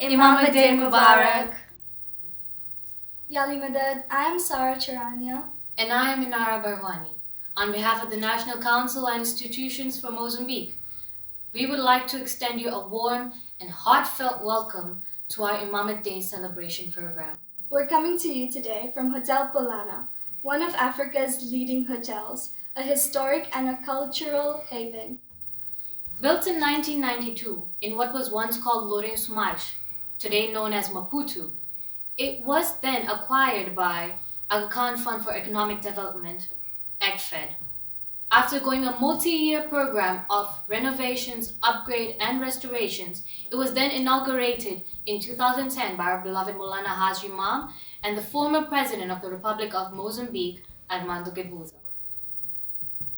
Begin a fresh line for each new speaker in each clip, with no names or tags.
Imamat Mubarak.
Yali Madad, I am Sarah Charania.
And I am Inara Barwani. On behalf of the National Council and Institutions for Mozambique, we would like to extend you a warm and heartfelt welcome to our Imamat Day celebration program.
We're coming to you today from Hotel Polana, one of Africa's leading hotels, a historic and a cultural haven.
Built in 1992 in what was once called Lourenço Marques, today known as Maputo, it was then acquired by Aga Khan Fund for Economic Development, AGFED. After going a multi-year program of renovations, upgrade, and restorations, it was then inaugurated in 2010 by our beloved Maulana Haji Imam and the former President of the Republic of Mozambique, Armando Guebuza.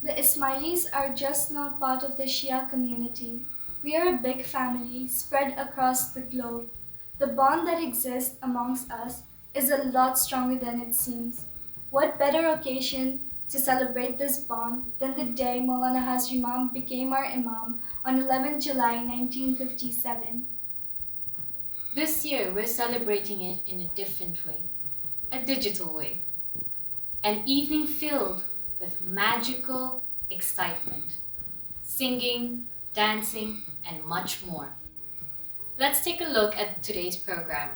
The Ismailis are just not part of the Shia community. We are a big family spread across the globe. The bond that exists amongst us is a lot stronger than it seems. What better occasion to celebrate this bond than the day Maulana Haji Imam became our Imam on 11 July 1957.
This year, we're celebrating it in a different way, a digital way. An evening filled with magical excitement, singing, dancing, and much more. Let's take a look at today's program.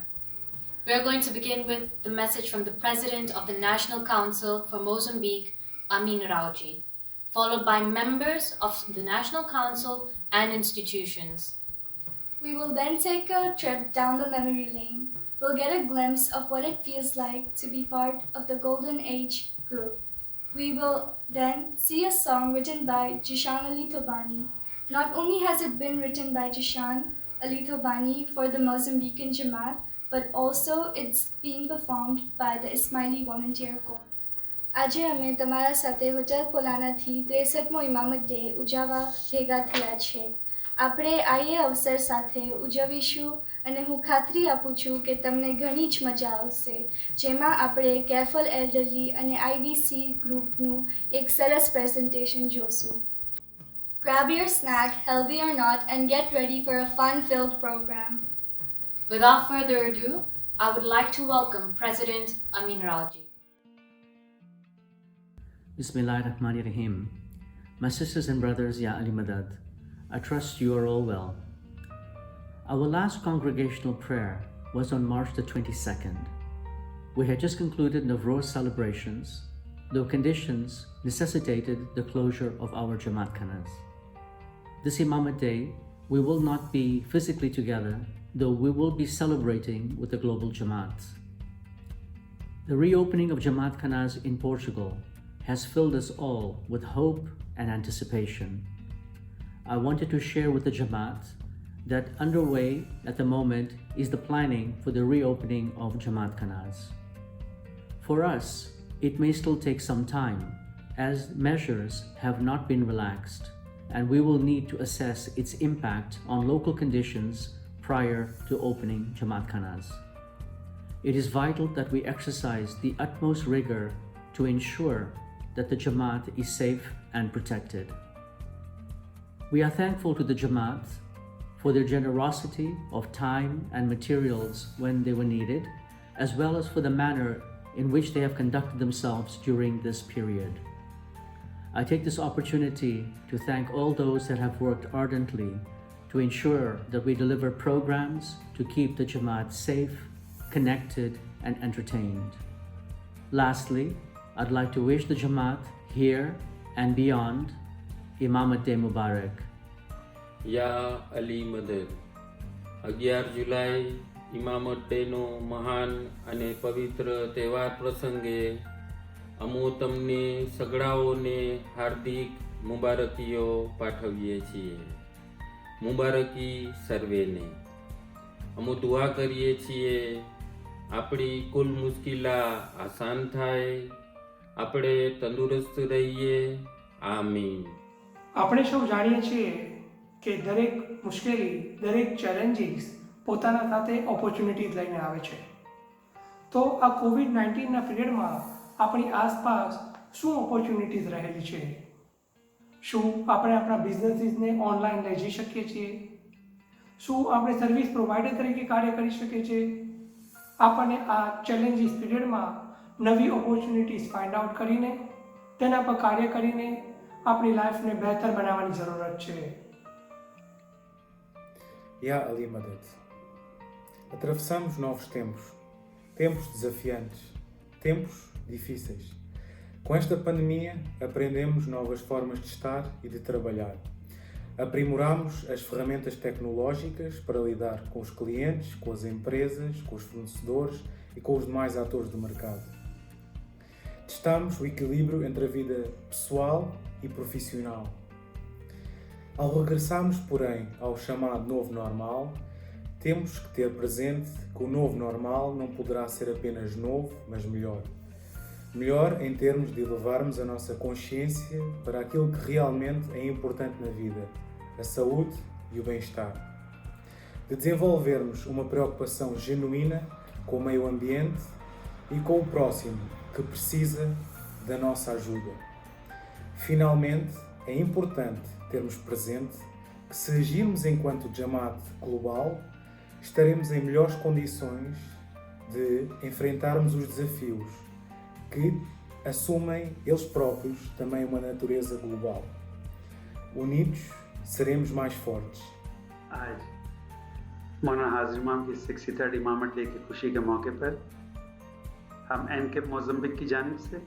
We are going to begin with the message from the President of the National Council for Mozambique, Amin Rauji, followed by members of the National Council and institutions.
We will then take a trip down the memory lane. We'll get a glimpse of what it feels like to be part of the Golden Age group. We will then see a song written by Jishan Ali Thobani. Not only has it been written by Jishan Ali Thobani for the Mozambican Jamaat, but also it's being performed by the Ismaili Volunteer Corps. આજે અમે તમારા સાથે hotel પોલાનાથી 63મો ઇમામત day ઉજવવા ભેગા થયા છે. આપણે આ અવસર સાથે ઉજવીશું અને હું ખાતરી આપું છું કે તમને ઘણી જ મજા આવશે, જેમાં આપણે કેફલ એલ્ડરલી અને IVC ગ્રુપનું એક સરસ પ્રેઝન્ટેશન જોશું. Grab your snack, healthy or not, and get ready for a fun-filled program.
Without further ado, I would like to welcome President Amin Rauji.
Bismillahirrahmanirrahim. My sisters and brothers, Ya Ali Madad, I trust you are all well. Our last congregational prayer was on March the 22nd. We had just concluded Navroz celebrations, though conditions necessitated the closure of our Jamaat Khanas. This Imamat Day, we will not be physically together, though we will be celebrating with the global Jamaat. The reopening of Jamaat Khanas in Portugal has filled us all with hope and anticipation. I wanted to share with the Jamaat that underway at the moment is the planning for the reopening of Jamaat Khanas. For us, it may still take some time as measures have not been relaxed, and we will need to assess its impact on local conditions prior to opening Jamaat Khanas. It is vital that we exercise the utmost rigor to ensure that the Jamaat is safe and protected. We are thankful to the Jamaat for their generosity of time and materials when they were needed, as well as for the manner in which they have conducted themselves during this period. I take this opportunity to thank all those that have worked ardently to ensure that we deliver programs to keep the Jamaat safe, connected, and entertained. Lastly, I'd like to wish the Jamaat here and beyond Imamat Day Mubarak.
યા અલી મદદ 11 જુલાઈ ઇમામત ડેનો મહાન અને પવિત્ર તહેવાર પ્રસંગે અમો તમને સગડાઓને હાર્દિક મુબારકીઓ પાઠવીએ છીએ. મુબારકી સર્વેને. અમો દુઆ કરીએ છીએ આપણી કુલ મુશ્કેલા આસાન થાય, આપણે તંદુરસ્ત રહીએ. આમીન.
આપણે સૌ જાણીએ છીએ કે દરેક મુશ્કેલી, દરેક ચેલેન્જીસ પોતાના સાથે ઓપોર્ચ્યુનિટીઝ લઈને આવે છે. તો આ COVID-19ના પીરિયડમાં આપણી આસપાસ શું ઓપોર્ચ્યુનિટીઝ રહેલી છે? શું આપણે આપણા બિઝનેસીસને ઓનલાઈન લઈ જઈ શકીએ છીએ? શું આપણે સર્વિસ પ્રોવાઈડર તરીકે કાર્ય કરી શકીએ છીએ? આપણને આ ચેલેન્જીસ પીરિયડમાં નવી ઓપોર્ચ્યુનિટીઝ ફાઇન્ડ આઉટ કરીને તેના પર કાર્ય કરીને આપણી લાઈફને બહેતર બનાવવાની જરૂરત છે.
Ya Ali Madad. Atravessamos novos tempos, tempos desafiantes, tempos difíceis. Com esta pandemia, aprendemos novas formas de estar e de trabalhar. Aprimoramos as ferramentas tecnológicas para lidar com os clientes, com as empresas, com os fornecedores e com os demais atores do mercado. Testamos o equilíbrio entre a vida pessoal e profissional. Ao regressarmos, porém, ao chamado novo normal, temos que ter presente que o novo normal não poderá ser apenas novo, mas melhor. Melhor em termos de elevarmos a nossa consciência para aquilo que realmente é importante na vida, a saúde e o bem-estar. De desenvolvermos uma preocupação genuína com o meio ambiente e com o próximo que precisa da nossa ajuda. Finalmente, é importante termos presente que se agirmos enquanto Imamat global, estaremos em melhores condições de enfrentarmos os desafios que assumem eles próprios também uma natureza global. Unidos, seremos mais fortes.
आज मौना हाजिर इमाम की 63rd इमामत day की खुशी के मौके पर हम एनके मोज़म्बिक की जानिब से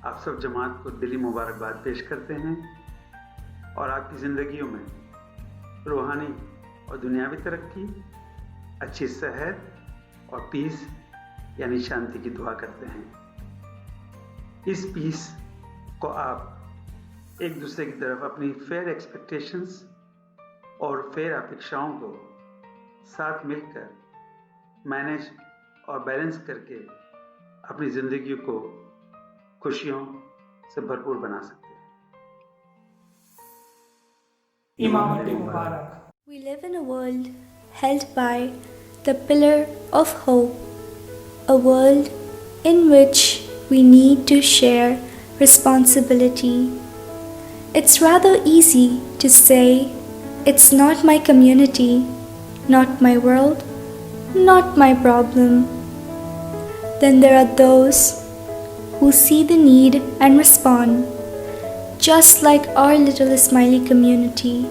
आप सब जमात को दिली मुबारकबाद पेश करते हैं और आपकी ज़िंदगियों में रूहानी और दुनियावी तरक्की, अच्छी सेहत और पीस यानी शांति की दुआ करते हैं. इस पीस को आप एक दूसरे की तरफ अपनी फेयर एक्सपेक्टेशंस और फेयर अपेक्षाओं को साथ मिलकर मैनेज और बैलेंस करके अपनी ज़िंदगी को खुशियों से भरपूर बना सकते हैं.
Imamat Mubarak.
We live in a world held by the pillar of hope, a world in which we need to share responsibility. It's rather easy to say, it's not my community, not my world, not my problem. Then there are those who see the need and respond, just like our little Ismaili community,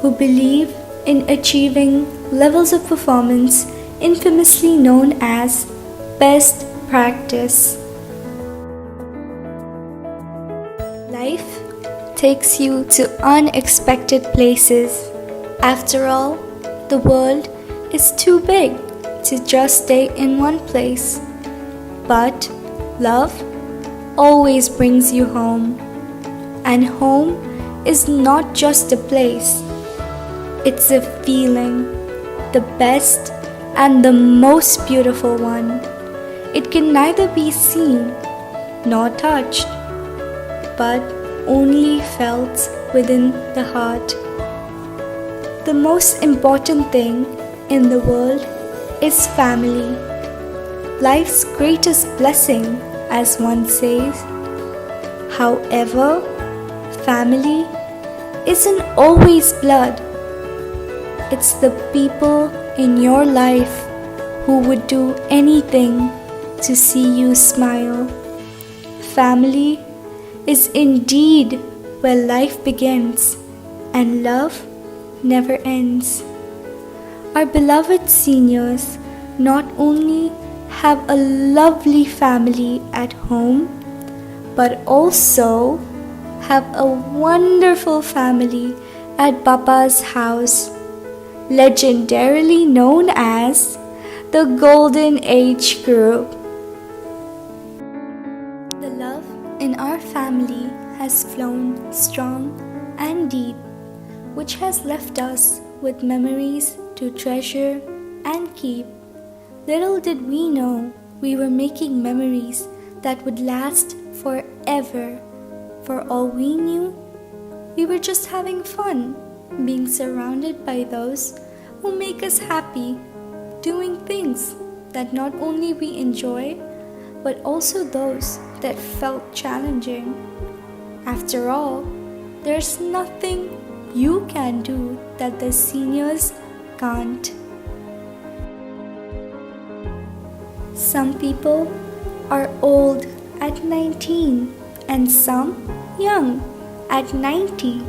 who believe in achieving levels of performance infamously known as best practice. Life takes you to unexpected places. After all, the world is too big to just stay in one place. But love always brings you home. And home is not just a place. It's a feeling, the best and the most beautiful one. It can neither be seen nor touched, but only felt within the heart. The most important thing in the world is family. Life's greatest blessing, as one says. However, family isn't always blood. It's the people in your life who would do anything to see you smile. Family is indeed where life begins and love never ends. Our beloved seniors not only have a lovely family at home, but also have a wonderful family at Papa's house, legendarily known as the Golden Age Group. The love in our family has flown strong and deep, which has left us with memories to treasure and keep. Little did we know we were making memories that would last forever. For all we knew, we were just having fun, being surrounded by those who make us happy, doing things that not only we enjoy, but also those that felt challenging. After all, there's nothing you can do that the seniors can't. Some people are old at 19 and some young at 90.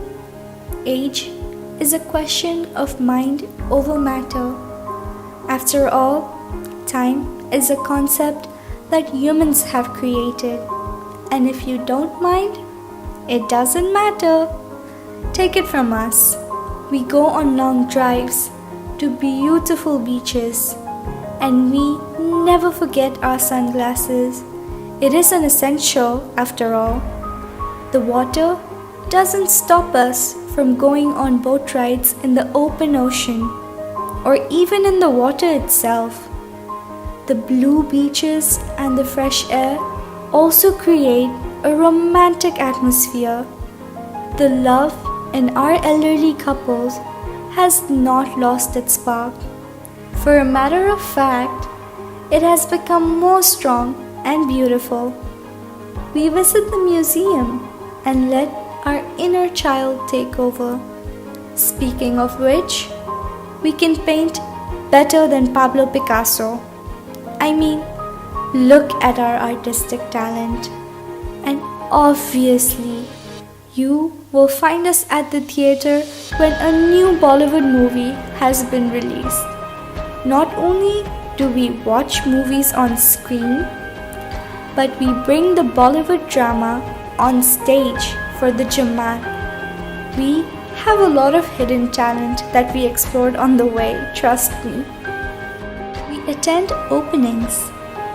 Age is a question of mind over matter. After all, time is a concept that humans have created. And if you don't mind, it doesn't matter. Take it from us. We go on long drives to beautiful beaches and we never forget our sunglasses. It is an essential after all. The water doesn't stop us from going on boat rides in the open ocean or even in the water itself. The blue beaches and the fresh air also create a romantic atmosphere. The love in our elderly couples has not lost its spark. For a matter of fact, it has become more strong and beautiful. We visit the museum and let our inner child take over. Speaking of which, we can paint better than Pablo Picasso. I mean, look at our artistic talent. And obviously, you will find us at the theatre when a new Bollywood movie has been released. Not only do we watch movies on screen, but we bring the Bollywood drama on stage for the Jamaat. We have a lot of hidden talent that we explored on the way, trust me. We attend openings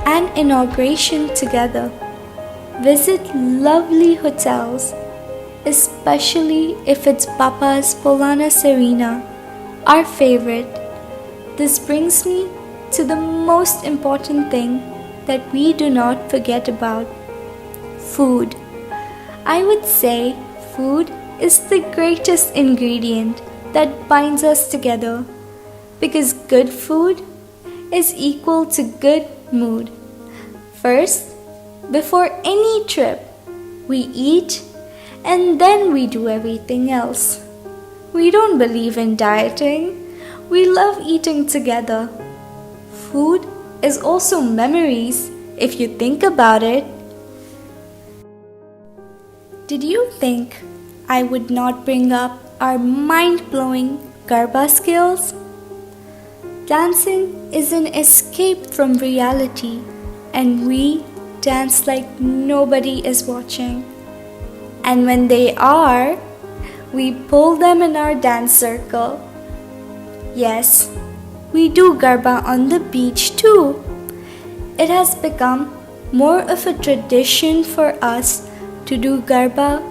and inauguration together, visit lovely hotels, especially if it's Papa's Polana Serena, our favorite. This brings me to the most important thing that we do not forget about: food. I would say food is the greatest ingredient that binds us together, because good food is equal to good mood. First, before any trip, we eat and then we do everything else. We don't believe in dieting. We love eating together. Food is also memories if you think about it. Did you think I would not bring up our mind-blowing Garba skills? Dancing is an escape from reality, and we dance like nobody is watching. And when they are, we pull them in our dance circle. Yes, we do Garba on the beach too. It has become more of a tradition for us to do Garba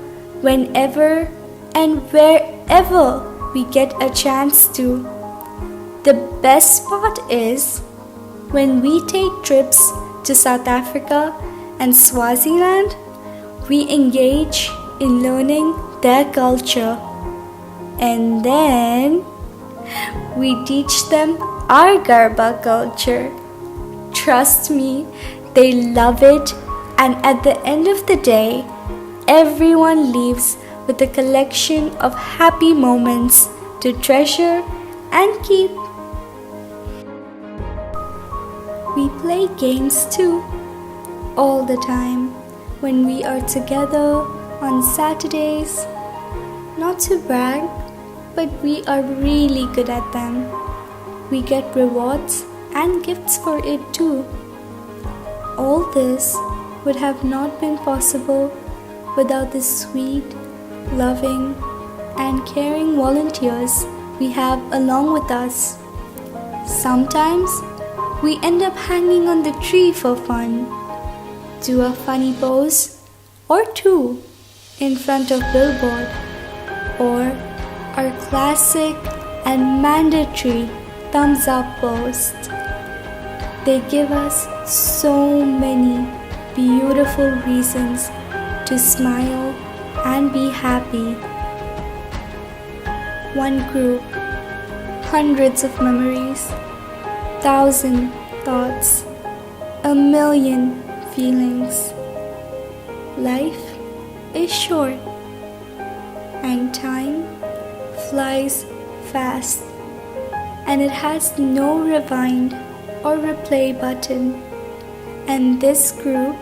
whenever and wherever we get a chance to. The best part is when we take trips to South Africa and Swaziland, we engage in learning their culture, and then we teach them our Garba culture. Trust me, they love it, and at the end of the day, everyone leaves with a collection of happy moments to treasure and keep. We play games too, all the time, when we are together on Saturdays. Not to brag, but we are really good at them. We get rewards and gifts for it too. All this would have not been possible without the sweet, loving, and caring volunteers we have along with us. Sometimes we end up hanging on the tree for fun, do a funny pose or two in front of billboard, or our classic and mandatory thumbs up post. They give us so many beautiful reasons to smile and be happy. One group, hundreds of memories, 1,000 thoughts, 1,000,000 feelings. Life is short and time flies fast. and it has no rewind or replay button. And this group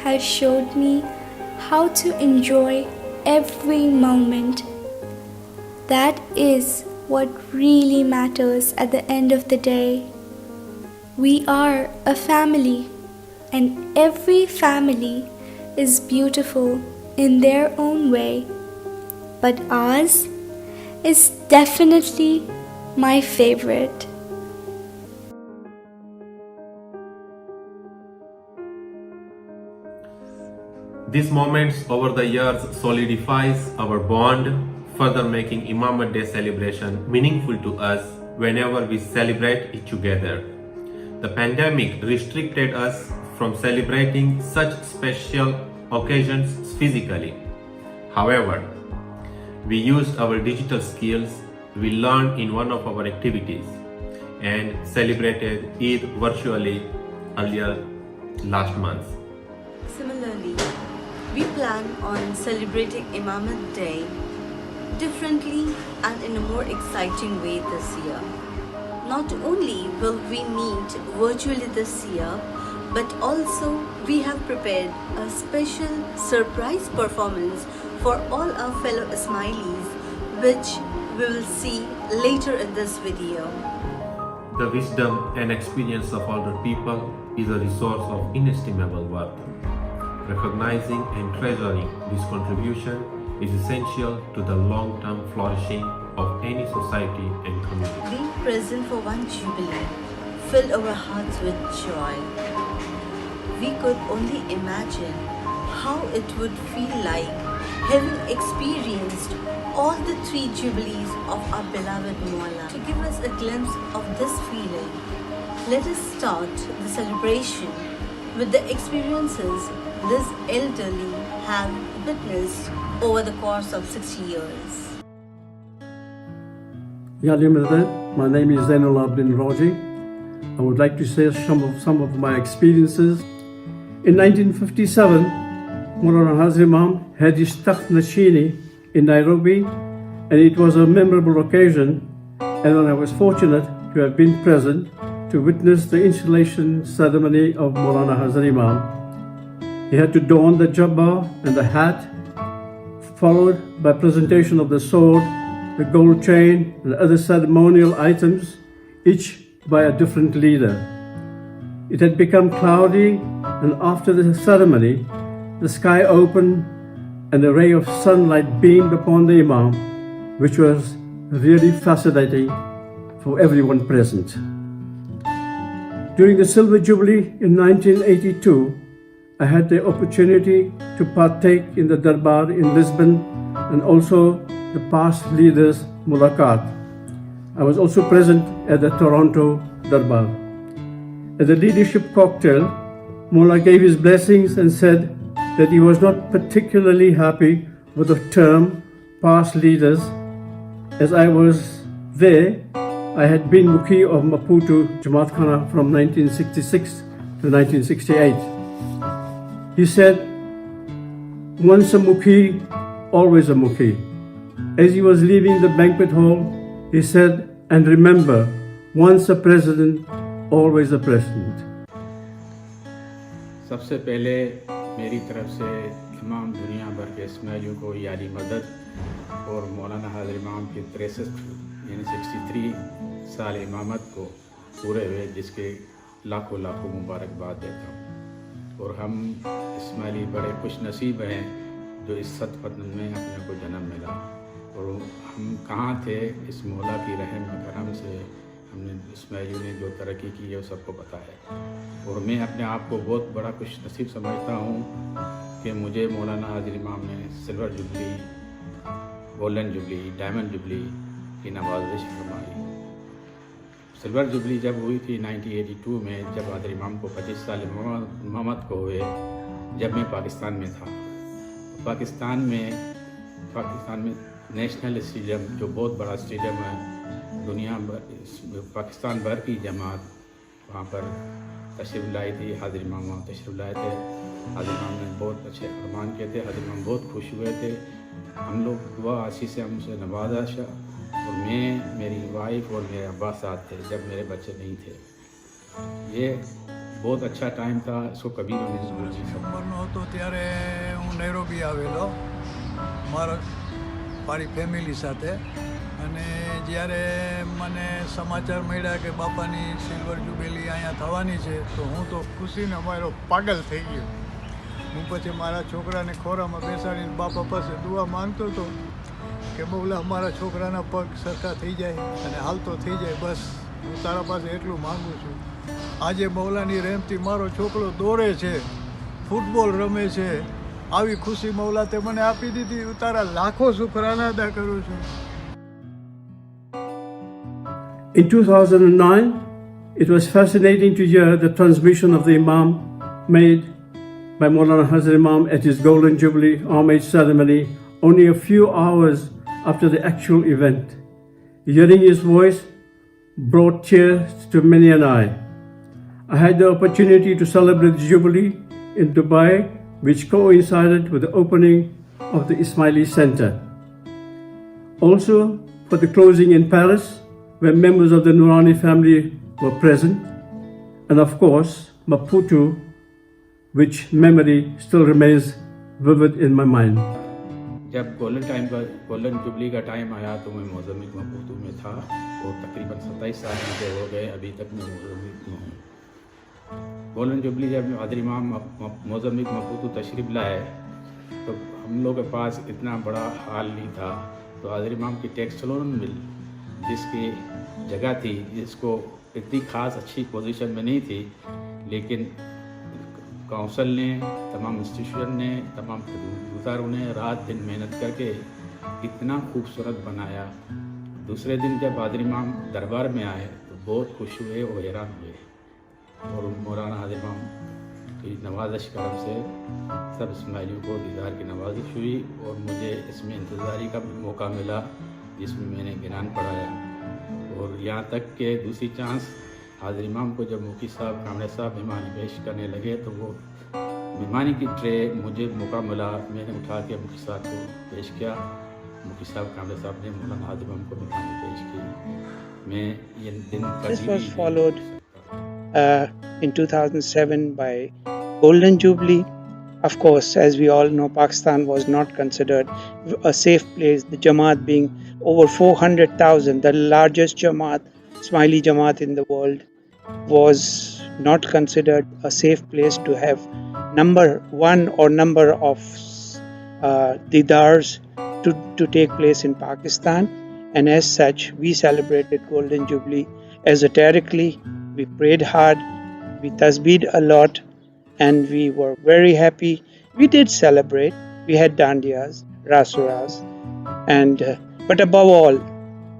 has showed me how to enjoy every moment. That is what really matters at the end of the day. We are a family, and every family is beautiful in their own way. But ours is definitely my favorite.
These moments over the years solidifies our bond, further making Imamat Day celebration meaningful to us whenever we celebrate it together. The pandemic restricted us from celebrating such special occasions physically. However, we used our digital skills we learned in one of our activities and celebrated Eid virtually earlier last month.
Similarly, we plan on celebrating Imamat Day differently and in a more exciting way this year. Not only will we meet virtually this year, but also we have prepared a special surprise performance for all our fellow Ismailis, which we will see later in this video.
The wisdom and experience of older people is a resource of inestimable worth. Recognizing and treasuring this contribution is essential to the long-term flourishing of any society and community.
Being present for one jubilee filled our hearts with joy. We could only imagine how it would feel like having experienced all the 3 jubilees of our beloved Mawla. To give us a glimpse of this feeling, let us start the celebration with the experiences this elderly have witnessed over the course of 60 years.
Ya Ali Madad, my name is Zainul Abdin Raji. I would like to share some of my experiences. In 1957, Maulana Hazrat Imam had his Takht Nashini in Nairobi, and it was a memorable occasion, and I was fortunate to have been present to witness the installation ceremony of Maulana Hazrat Imam. He had to don the jabba and the hat, followed by presentation of the sword, the gold chain, and other ceremonial items, each by a different leader. It had become cloudy, and after the ceremony, the sky opened and a ray of sunlight beamed upon the Imam, which was really fascinating for everyone present. During the Silver Jubilee in 1982, I had the opportunity to partake in the Darbar in Lisbon and also the past leaders' mulaqat. I was also present at the Toronto Darbar. At the leadership cocktail, Mullah gave his blessings and said that he was not particularly happy with the term past leaders. As I was there, I had been Mukhi of Maputo Jamaat Khana from 1966 to 1968. He said, once a Mukhi, always a Mukhi. As he was leaving the banquet hall, he said, and remember, once a president, always a president.
सबसे पहले मेरी तरफ से तमाम दुनिया भर के इस्माइलियों को याली मदद और मौलाना हाज़िर इमाम की 63 यानी 63 साल इमामत को पूरे हुए जिसके लाखों लाखों मुबारकबाद देता हूँ। और हम इस्माइली बड़े खुश नसीब हैं जो इस सतपतन में अपने को जन्म मिला। और हम कहाँ थे इस मौला की रहम करम से हमने इस्माइलियों ने जो तरक्की की है वो सबको पता है। और मैं अपने आप को बहुत बड़ा खुश नसीब समझता हूँ कि मुझे मौलाना हाज़िर इमाम ने silver jubilee, golden jubilee, diamond jubilee की नवाजिश फरमाई। सिल्वर जुबली जब हुई थी 1982 में, जब हाज़िर इमाम को 25 साल इमामत को हुए, जब मैं पाकिस्तान में था। पाकिस्तान में नेशनल स्टेडियम जो बहुत बड़ा स्टेडियम है, दुनिया भर पाकिस्तान भर की जमात वहाँ पर तशरीफ़ लाई थी। हाज़िर इमाम वहाँ तशरीफ़ लाए थे। हाज़िर इमाम ने बहुत अच्छे फरमान किए थे। हाज़िर इमाम बहुत खुश हुए थे। हम लोग दुआ आशीष से हमसे नवाजा और मैं, मेरी वाइफ और मेरे अब्बा साथ थे जब मेरे बच्चे नहीं थे। ये बहुत अच्छा टाइम था, इसको कभी भी नहीं भूल सकता।
નંબરનો હતો ત્યારે હું નૈરોબી આવેલો મારી ફેમિલી સાથે, અને જ્યારે મને સમાચાર મળ્યા કે બાપાની સિલ્વર જુબેલી અહીંયા થવાની છે તો હું તો ખુશીને અમારો પાગલ થઈ ગયો. હું પછી મારા છોકરાને ખોરામાં બેસાડીને બાપા પાસે દુઆ માંગતો હતો કે બહુલા અમારા છોકરાના પગ સરખા થઈ જાય અને હાલતો થઈ જાય, બસ હું તારા પાસે એટલું માગું છું. આજે મૌલાની રહેમથી મારો છોકરો દોડે છે, ફૂટબોલ રમે છે, આવી ખુશી મૌલા તે મને આપી દીધી. હું તારા લાખો શુકરાના અદા કરું છું.
In 2009, it was fascinating to hear the transmission of the Imam made by Maulana Hazrat Imam at his Golden Jubilee homage ceremony only a few hours after the actual event. Hearing his voice brought tears to many an eye. I had the opportunity to celebrate the Jubilee in Dubai, which coincided with the opening of the Ismaili Center. Also, for the closing in Paris, where members of the Noorani family were present, and of course, Maputo, which memory still remains vivid in my mind.
जब golden jubilee का time आया तो मैं Mozambique मपूतो में था और तकरीबन 27 साल मुझे हो गए, अभी तक मैं मोज़म्बिक में हूँ। गोल्डन जुबली जब हाज़िर इमाम मोज़म्बिक मपूतो तशरीफ़ लाए तो हम लोग के पास इतना बड़ा हाल नहीं था, तो हाज़िर इमाम की टेक्सटाइल मिल जिसकी जगह थी, जिसको इतनी ख़ास अच्छी पोजीशन में नहीं थी, लेकिन काउंसिल ने, तमाम इंस्टीट्यूशन ने, तमाम गुजारों ने रात दिन मेहनत करके इतना खूबसूरत बनाया। दूसरे दिन जब हाज़िर इमाम दरबार में आए तो बहुत खुश हुए और हैरान हुए, और मौलाना हाज़िर इमाम की नवाजिश करम से सब इस्माइलियों को दीदार की नवाजिश हुई और मुझे इसमें इंतज़ारी का मौका मिला जिसमें मैंने गिरान पढ़ाया। और यहाँ तक कि दूसरी चांस हाज़िर इमाम को जब मुफ्ती साहब कामड़े साहब मेहमानी पेश करने लगे तो वो मेहमानी की ट्रे मुझे मौका मिला, मैंने उठा के मुफ्ती साहब को पेश किया। मुफ्ती साहब कामड़े साहब ने मौलाना हाज़िर इमाम को मेहमानी पेश की। मैं ये दिन
This was followed in 2007 by Golden Jubilee. Of course, as we all know, Pakistan was not considered a safe place, the Jamaat being over 400,000, the largest Jamaat, Ismaili Jamaat in the world, was not considered a safe place to have number of didars to take place in Pakistan. And as such, we celebrated Golden Jubilee esoterically. We prayed hard, we tasbeed a lot, and we were very happy. We did celebrate. We had dandiyas, rasuras, and but above all,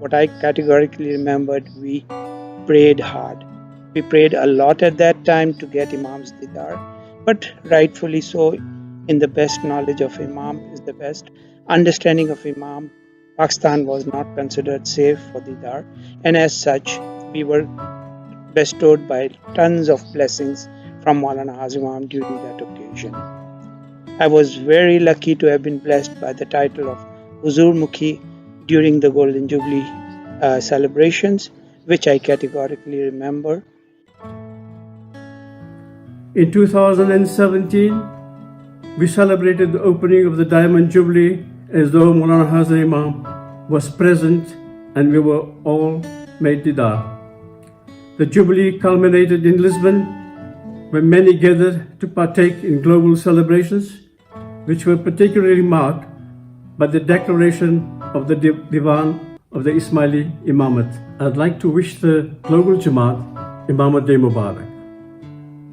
what I categorically remembered, we prayed hard. We prayed a lot at that time to get Imam's didar, but rightfully so, in the best knowledge of Imam is the best understanding of Imam. Pakistan was not considered safe for didar, and as such, we were bestowed by tons of blessings from Maulana Hazrat Imam during that occasion. I was very lucky to have been blessed by the title of Huzur Mukhi during the Golden Jubilee celebrations, which I categorically remember.
In 2017, we celebrated the opening of the Diamond Jubilee as though Maulana Hazrat Imam was present and we were all made didar. The Jubilee culminated in Lisbon, where many gathered to partake in global celebrations, which were particularly marked by the declaration of the Divan of the Ismaili Imamat. I'd like to wish the global Jamaat Imamat Day Mubarak.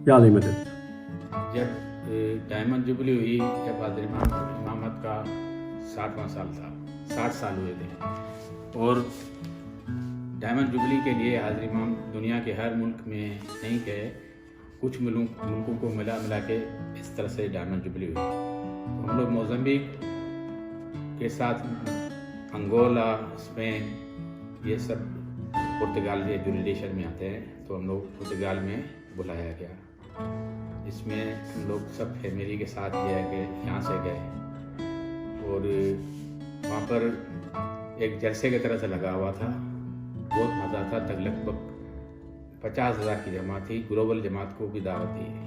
Ya Ali Madad.
जब diamond jubilee हुई, जब हाज़िर इमामत का 60वां साल था, 60 साल हुए थे, और डायमंड जुबली के लिए हाज़िर इमाम दुनिया के हर मुल्क में नहीं गए, कुछ मुल्कों को मिला के इस तरह से डायमंड जुबली हुई। तो हम लोग मोज़म्बिक के साथ अंगोला, स्पेन, ये सब पुर्तगाल के जुरिडिक्शन में आते हैं, तो हम लोग पुर्तगाल में बुलाया गया। इसमें हम लोग सब फैमिली के साथ यहाँ से गए, और वहाँ पर एक जलसे की तरह से लगा हुआ था, बहुत मज़ा था। तक लगभग 50,000 की जमात थी। ग्लोबल जमात को भी दावत दी है।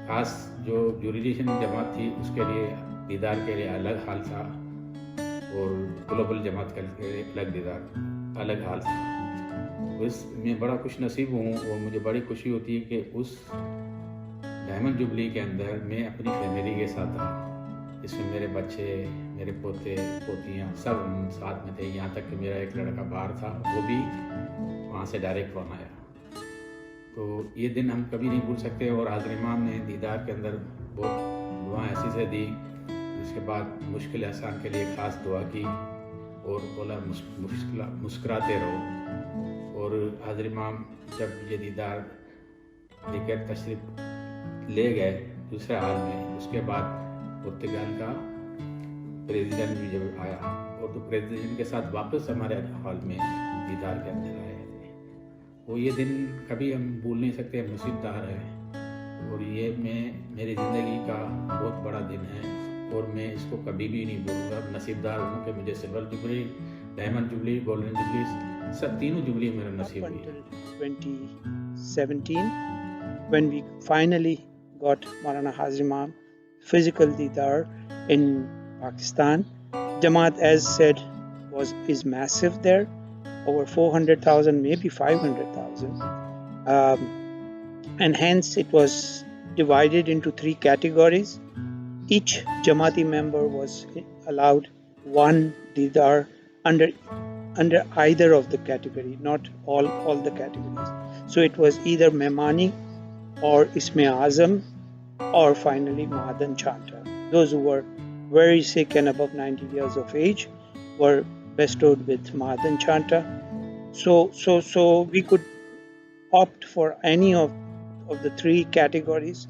खास जो जुरिडिशन जमात थी उसके लिए दीदार के लिए अलग हाल था, और ग्लोबल जमात के लिए अलग दीदार अलग हाल था। मैं बड़ा खुश नसीब हूँ और मुझे बड़ी खुशी होती है कि उस डायमंड जुबली के अंदर मैं अपनी फैमिली के साथ था, जिसमें मेरे बच्चे, मेरे पोते पोतियाँ सब हम साथ में थे। यहाँ तक कि मेरा एक लड़का बाहर था, वो भी वहाँ से डायरेक्ट फोन आया। तो ये दिन हम कभी नहीं भूल सकते। और हाज़िर इमाम ने दीदार के अंदर बहुत दुआएं ऐसी से दी। उसके बाद मुश्किल आसान के लिए ख़ास दुआ की और बोला मुस्कुराते रहो। और हाज़िर इमाम जब ये दीदार लेकर तशरीफ़ ले गए दूसरे हाल में, उसके बाद पुर्तगाल का प्रेसिडेंट भी जब आया और तो प्रेसिडेंट के साथ वापस हमारे हॉल में दीदार के अंदर आए थे। वो ये दिन कभी हम भूल नहीं सकते, नसीबदार है। और ये मेरी ज़िंदगी का बहुत बड़ा दिन है और मैं इसको कभी भी नहीं भूलूंगा। नसीबदार हूँ कि मुझे silver jubilee, diamond jubilee, golden jubilee, सब तीनों जुबली मेरा नसीब हुई।
2017, when we finally got Maulana Hazir Imam physical didar in Pakistan, Jamaat, as said, is massive there, over 400,000, maybe 500,000, and hence it was divided into 3 categories. Each Jamaati member was allowed one didar under either of the category, not all the categories. So it was either Memani or Isme Azam, or finally Mahadan Chanta. Those who were very sick and above 90 years of age were bestowed with Mahadan Chanta. So we could opt for any of the 3 categories,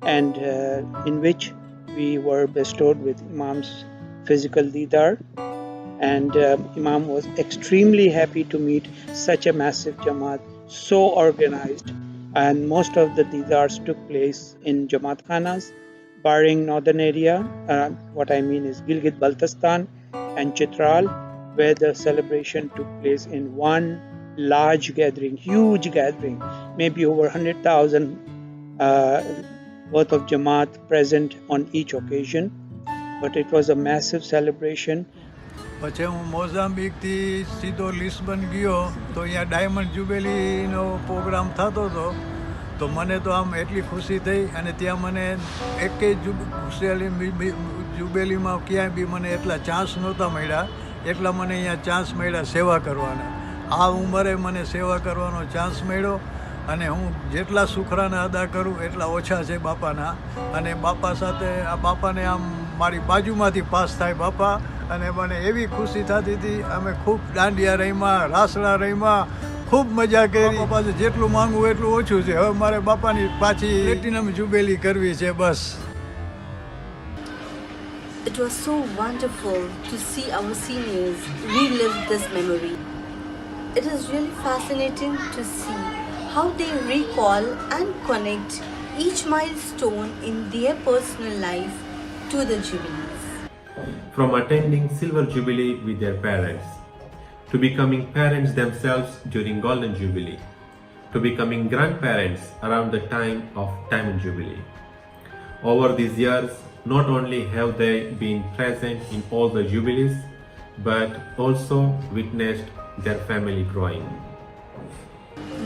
and in which we were bestowed with Imam's physical didar. And Imam was extremely happy to meet such a massive Jamaat, so organized. And most of the didars took place in Jamaat Khanas, barring northern area. What I mean is Gilgit-Baltistan and Chitral, where the celebration took place in one large gathering, huge gathering, maybe over 100,000 worth of Jamaat present on each occasion. But it was a massive celebration.
પછી હું મોઝામ્બિકથી સીધો Lisbon ગયો તો અહીંયા diamond જુબેલીનો programme થતો હતો. તો મને તો આમ એટલી ખુશી થઈ, અને ત્યાં મને એકેય જુબેલીમાં ક્યાંય બી મને એટલા ચાન્સ નહોતા મળ્યા, એટલા મને અહીંયા ચાન્સ મળ્યા સેવા કરવાના. આ ઉંમરે મને સેવા કરવાનો ચાન્સ મળ્યો, અને હું જેટલા શુકરાના અદા કરું એટલા ઓછા છે બાપાના. અને બાપા સાથે આ બાપાને આમ મારી બાજુમાંથી પાસ થાય બાપા, અને મને એવી ખુશી થતી હતી. અમે ખૂબ દાંડિયા રમ્યા, રાસડા રમ્યા, ખૂબ મજા કરી. બાપા જેટલું માંગવું એટલું ઓછું છે. હવે મારે બાપાની પાછી પ્લેટિનમ જુબેલી કરવી છે બસ.
It was so wonderful to see our seniors relive this memory. It is really fascinating to see how they recall and connect each milestone in their personal life to the Jubilees.
From attending Silver Jubilee with their parents, to becoming parents themselves during Golden Jubilee, to becoming grandparents around the time of Diamond Jubilee. Over these years, not only have they been present in all the jubilees, but also witnessed their family growing.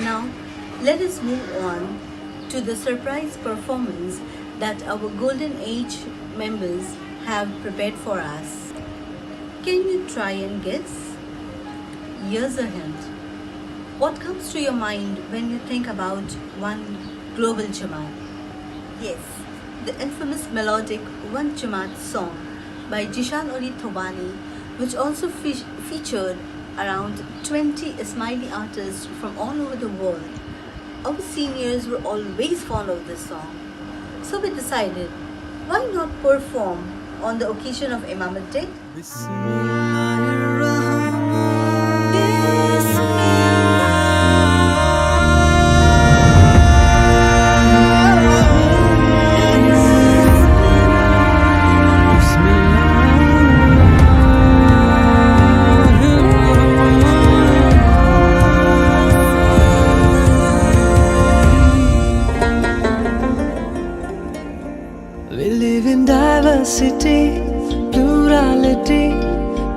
Now, let us move on to the surprise performance that our Golden Age members have prepared for us. Can you try and guess? Here's a hint. What comes to your mind when you think about one global Jamaat? Yes, the infamous melodic One Jamaat song by Jishan Uri Thobani, which also featured around 20 Ismaili artists from all over the world. Our seniors were always fond of this song. So we decided, why not perform on the occasion of Imamat Day?
Diversity plurality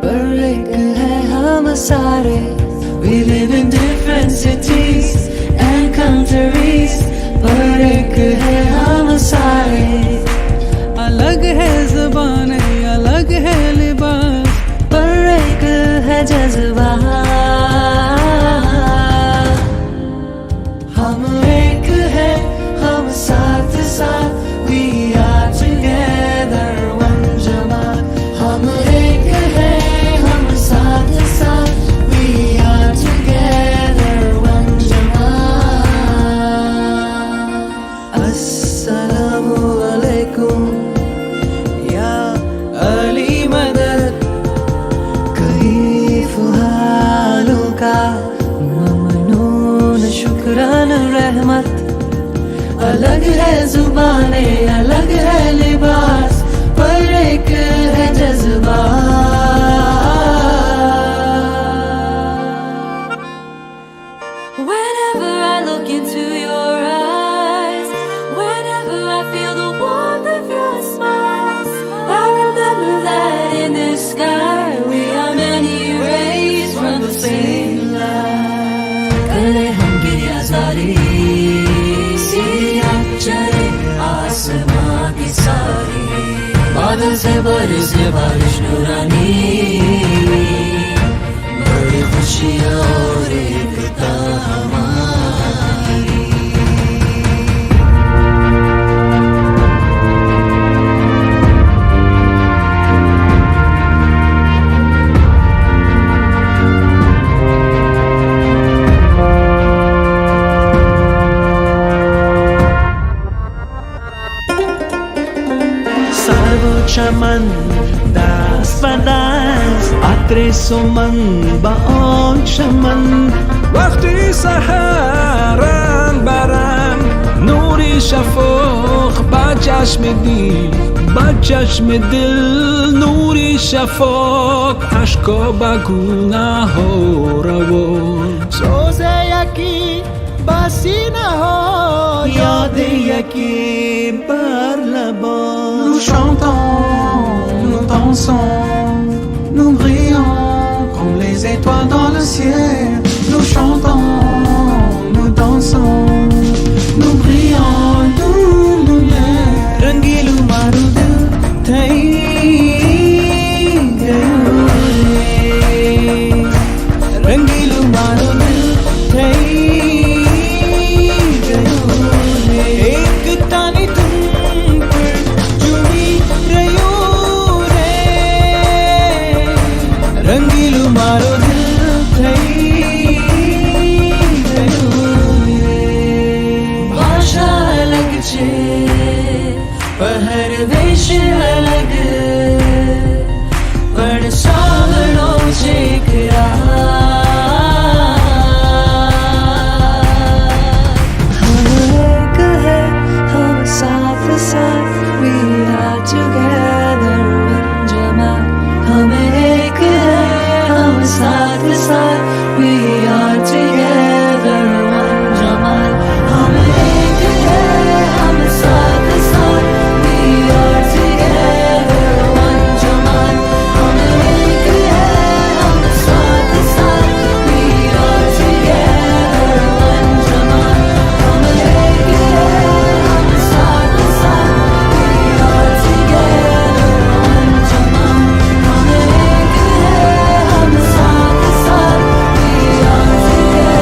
पर एक है हम सारे We live in different cities and countries पर एक है हम सारे अलग है ज़बानें अलग है लिबास पर एक है जज्बा हम एक है हम साथ साथ We are together one जमात हम एक है हम साथ साथ We are together one जमात अस्सलामु अलैकुम या अली मदद कैफ हालुका ममनून शुक्रान रहमत अलग है जुबाने अलग है लिबास पर एक है जज्बा Whenever I look into your eyes whenever I feel the warmth of your smile I remember that in this sky we are many rays from the same light करे हम गिरी आज़ादी चले आसमां की सारी बादल से बरसे बारिश नूरानी बड़ी खुशियाँ और एकता हमारी Shaman das Badas Atreso man baon shaman
وقتی سحرم برم نوری شفاق با چشم دل نوری شفاق اشکا با گناه ها روان
سوز یکی با سینه ها یاد یکی بر لبان
Nous chantons, nous dansons, nous brillons comme les étoiles dans le ciel. Nous chantons, nous dansons, nous brillons, nous lumière.
Rangilu marud thai gayo Rangilu marud thai gayo ek tani tum रंगीलू मारो दिल थई भाषा अलग छे पहरवेश अलग पण सावलो छे हम एक है हम साथ साथ We are together one जमात हम एक है हम साथ साथ We are together one जमात हम एक है हम साथ साथ We are together one जमात हम एक है हम साथ साथ We are together one जमात हम एक है हम साथ साथ We are together one जमात हम एक है हम साथ साथ We are together one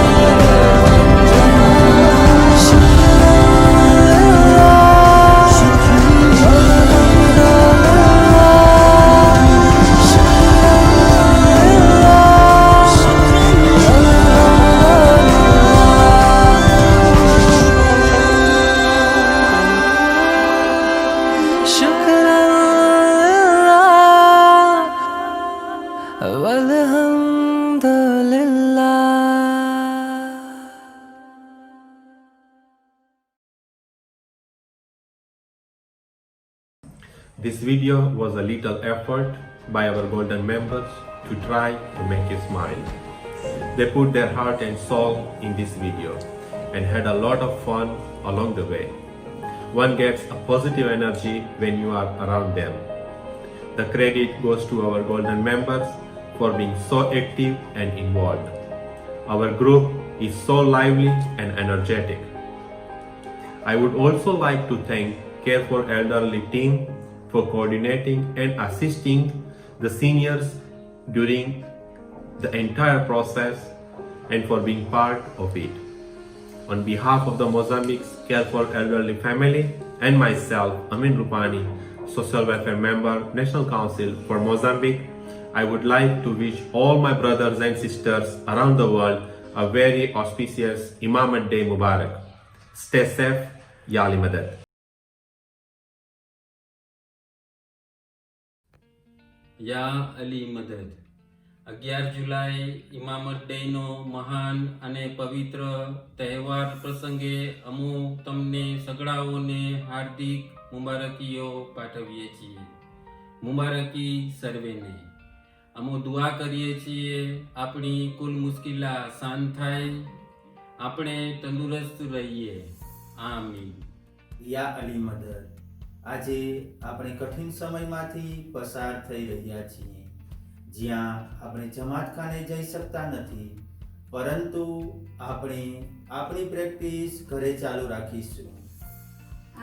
This video was a little effort by our golden members to try to make you smile. They put their heart and soul in this video and had a lot of fun along the way. One gets a positive energy when you are around them. the credit goes to our Golden members for being so active and involved. Our group is so lively and energetic. I would also like to thank Care for Elderly team for coordinating and assisting the seniors during the entire process and for being part of it. On behalf of the Mozambique's Care for Elderly family and myself, Amin Rupani, Social Welfare Member, National Council for Mozambique, I would like to wish all my brothers and sisters around the world a very auspicious Imamat Day Mubarak. Stay safe, Ya Ali Madad.
યા અલી મદદ 11 જુલાઈ ઇમામત ડેનો મહાન અને પવિત્ર તહેવાર પ્રસંગે અમુ તમને સગડાઓને હાર્દિક મુબારકીઓ પાઠવીએ છીએ. મુબારકી સર્વેને. અમુ દુઆ કરીએ છીએ આપણી કુલ મુશ્કેલા શાંત થાય, આપણે તંદુરસ્ત રહીએ. આમીન.
યા અલી મદદ. આજે આપણે કઠિન સમયમાંથી પસાર થઈ રહ્યા છીએ, જ્યાં આપણે જમાતખાને જઈ શકતા નથી, પરંતુ આપણે આપણી પ્રેક્ટિસ ઘરે ચાલુ રાખીશું.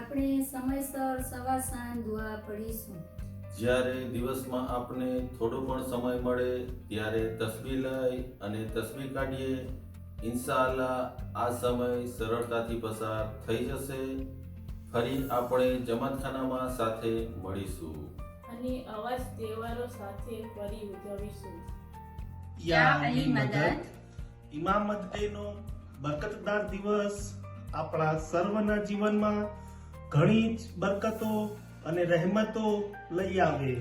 આપણે સમયસર સવાર સાંજ દુઆ પઢીશું.
જ્યારે દિવસમાં આપણે થોડો પણ સમય મળે ત્યારે તસબીહ લઈ અને તસબીહ કાઢીએ. ઇન્શાઅલ્લાહ આ સમય સરળતાથી પસાર થઈ જશે. ફરી આપણે જમાતખાનામાં સાથે મળીશું
અને આવા જ તહેવારો સાથે ફરી ઉજવીશું.
યા અલી મદદ. ઇમામત ડેનો બરકતદાર દિવસ આપણા સર્વના જીવનમાં ઘણી જ બરકતો અને રહેમતો લઈ આવે.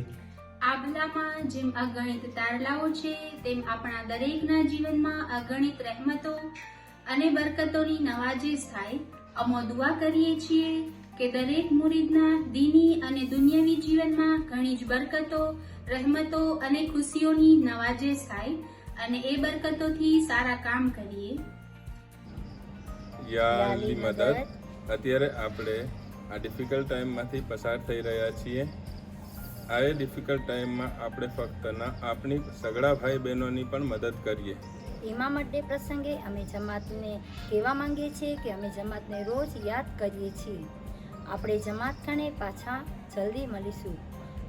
આબલામાં જેમ અગણિત તારલાઓ છે, તેમ આપણા દરેકના જીવનમાં અગણિત રહેમતો અને બરકતોની નવાજીશ થાય. અમો દુઆ કરીએ છીએ કે દરેક મુરીદના દીની અને દુનિયાવી જીવનમાં ઘણી જ બરકતો, રહેમતો અને ખુશીઓની નવાજીશ થાય અને એ બરકતોથી સારા કામ કરીએ.
યા અલી મદદ. અત્યારે આપણે આ ડિફિકલ્ટ ટાઈમમાંથી પસાર થઈ રહ્યા છીએ. આ ડિફિકલ્ટ ટાઈમમાં આપણે ફક્ત આપણી સગડા ભાઈ બહેનોની પણ મદદ કરીએ.
ઇમામત ડે પ્રસંગે અમે જમાતને કહેવા માંગીએ છીએ કે અમે જમાતને રોજ યાદ કરીએ છીએ. આપણે જમાતખાને પાછા જલ્દી મળીશું.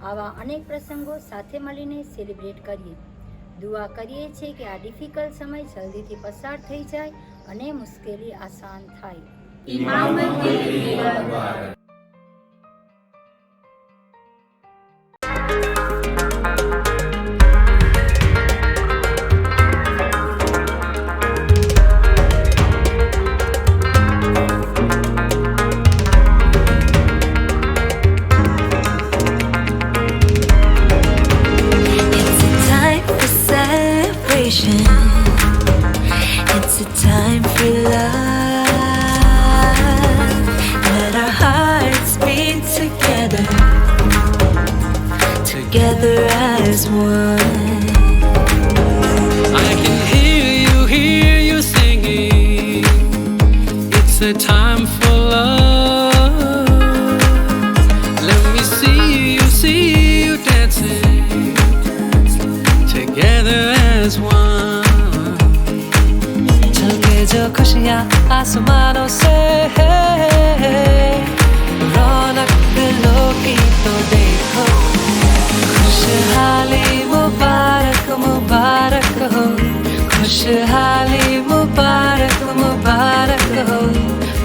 આવા અનેક પ્રસંગો સાથે મળીને સેલિબ્રેટ કરીએ. દુઆ કરીએ છીએ કે આ ડિફિકલ્ટ સમય જલ્દીથી પસાર થઈ જાય અને મુશ્કેલી આસાન થાય. ઇમામત ડે મુબારક.
It's a time for love. Let our hearts beat together, together as one.
I can hear you singing. It's a time for love. Let me see you dancing, together as one.
जो खुशियाँ आसमानों से रौनक दिलों की तो देखो. खुशहाली मुबारक मुबारक हो, खुशहाली मुबारक मुबारक हो,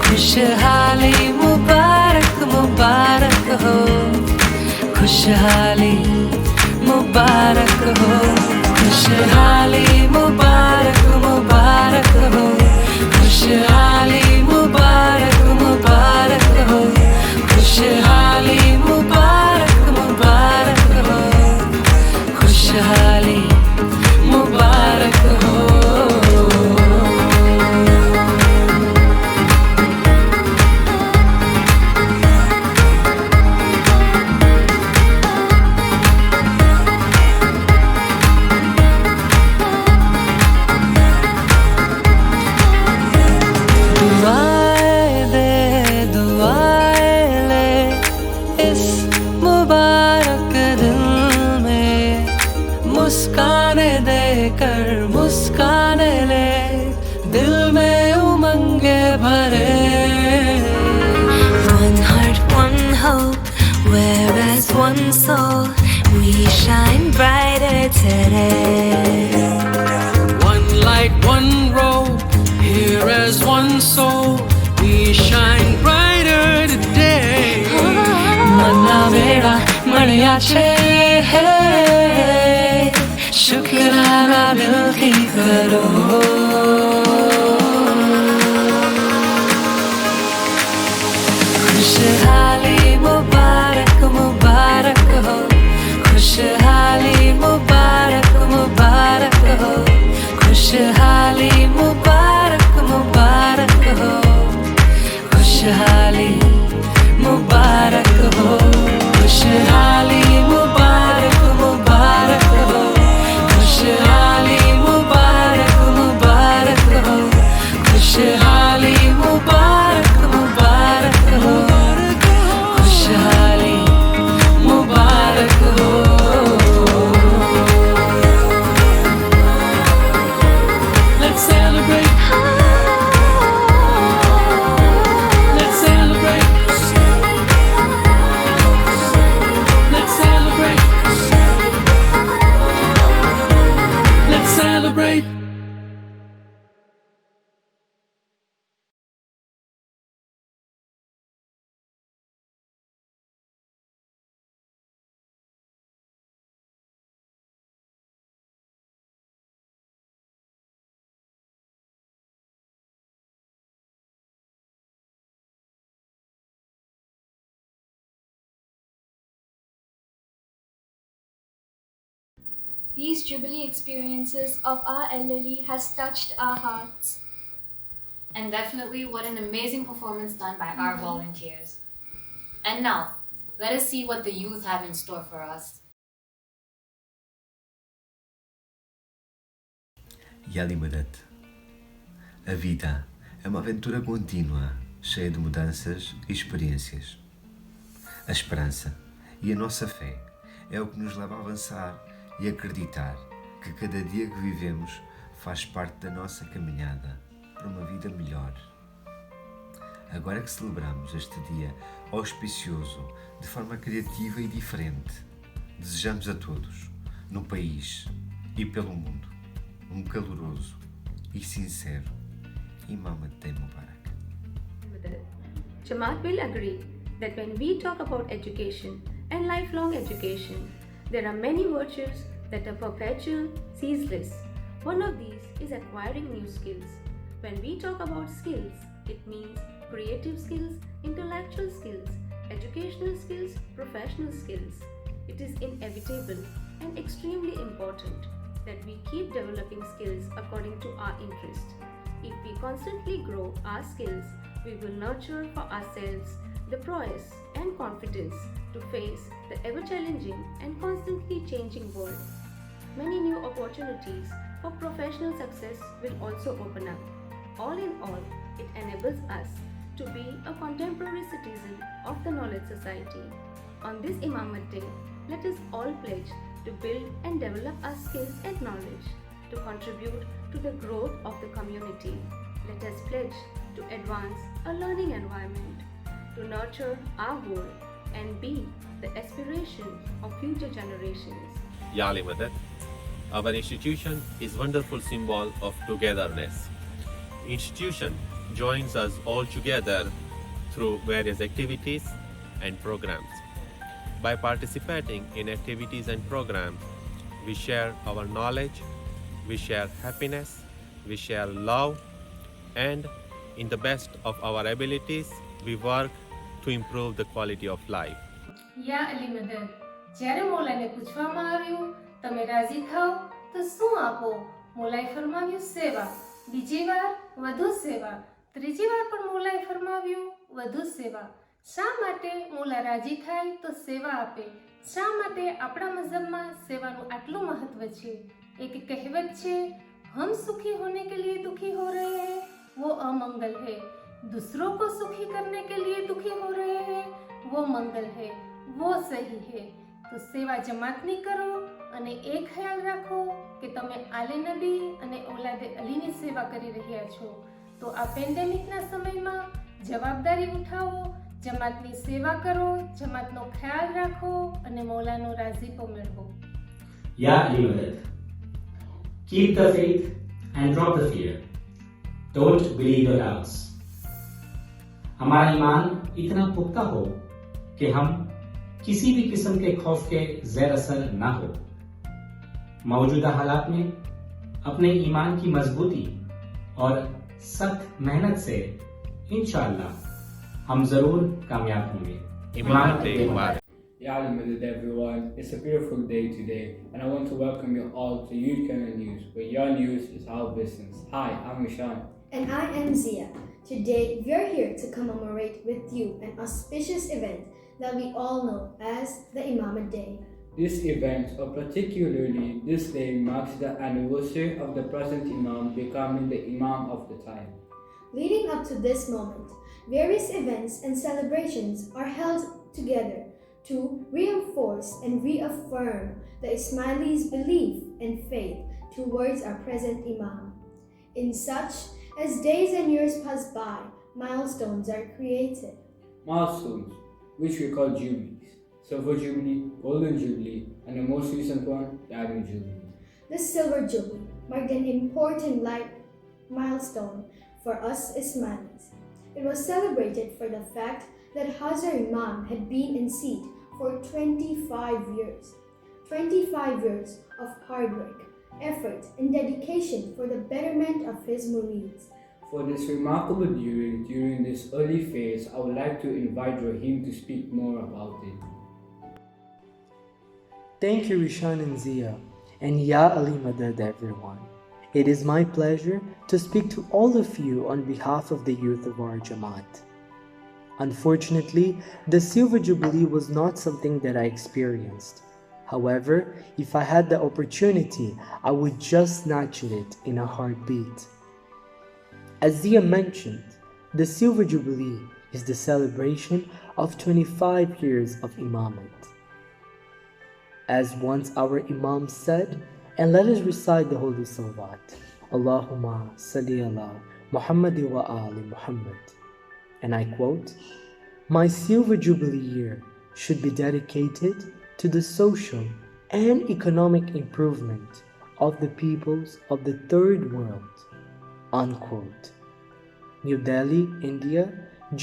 खुशहाली मुबारक मुबारक हो, खुशहाली मुबारक हो, खुशहाली मुबारक मुबारक हो, खुशहाली मुबारक मुबारक हो, खुशहाली मुबारक मुबारक हो, खुशहाली मुबारक हो. one soul. We shine brighter today.
One light, one road, here as one soul. We shine brighter today.
Mana vera maniache, शुक्राना मिलके करो. खुशहाली मुबारक मुबारक हो, खुशहाली मुबारक मुबारक हो, खुशहाली मुबारक मुबारक हो, खुशहाली मुबारक हो, खुशहाली मुबारक मुबारक हो, खुशहाली मुबारक मुबारक हो, खुशहाली मुबारक मुबारक हो, खुशहाली मुबारक हो.
Let's celebrate. Let's celebrate. Let's celebrate. Let's celebrate.
These Jubilee experiences of our elderly has touched our hearts.
And definitely what an amazing performance done by our volunteers. And now, let us see what the youth have in store for us.
Yali Madat. A vida é uma aventura contínua, cheia de mudanças e experiências. A esperança e a nossa fé é o que nos leva a avançar e acreditar que cada dia que vivemos faz parte da nossa caminhada para uma vida melhor. Agora que celebramos este dia auspicioso de forma criativa e diferente, desejamos a todos, no país e pelo mundo, caloroso e sincero Imamat Day Mubarak.
Jamaat will agree that when we talk about education and lifelong education, there are many virtues that are perpetual, ceaseless. One of these is acquiring new skills. When we talk about skills, it means creative skills, intellectual skills, educational skills, professional skills. It is inevitable and extremely important that we keep developing skills according to our interest. If we constantly grow our skills, we will nurture for ourselves the prowess and confidence to face the ever-challenging and constantly changing world. Many new opportunities for professional success will also open up. All in all, it enables us to be a contemporary citizen of the knowledge society. On this Imamat Day, let us all pledge to build and develop our skills and knowledge, to contribute to the growth of the community. Let us pledge to advance a learning environment, to nurture our goal and be the aspiration of future generations.
Yali Madat. Our institution is wonderful symbol of togetherness. Institution joins us all together through various activities and programs. By participating in activities and programs, we share our knowledge, we share happiness, we share love, and in the best of our abilities, we work to improve the quality of life.
યા અલી મદદ, જ્યારે મોલાને પૂછવામાં આવ્યું, તમે રાજી થાઓ તો શું આપો? મોલાએ ફરમાવ્યું સેવા. બીજી વાર વધુ સેવા. ત્રીજી વાર પણ મોલાએ ફરમાવ્યું વધુ સેવા. શા માટે મોલા રાજી થાય તો સેવા આપે? શા માટે આપણા મઝહબમાં સેવાનું આટલું મહત્વ છે? એક કહેવત છે, हम सुखी होने के लिए दुखी हो रहे हैं वो अमंगल है, दूसरों को सुखी करने के लिए दुखी हो रहे हैं वो मंगल है, वो सही है. તો સેવા જમાતની કરો અને એ ખ્યાલ રાખો કે તમે આલે નબી અને ઔલાદે અલીની સેવા કરી રહ્યા છો. તો આ પેન્ડેમિકના સમયમાં જવાબદારી ઉઠાવો, જમાતની સેવા કરો, જમાતનો ખ્યાલ રાખો અને મૌલાનો રાઝીપો મેળવો.
Ya Imamat, keep the faith and drop the fear. Don't believe your doubts. हमारा ईमान इतना पुख्ता हो कि हम किसी भी किस्म के खौफ के ज़ेर असर ना हो. मौजूदा हालात में अपने ईमान की मजबूती और सख्त मेहनत से इंशाअल्लाह हम जरूर कामयाब होंगे.
Imamat Day Mubarak. Ya Madad everyone, it's a beautiful day today and I want to welcome you all to Youth Channel News, where your news is our business. Hi, I'm Mishan.
And I am Zia. Today we are here to commemorate with you an auspicious event that we all know as the Imamat Day.
This event, or particularly this day, marks the anniversary of the present Imam becoming the Imam of the time.
Leading up to this moment, various events and celebrations are held together to reinforce and reaffirm the Ismaili's belief and faith towards our present Imam. In such as days and years pass by, milestones are created.
Milestones, which we call Jubilees: Silver Jubilee, Golden Jubilee, and the most recent one, Diamond Jubilee.
The Silver Jubilee marked an important milestone for us Ismailis. It was celebrated for the fact that Hazrat Imam had been in seat for 25 years. 25 years of hard work, effort, and dedication for the betterment of his murids.
For this remarkable during this early phase, I would like to invite Rahim to speak more about it.
Thank you, Rishan and Zia, and Ya Ali Madad everyone. It is my pleasure to speak to all of you on behalf of the youth of our Jamaat. Unfortunately, the Silver Jubilee was not something that I experienced. However, if I had the opportunity, I would just snatch it in a heartbeat. As Zia mentioned, the Silver Jubilee is the celebration of 25 years of Imamat. As once our Imam said, and let us recite the Holy Salawat. Allahumma salli ala Muhammad wa ali Muhammad. And I quote, "My Silver Jubilee year should be dedicated to the social and economic improvement of the peoples of the Third World." Unquote. New Delhi, India,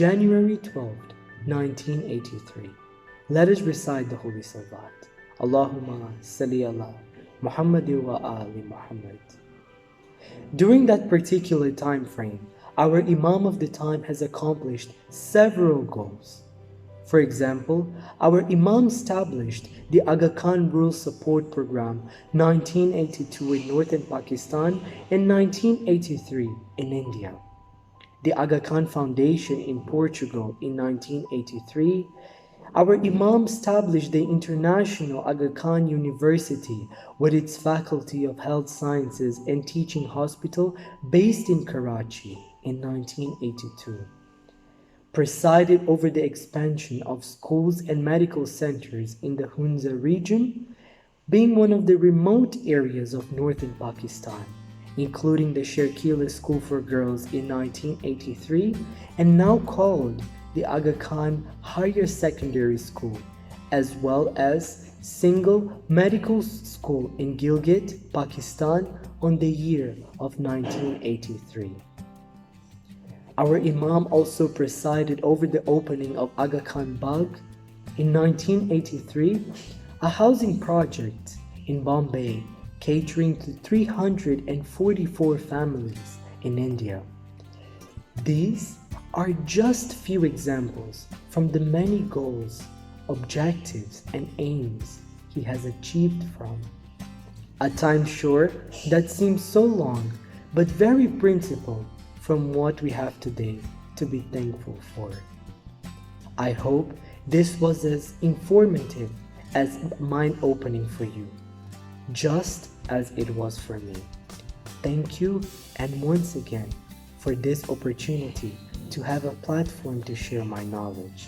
January 12, 1983. Let us recite the Holy Salawat. Allahumma salli ala Muhammad wa ali Muhammad. During that particular time frame, our Imam of the time has accomplished several goals. For example, our Imam established the Aga Khan Rural Support Program 1982 in northern Pakistan and 1983 in India, the Aga Khan Foundation in Portugal in 1983. Our Imam established the International Aga Khan University with its Faculty of Health Sciences and Teaching Hospital based in Karachi in 1982. Presided over the expansion of schools and medical centers in the Hunza region, being one of the remote areas of northern Pakistan, including the Sherkila School for Girls in 1983 and now called the Aga Khan Higher Secondary School, as well as Single Medical School in Gilgit, Pakistan on the year of 1983. Our Imam also presided over the opening of Aga Khan Bagh in 1983, a housing project in Bombay catering to 344 families in India. These are just few examples from the many goals, objectives, and aims he has achieved from a time sure that seems so long, but very principled from what we have today to be thankful for. I hope this was as informative as mind-opening for you, just as it was for me. Thank you, and once again, for this opportunity to have a platform to share my knowledge.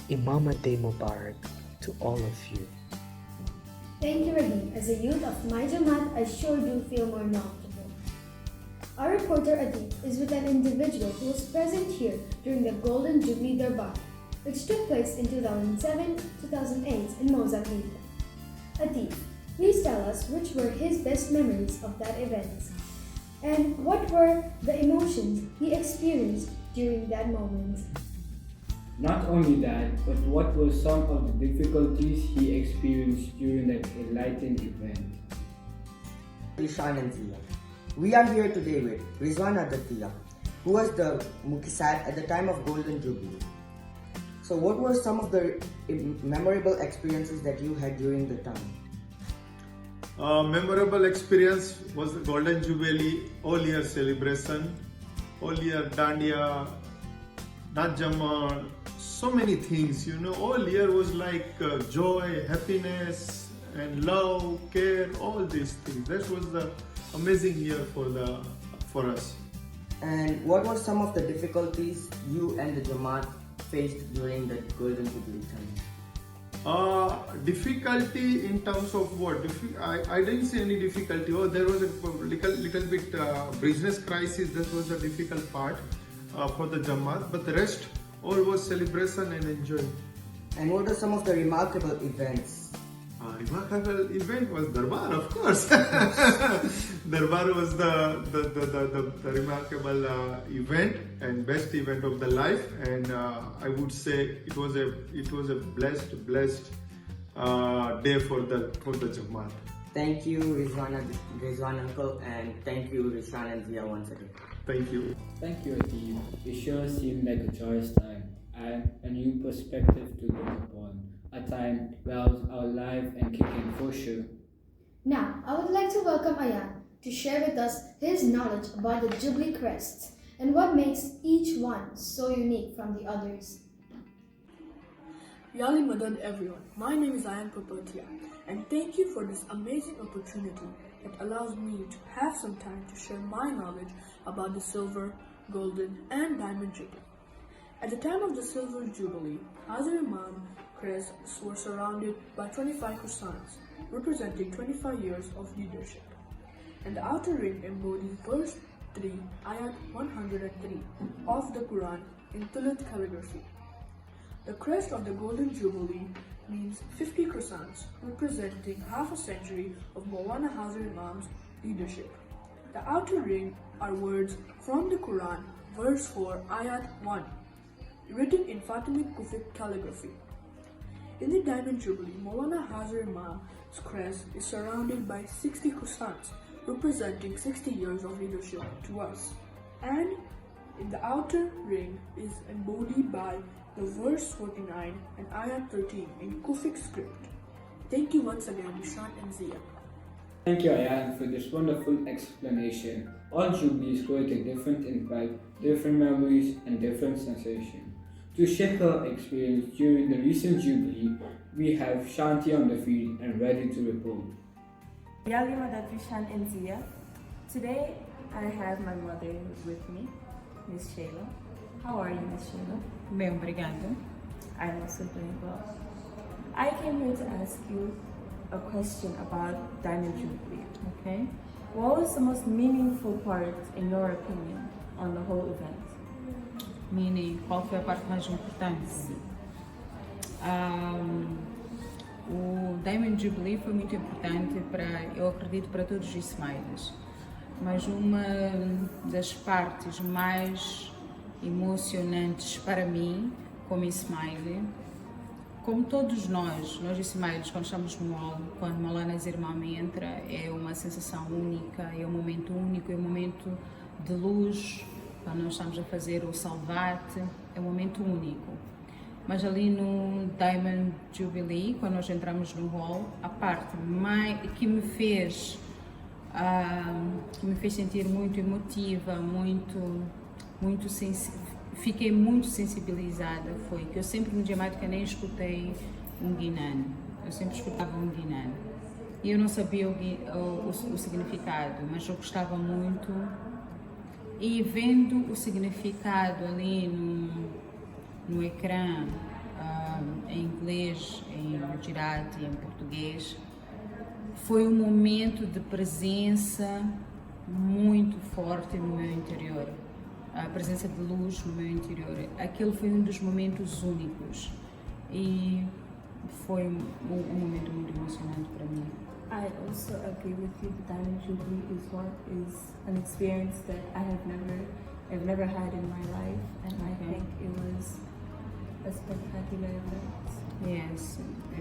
Imamat Day Mubarak to all of you.
Thank you, Rahim. As a youth of my Jamaat, I sure do feel more knowledgeable. Our reporter Adib is with an individual who was present here during the Golden Jubilee Darbar. which took place in 2007-2008 in Mozambique. Atif, please tell us which were his best memories of that event and what were the emotions he experienced during that moment.
Not only that, but what were some of the difficulties he experienced during that enlightening event?
Rishan and Zia. We are here today with Rizwan Aditya, who was the Mukisat at the time of Golden Jubilee. So what were some of the memorable experiences that you had during the time?
Memorable experience was the Golden Jubilee all-year celebration, all-year Dandiya, Najjaman, so many things, all year was like joy, happiness and love, care, all these things. That was the amazing year for us.
And what were some of the difficulties you and the Jamaat faced during the Golden Jubilee time?
Difficulty in terms of what? I didn't see any difficulty. There was a little bit business crisis. That was the difficult part for the Jamaat, but the rest all was celebration and enjoy.
And what are some of the remarkable events?
Remarkable event was Darbar, of course. Darbar was the remarkable event and best event of the life, and I would say it was a blessed day for the Jamaat.
Thank you, Rizwan uncle, and thank you, Rishan and Zia once again.
Thank you.
Thank you, Atif. It sure seemed like a joyous time and a new perspective to look upon. A time well alive and kicking for sure.
Now, I would like to welcome Ayan to share with us his knowledge about the Jubilee crests and what makes each one so unique from the others.
Yali Madad everyone, my name is Ayan Papatia, and thank you for this amazing opportunity that allows me to have some time to share my knowledge about the Silver, Golden and Diamond Jubilee. At the time of the Silver Jubilee, Hazar Imam crests were surrounded by 25 croissants, representing 25 years of leadership. And the outer ring embodies verse 3, ayat 103 of the Quran in Tulit calligraphy. The crest of the Golden Jubilee means 50 croissants, representing half a century of Maulana Hazar Imam's leadership. The outer ring are words from the Quran, verse 4, ayat 1, written in Fatimid Kufic calligraphy. In the Diamond Jubilee, Maulana Hazar Imam's crest is surrounded by 60 croissants, representing 60 years of leadership to us. And in the outer ring is embodied by the verse 49 and ayat 13 in Kufic script. Thank you once again, Rishan and Zia.
Thank you, Ayan, for this wonderful explanation. All Jubilees create a different impact, different memories, and different sensations. To share her experience during the recent Jubilee, we have Shanti on the field and ready to report.
Yali Madad Rishan and Zia. Today, I have my mother with me, Miss Sheila. How are you, Miss Sheila?
Bem, obrigada.
I'm also doing well. I came here to ask you a question about Diamond Jubilee.
Okay.
What was the most meaningful part, in your opinion, on the whole event?
Meaning, qual foi a parte mais importante? O Diamond Jubilee foi muito importante eu acredito, para todos os Ismailis. Mas uma das partes mais emocionantes para mim, como Ismaili, como todos nós Ismailis, quando estamos no hall, quando Maulana Imam entra, é uma sensação única, é um momento único, é um momento de luz. Quando nós estamos a fazer o Salvat, é um momento único. Mas ali no Diamond Jubilee, quando nós entramos no hall, a parte que me fez sentir muito emotiva, fiquei muito sensibilizada, foi que eu sempre no Jamaica nem escutei um guinano. Eu sempre escutava um guinano. E eu não sabia o significado, mas eu gostava muito. E vendo o significado ali no ecrã, em inglês, em Gujarati, em português, foi um momento de presença muito forte no meu interior. a presença de luz no meu interior. Aquele foi dos momentos únicos e foi um momento muito emocionante para mim.
I also agree with you. The Diamond Jubilee is an experience that I've never had in my life, and I think it was a spectacular event.
Yes,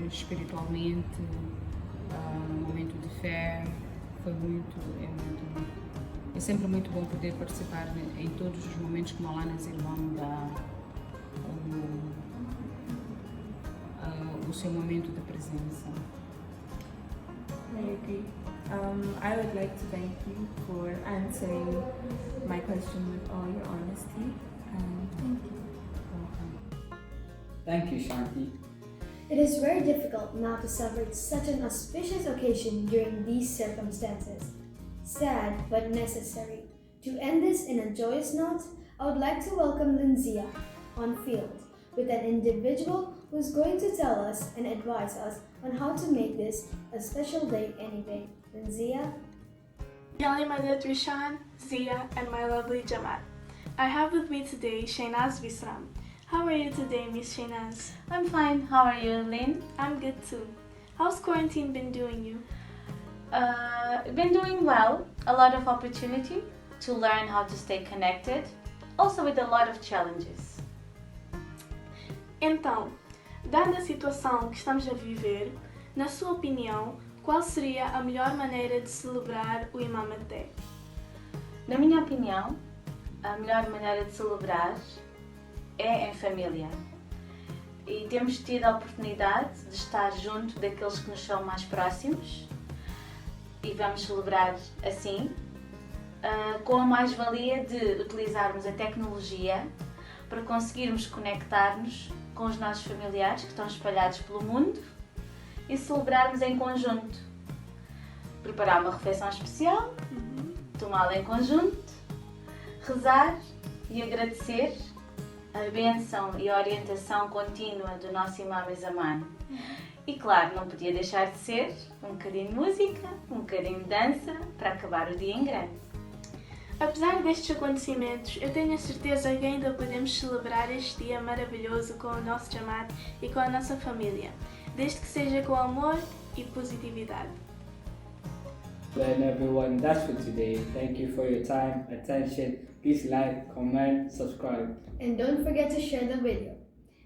espiritualmente, um momento de fé, é sempre muito bom poder participar em todos os momentos que Maulana Zirwan dá o seu momento de presença.
I agree. I would like to thank you for answering my question with all your honesty, and thank you.
Thank you, Shanti.
It is very difficult now to celebrate such an auspicious occasion during these circumstances. Sad but necessary. To end this in a joyous note, I would like to welcome Linzia on field with an individual who is going to tell us and advise us on how to make this a special day any day. Linzia?
Yalimadet Rishan, Zia, and my lovely Jamaat. I have with me today Shainaz Visram. How are you today, Miss Shainaz?
I'm fine. How are you, Lynn?
I'm good too. How's quarantine been doing you?
Been doing well. A lot of opportunity to learn how to stay connected. Also with a lot of challenges.
Então, dada a situação que estamos a viver, na sua opinião, qual seria a melhor maneira de celebrar o Imamat Day?
Na minha opinião, a melhor maneira de celebrar é em família. E temos tido a oportunidade de estar junto daqueles que nos são mais próximos e vamos celebrar assim, com a mais-valia de utilizarmos a tecnologia para conseguirmos conectar-nos com os nossos familiares que estão espalhados pelo mundo e celebrarmos em conjunto. Preparar uma refeição especial, tomá-la em conjunto, rezar e agradecer a bênção e a orientação contínua do nosso Imam Mozambique. E claro, não podia deixar de ser um bocadinho de música, um bocadinho de dança para acabar o dia em grande.
Apesar destes acontecimentos, eu tenho a certeza que ainda podemos celebrar este dia maravilhoso com o nosso Jamaat e com a nossa família, desde que seja com amor e positividade.
Well, everyone, that's for today. Thank you for your time, attention. Please like, comment, subscribe.
And don't forget to share the video.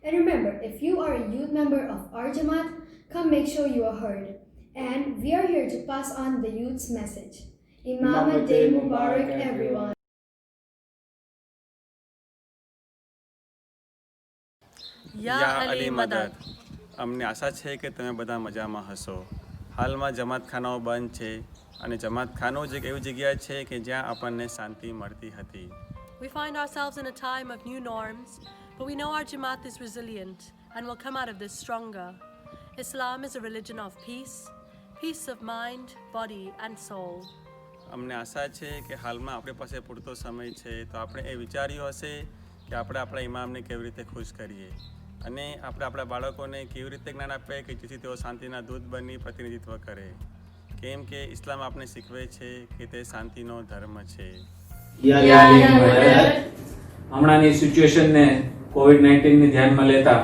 And remember, if you are a youth member of our Jamaat, come make sure you are heard. And we are here to pass on the youth's message. Imamat Day Mubarak, everyone.
યા અલી મદદ. અમને આશા છે કે તમે બધા મજામાં હશો. હાલમાં જમાતખાનાઓ બંધ છે અને જમાતખાનો જ એક એવી જગ્યા છે કે જ્યાં આપણને શાંતિ મળતી હતી.
We find ourselves in a time of new norms, but we know our Jamaat is resilient and will come out of this stronger. Islam is a religion of peace, peace of mind, body and soul.
અમને આશા છે કે હાલમાં આપણી પાસે પૂરતો સમય છે તો આપણે એ વિચાર્યું હશે કે આપણે આપણા ઇમામને કેવી રીતે ખુશ કરીએ અને આપણે આપણા બાળકોને કેવી રીતે જ્ઞાન આપે કે જેથી તેઓ શાંતિના દૂત બની પ્રતિનિધિત્વ કરે કેમ કે ઇસ્લામ આપણે શીખવે છે કે તે શાંતિનો ધર્મ છે.
હમણાંની સિચ્યુએશનને કોવિડ-19ને ધ્યાનમાં લેતા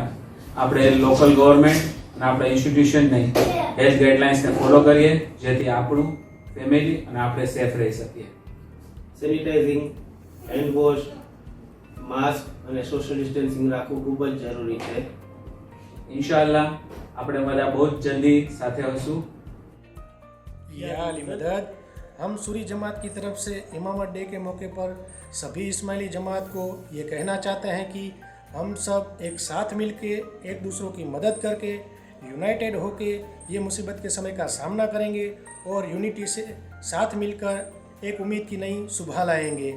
આપણે લોકલ ગવર્મેન્ટ અને આપણા ઇન્સ્ટિટ્યુશનને હેલ્થ ગાઈડલાઇન્સને ફોલો કરીએ જેથી આપણું ફેમિલી અને આપણે સેફ રહી શકીએ.
સેનિટાઇઝિંગ, હેન્ડ વોશ, માસ્ક અને સોશિયલ ડિસ્ટન્સિંગ રાખવું ખૂબ જ જરૂરી છે.
ઇન્શાઅલ્લાહ આપણે બધા બહુ જ જલ્દી સાથે હશું.
या अली मदद. हम सूरी जमात की तरफ से इमामत डे के मौके पर सभी इस्माइली जमात को ये कहना चाहते हैं कि हम सब एक साथ मिलके एक दूसरों की मदद करके यूनाइटेड होके ये मुसीबत के समय का सामना करेंगे और यूनिटी से साथ मिलकर एक उम्मीद की नई सुबह लाएंगे.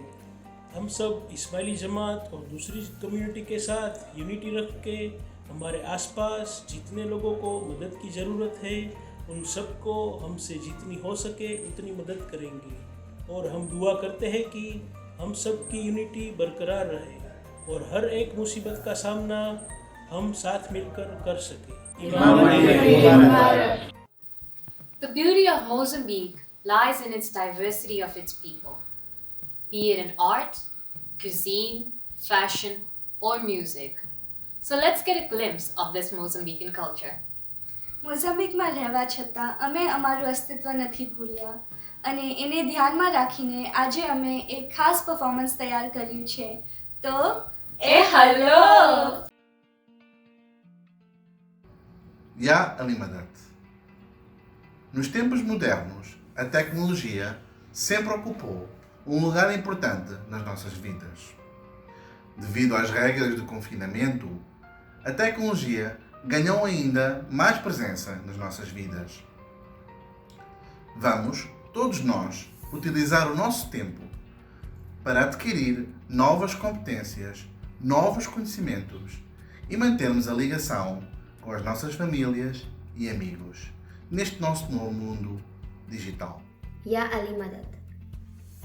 हम सब इस्माइली जमात और दूसरी कम्युनिटी के साथ यूनिटी रख के हमारे आसपास जितने लोगों को मदद की ज़रूरत है उन सबको हमसे जितनी हो सके उतनी मदद करेंगे और हम दुआ करते हैं कि हम सब की यूनिटी बरकरार रहे और हर एक मुसीबत का सामना हम साथ मिलकर कर सकें.
The beauty of Mozambique lies in its diversity of its people, be it in art, cuisine, fashion, or music. So let's get a glimpse of this Mozambican culture.
મોઝામ્બિકમાં રહેવા છતાં અમે અમારું અસ્તિત્વ નથી ભૂલ્યા અને એને ધ્યાનમાં રાખીને આજે અમે એક ખાસ પરફોર્મન્સ તૈયાર કર્યું છે. તો hello!
Ya Imamat. Nos tempos modernos, a tecnologia sempre ocupou lugar importante nas nossas vidas. Devido às regras de confinamento, a tecnologia ganhou ainda mais presença nas nossas vidas. Vamos, todos nós, utilizar o nosso tempo para adquirir novas competências, novos conhecimentos e mantermos a ligação com as nossas famílias e amigos neste nosso novo mundo digital.
Ya Imamat.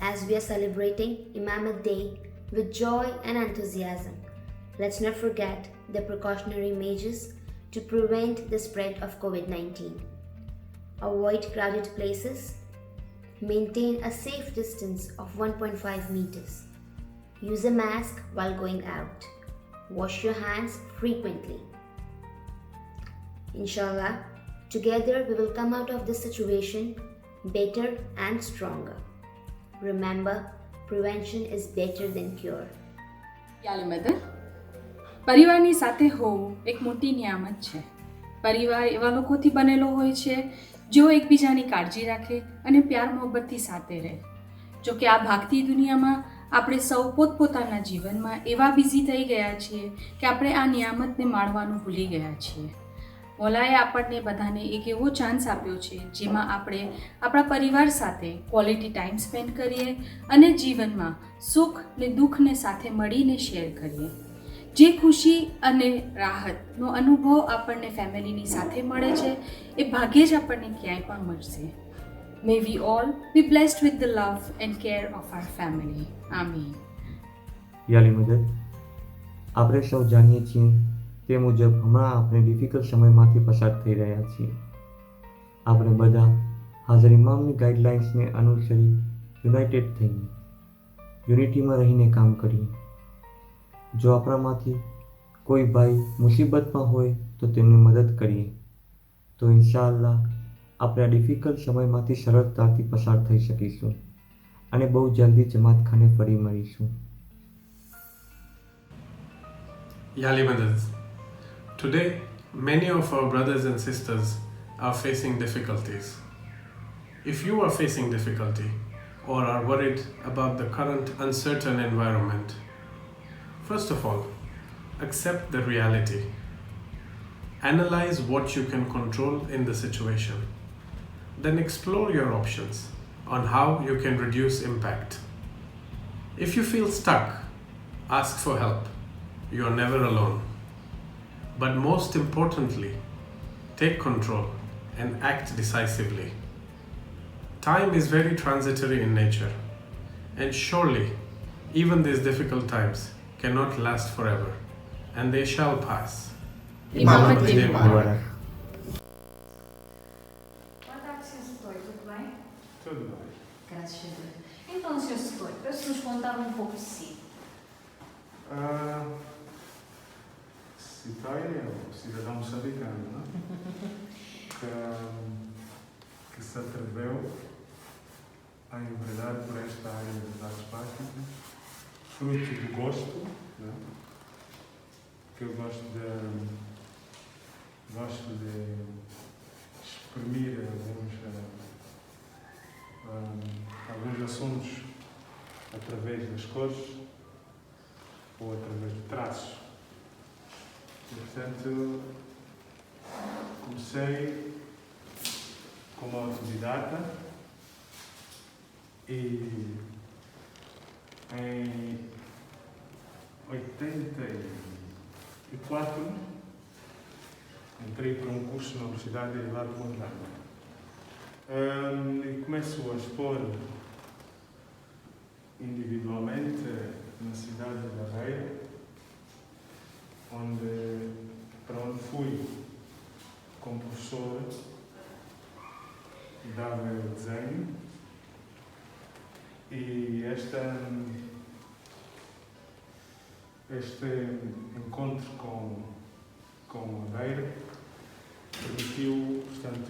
As we are celebrating Imamat Day with joy and enthusiasm, let's not forget the precautionary measures to prevent the spread of COVID-19. Avoid crowded places. Maintain a safe distance of 1.5 meters. Use a mask while going out. Wash your hands frequently. Inshallah, together we will come out of this situation better and stronger. Remember, prevention is better than cure.
યાલી mother, પરિવારની સાથે હોવું એક મોટી નિયામત છે. પરિવાર એવા લોકોથી બનેલો હોય છે જેઓ એકબીજાની કાળજી રાખે અને પ્યાર મોહબ્બતથી સાથે રહે. જો કે આ ભાગતી દુનિયામાં આપણે સૌ પોતપોતાના જીવનમાં એવા બિઝી થઈ ગયા છીએ કે આપણે આ નિયામતને માણવાનું ભૂલી ગયા છીએ. મોલાએ આપણને બધાને એક એવો ચાન્સ આપ્યો છે જેમાં આપણે આપણા પરિવાર સાથે ક્વોલિટી ટાઈમ સ્પેન્ડ કરીએ અને જીવનમાં સુખ ને દુઃખને સાથે મળીને શેર કરીએ. જે ખુશી અને રાહતનો અનુભવ આપણને ફેમિલીની સાથે મળે છે એ ભાગ્યે જ આપણને ક્યાંય પણ મળશે. May we all be blessed with the love and care of our family. Ameen.
યાલી મદદ, આપણે સૌ જાણીએ છીએ તે મુજબ હમણાં આપણે ડિફિકલ્ટ સમયમાંથી પસાર થઈ રહ્યા છીએ. આપણે બધા હાજર ઇમામની ગાઈડલાઇન્સને અનુસરી યુનાઇટેડ થઈએ, યુનિટીમાં રહીને કામ કરીએ. જો આપણામાંથી કોઈ ભાઈ મુસીબતમાં હોય તો તેમની મદદ કરીએ, તો ઇન્શાઅલ્લાહ આપણે આ ડિફિકલ્ટ સમયમાંથી સરળતાથી પસાર થઈ શકીશું અને બહુ જલ્દી જમાતખાને ફરી મળીશું.
Yali Madad. Today, many of our brothers and sisters are facing difficulties. If you are facing difficulty or are worried about the current uncertain environment, first of all, accept the reality. Analyze what you can control in the situation. Then explore your options on how you can reduce impact. If you feel stuck, ask for help. You are never alone. But most importantly, take control and act decisively. Time is very transitory in nature, and surely even these difficult times cannot last forever, and they shall pass.
Imamat Day Mubarak.
Boa tarde, Sr. Setor. Tudo bem?
Tudo bem.
Graças a Deus. Então, Sr. Setor, para se nos contar um pouco de si.
Itália, cidadão moçambicano, não? que se atreveu a enveredar por esta área das artes plásticas, fruto do gosto, não? Que eu gosto de exprimir alguns assuntos através das cores ou através de traços. E, portanto, comecei como autodidata e em 84 entrei para um curso na Universidade de Mozambique. E começo a expor individualmente na cidade de Barreira, para onde fui como professor, dava desenho, e este encontro com a Beira permitiu, portanto,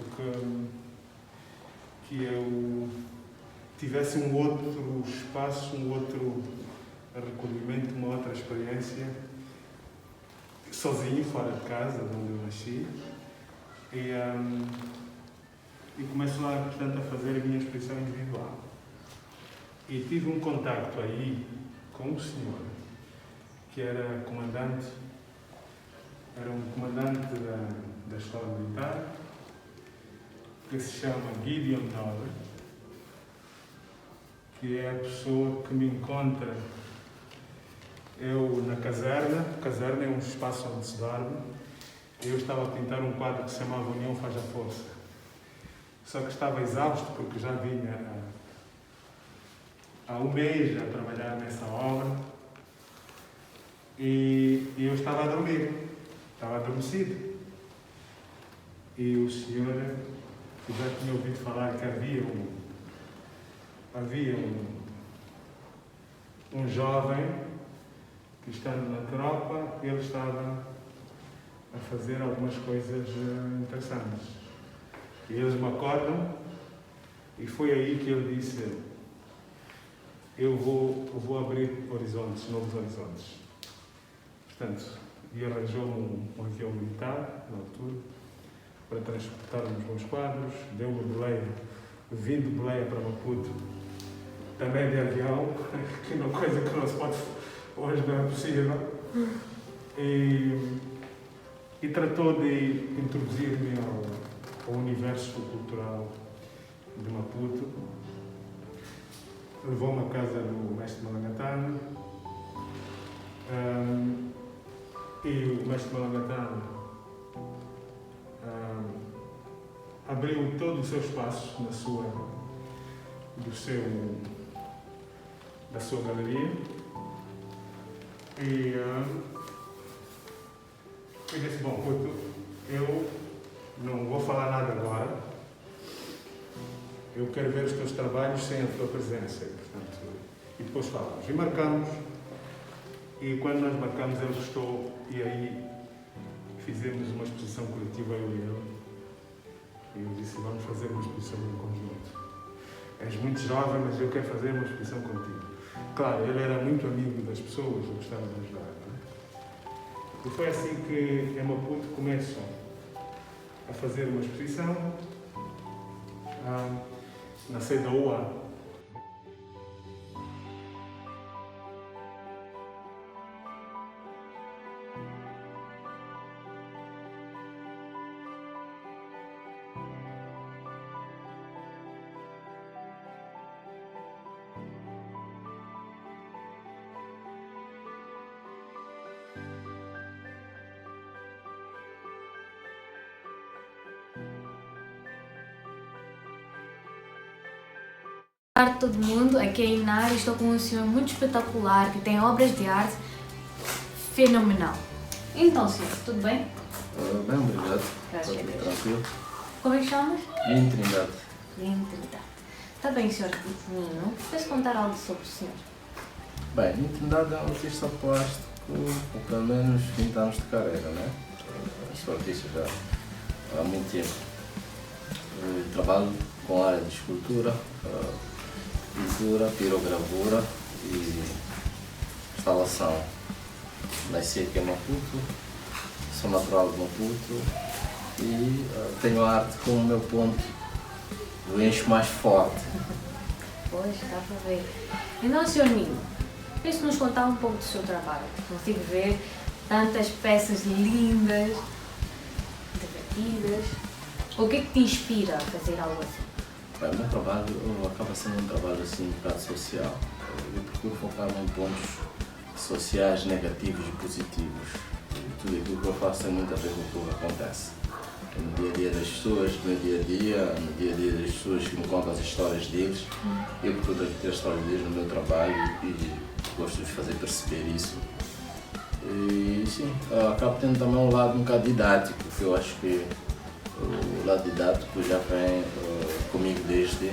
que eu tivesse um outro espaço, um outro recolhimento, uma outra experiência, sozinho, fora de casa, de onde eu nasci, e começo lá, portanto, a fazer a minha expressão individual. E tive um contacto aí com um senhor que era um comandante da escola militar, que se chama Gideon Nobre, que é a pessoa que me encontra eu na caserna. A caserna é um espaço onde se dorme. Eu estava a pintar um quadro que se chamava União Faz a Força. Só que estava exausto porque já vinha há um mês a trabalhar nessa obra e eu estava a dormir, estava adormecido. E o senhor, que já tinha ouvido falar que havia um jovem que, estando na tropa, ele estava a fazer algumas coisas interessantes. E eles me acordam e foi aí que ele disse: eu vou abrir horizontes, novos horizontes. Portanto, e arranjou-me um avião militar, na altura, para transportar os meus quadros, deu-me boleia, vim de boleia para Maputo, também de avião, que é uma coisa que não se pode, hoje não é possível, e tratou de introduzir-me ao universo cultural de Maputo. Levou-me à casa do mestre Malangatana, e o mestre Malangatana abriu todo o seu espaço da sua galeria, e eu disse: bom, puto, eu não vou falar nada agora, eu quero ver os teus trabalhos sem a tua presença, portanto, e depois falamos. E marcamos, e quando nós marcamos ele gostou, e aí fizemos uma exposição coletiva, eu e ele. E eu disse: vamos fazer uma exposição em conjunto. És muito jovem, mas eu quero fazer uma exposição contigo. Claro, ele era muito amigo das pessoas, eu gostava de ajudar. E foi assim que em Maputo começam a fazer uma exposição na sede da UA.
Boa tarde a todo mundo, aqui é a Inar e estou com um senhor muito espetacular que tem obras de arte fenomenal. Então, senhor, tudo bem?
Bem, obrigado.
Graças a Deus.
Tranquilo.
Como é que chamas?
Em Trindade.
Em Trindade. Está bem, senhor menino. Queres contar algo sobre o senhor?
Bem, em Trindade é um artista plástico com pelo menos 20 anos de carreira, né? Sou artista já há muito tempo. Trabalho com a área de escultura, pintura, pirogravura e instalação. Nasci aqui em Maputo, sou natural de Maputo e tenho a arte como meu ponto do eixo mais forte.
Pois, está para ver. Então, senhor Nino, queres nos contar um pouco do seu trabalho? Consigo ver tantas peças lindas, divertidas. O que é que te inspira a fazer algo assim?
Bem, o meu trabalho acaba sendo um trabalho assim, um bocado social. Eu procuro focar-me em pontos sociais negativos e positivos. Tudo aquilo que eu faço tem muito a ver com o que acontece. No dia a dia das pessoas, no dia a dia das pessoas que me contam as histórias deles. Eu procuro ter as histórias deles no meu trabalho e gosto de fazer perceber isso. E sim, acabo tendo também um lado um bocado didático, que eu acho que o lado didático já vem comigo desde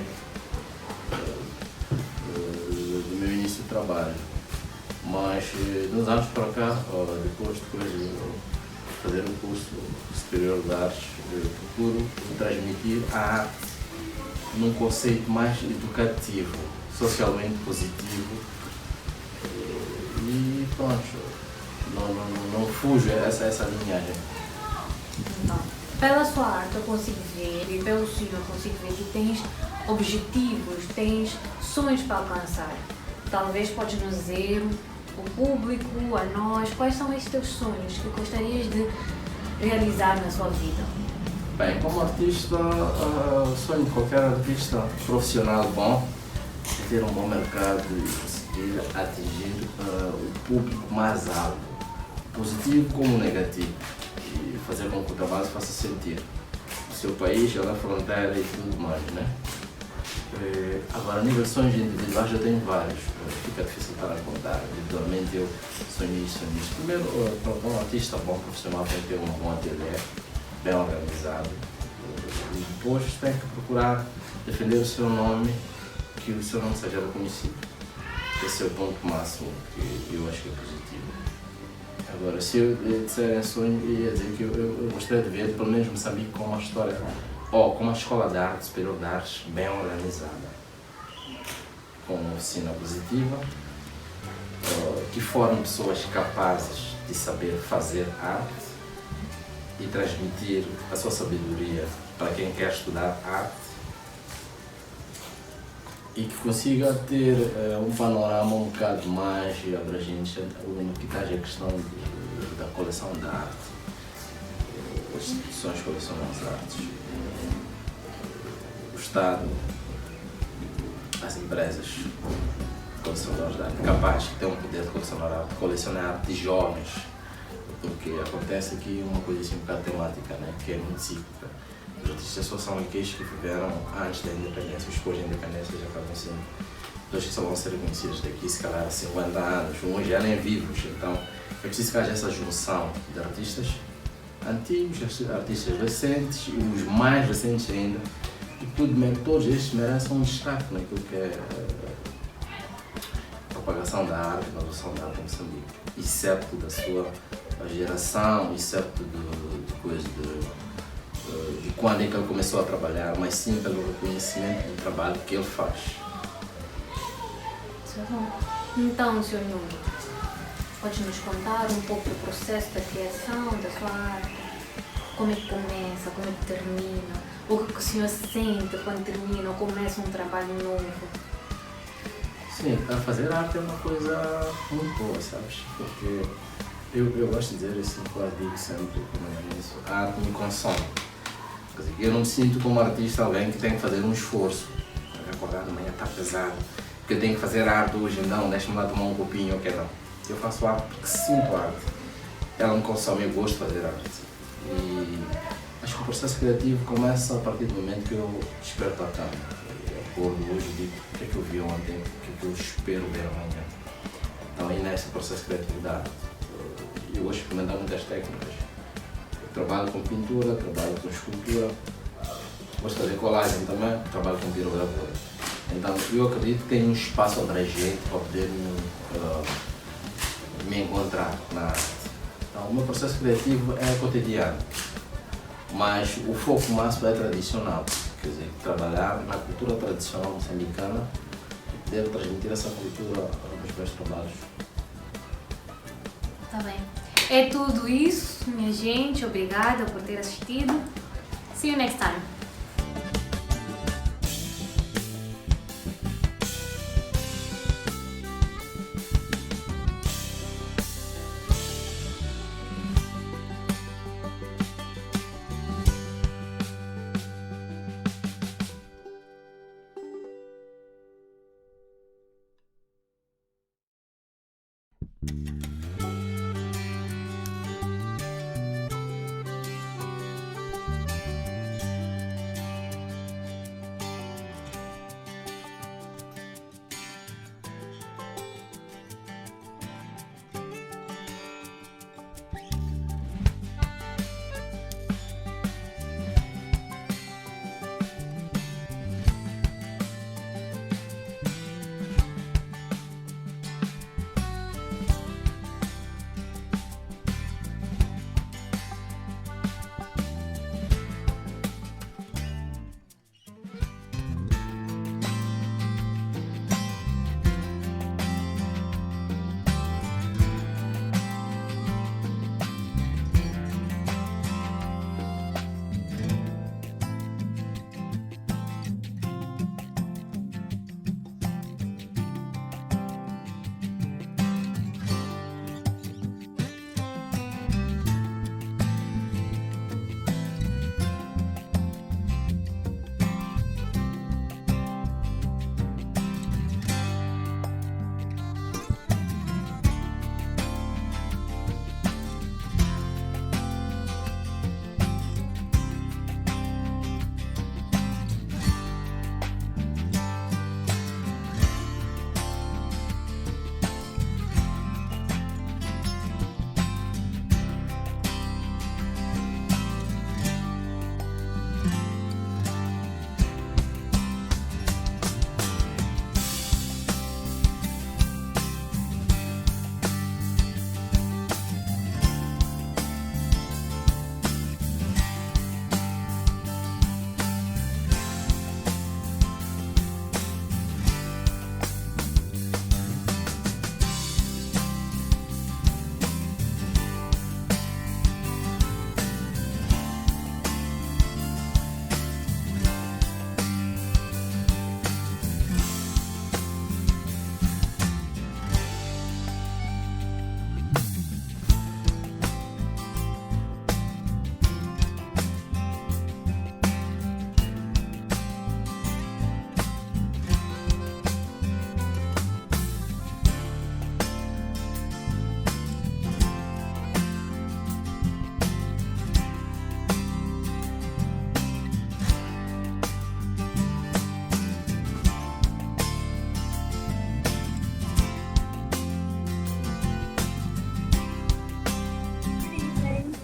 do meu início de trabalho. Mas de uns anos para cá, depois de fazer um curso superior de artes, procuro transmitir a arte num conceito mais educativo, socialmente positivo e pronto, não fujo a essa linhagem.
Então, pela sua arte eu consigo ver, e pelo senhor eu consigo ver que tens objetivos, tens sonhos para alcançar. Talvez podes nos dizer, o público, a nós, quais são estes teus sonhos que gostarias de realizar na sua vida?
Bem, como artista, o sonho de qualquer artista profissional bom é ter um bom mercado e conseguir atingir o público mais alto, positivo como negativo, e fazer com que o trabalho se faça sentir o seu país, a fronteira e tudo mais, né? Agora, a nível de sonhos individuais eu tenho vários, fica difícil para contar. Individualmente eu sonho isso. Primeiro, um artista bom profissional tem que ter um bom ateliê, bem organizado, e depois tem que procurar defender o seu nome, que o seu nome seja reconhecido. Esse é o ponto máximo que eu acho que é positivo. Agora, se eu disser em sonho, ia dizer que eu gostaria de ver pelo menos Moçambique com uma história, ou com uma escola de arte, superior de artes, bem organizada, com uma oficina positiva, que forme pessoas capazes de saber fazer arte e transmitir a sua sabedoria para quem quer estudar arte e que consiga ter um panorama um bocado mais abrangente no que tange a questão da coleção de arte, as instituições que colecionam as artes, o Estado, as empresas colecionadoras de arte, capazes de ter um poder de colecionar arte de jovens, porque acontece aqui uma coisa assim um bocado temática, né? Que é muito cíclica. Os artistas só são aqueles que viveram antes da independência, os depois da independência já acabam sendo pessoas que só vão ser reconhecidas daqui, se calhar, a 50 anos, uns já nem vivos. Então é preciso que haja essa junção de artistas antigos, artistas recentes e os mais recentes ainda, e todos estes merecem um destaque naquilo que é a propagação da arte, a evolução da arte em Moçambique, excepto da sua geração, excepto de quando é que ele começou a trabalhar, mas sim pelo reconhecimento do trabalho que ele faz.
Então, Sr. Nuno, pode nos contar um pouco do processo da criação da sua arte? Como é que começa, como é que termina? O que o senhor sente quando termina ou começa um trabalho novo?
Sim, a fazer arte é uma coisa muito boa, sabes? Porque eu gosto de dizer assim, eu digo sempre, como é isso, a arte me consome. Quer dizer, eu não me sinto como artista alguém que tem que fazer um esforço. Acordar de manhã está pesado, porque eu tenho que fazer arte hoje, não, deixa-me lá tomar um copinho, ok, não. Eu faço arte porque sinto arte. Ela me consome, eu gosto de fazer arte. E acho que o processo criativo começa a partir do momento que eu desperto a cama. Eu acordo hoje e digo o que é que eu vi ontem, o que é que eu espero ver amanhã. Então aí nesse processo criativo da arte. Eu gosto de experimentar muitas técnicas. Eu trabalho com pintura, trabalho com escultura, gosto de fazer colagem também, trabalho com pirografia. Então eu acredito que tem um espaço abrangente para poder me encontrar na arte. Então o meu processo criativo é cotidiano, mas o foco máximo é tradicional, quer dizer, trabalhar na cultura tradicional moçambicana e poder transmitir essa cultura nos meus trabalhos.
Tá bem. É tudo isso, minha gente. Obrigada por ter assistido. See you next time.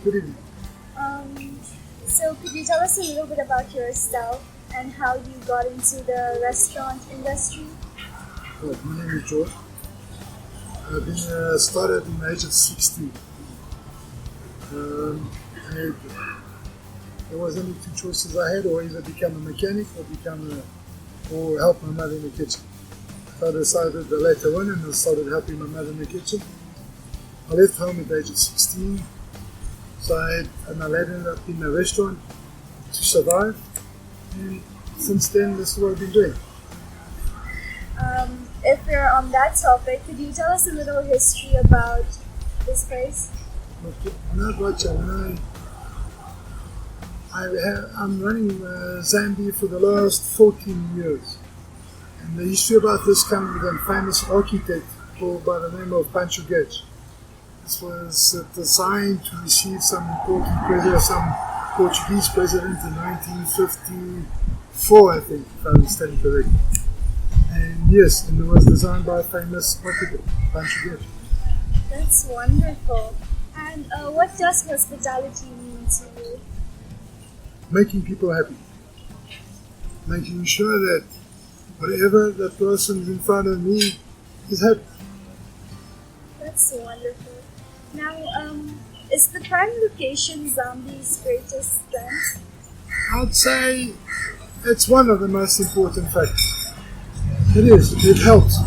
Good evening.
So could you tell us a little bit about yourself and how you got into the restaurant industry?
Well, my name is George. I've been started in the age of 16. And there was only two choices I had, or either become a mechanic or help my mother in the kitchen. So I decided the latter one, and I started helping my mother in the kitchen. I left home at the age of 16, and I ended up in a restaurant to survive. And since then, that's what I've been doing.
If you're on that topic, could you tell us a little history about this place?
I'm running Zambia for the last 14 years. And the history about this comes with a famous architect called by the name of Pancho Gage. This was designed to receive some important president, some Portuguese president in 1954, I think, if I understand correctly. And yes, and it was designed by a famous architect, Pancho Gage.
That's wonderful. And what does hospitality mean to you?
Making people happy. Making sure that whatever the person in front of me is happy.
That's wonderful. Now, is the prime location Zambia's greatest strength?
I'd say it's one of the most important factors. It is. It helps.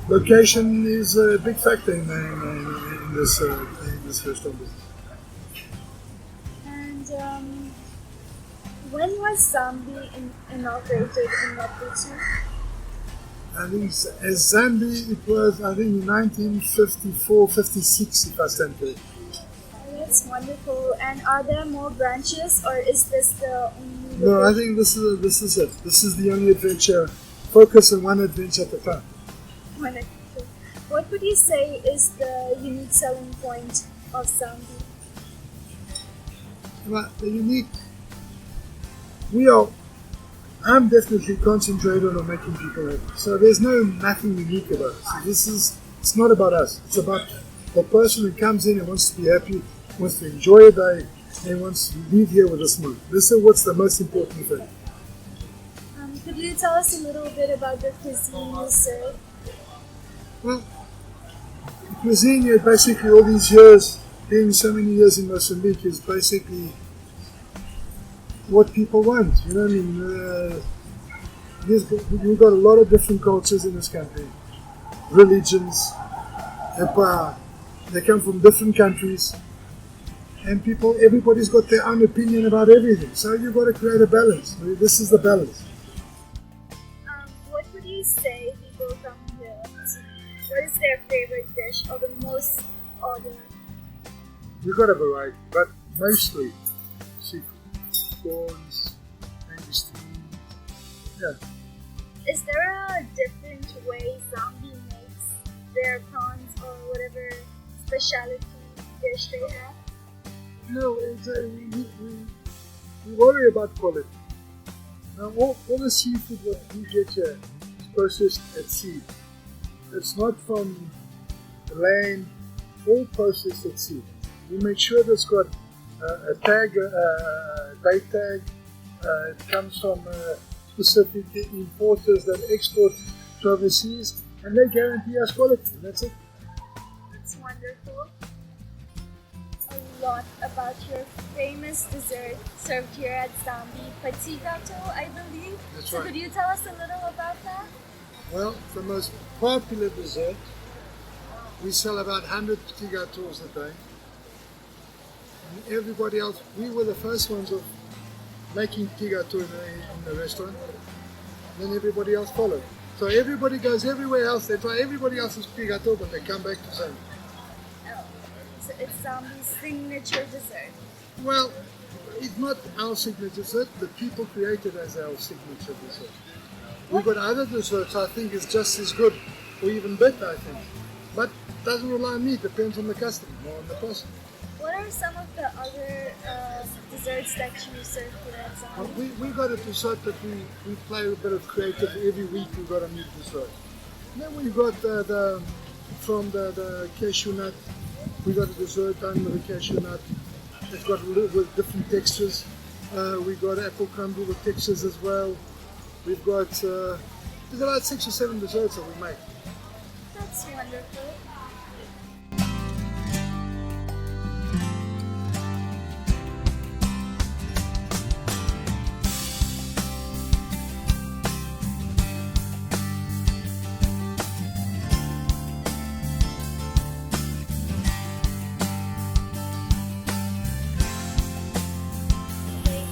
Location is a big factor in this restaurant business.
And when was Zambia inaugurated in Maputo?
I think as Zambia, it was, I think, in 1954, 56, if I stand correct.
That's wonderful. And are there more branches, or is this the only?
No, I think this is it. This is the only adventure. Focus on one adventure at a time.
What would you say is the unique selling point of Zambia?
Well, the unique. I'm definitely concentrated on making people happy. So there's nothing unique about it. So it's not about us. It's about the person who comes in and wants to be happy, wants to enjoy a day, and wants to leave here with a smile. This is what's the most important thing.
Could you tell us a little bit about the cuisine you serve?
Well, cuisine is basically all these years, being so many years in Mozambique, is basically what people want. You know what I mean? We've got a lot of different cultures in this country, religions, empire. They come from different countries, and everybody's got their own opinion about everything. So you've got to create a balance. This is the balance.
What would you say people come here to? What is their favorite dish or the most ordered?
We've got a variety, but mostly seafood. Prawns, langoustine, yeah.
Is there a different way Zambia makes their prawns or whatever specialty dish they have?
No, we worry about quality. Now, all the seafood that we get here is processed at sea. It's not from the land, all processed at sea. We make sure that it's got a tag, date tag. It comes from specific importers that export to overseas, and they guarantee us quality. That's it.
That's wonderful. A lot about your famous dessert served here at Zambia, petit gâteau, I believe.
That's
so
right.
Could you tell us a little about that?
Well, the most popular dessert, we sell about 100 petit gâteaux a day. And everybody else, we were the first ones of making petit gâteaux in the restaurant. Then everybody else followed. So everybody goes everywhere else, they try everybody else's petit gâteau, but they come back to Zambia.
Oh, so it's Zambia's signature dessert.
Well, it's not our signature dessert, the people create it as our signature dessert. We've got other desserts I think is just as good, or even better I think. But it doesn't rely on me, it depends on the customer, or on the person.
What are some of the other desserts that you serve here at Zambia?
We got a dessert that we play a bit of creative. Every week we've got a new dessert. Then we've got from the cashew nut, We got a dessert done with a cashew nut. It's got a little bit different textures. We got apple crumble with textures as well. We've got there's about 6 or 7 desserts that we make.
That's wonderful.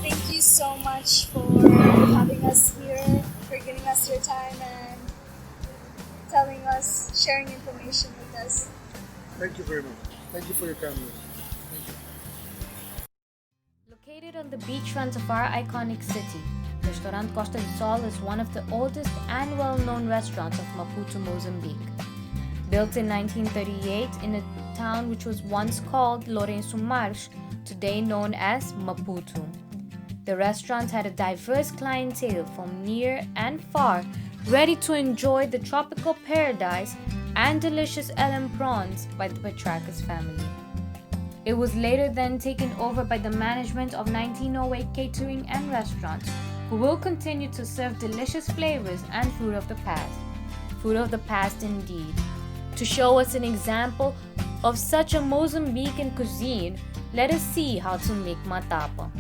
Thank you so much for having us here, for giving us your time and telling us, sharing information with us.
Thank you very much. Thank you for your kindness.
Located on the beachfront of our iconic city, Restaurant Costa del Sol is one of the oldest and well-known restaurants of Maputo, Mozambique. Built in 1938 in a town which was once called Lourenço Marques, today known as Maputo. The restaurant had a diverse clientele from near and far, ready to enjoy the tropical paradise and delicious Ellen prawns by the Petrarcas family. It was later then taken over by the management of 1908 Catering and Restaurants, who will continue to serve delicious flavors and food of the past. Food of the past indeed. To show us an example of such a Mozambican cuisine, let us see how to make matapa.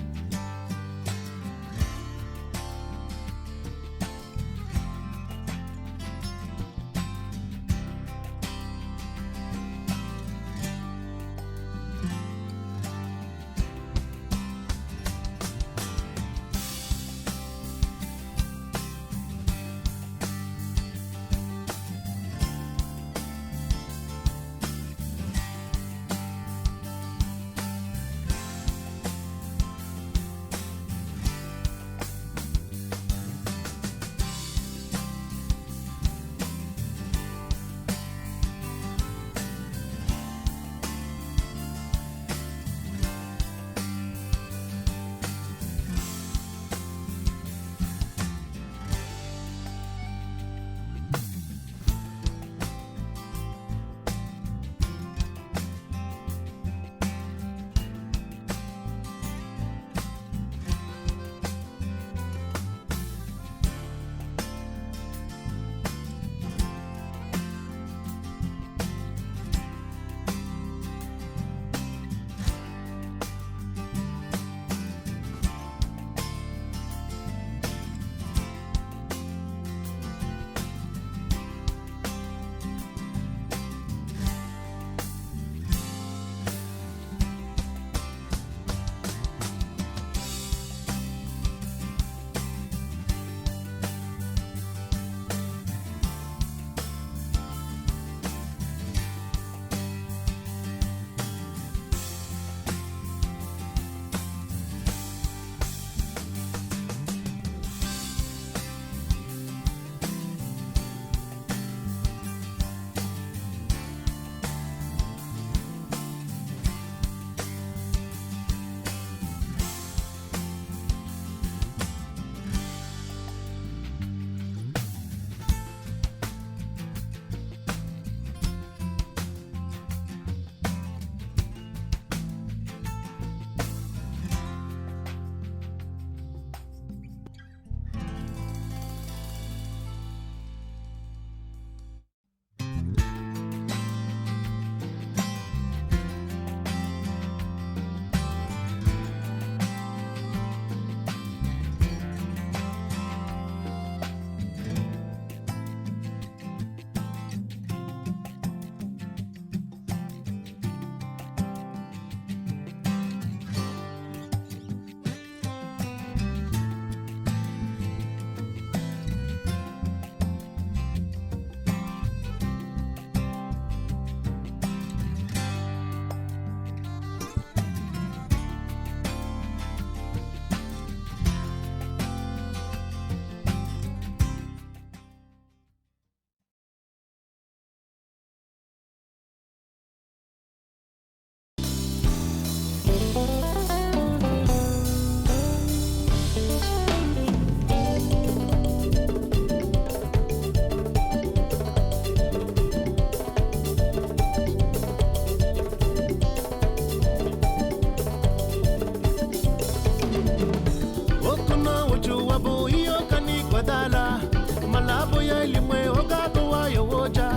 boya limwe oga ko wayo woja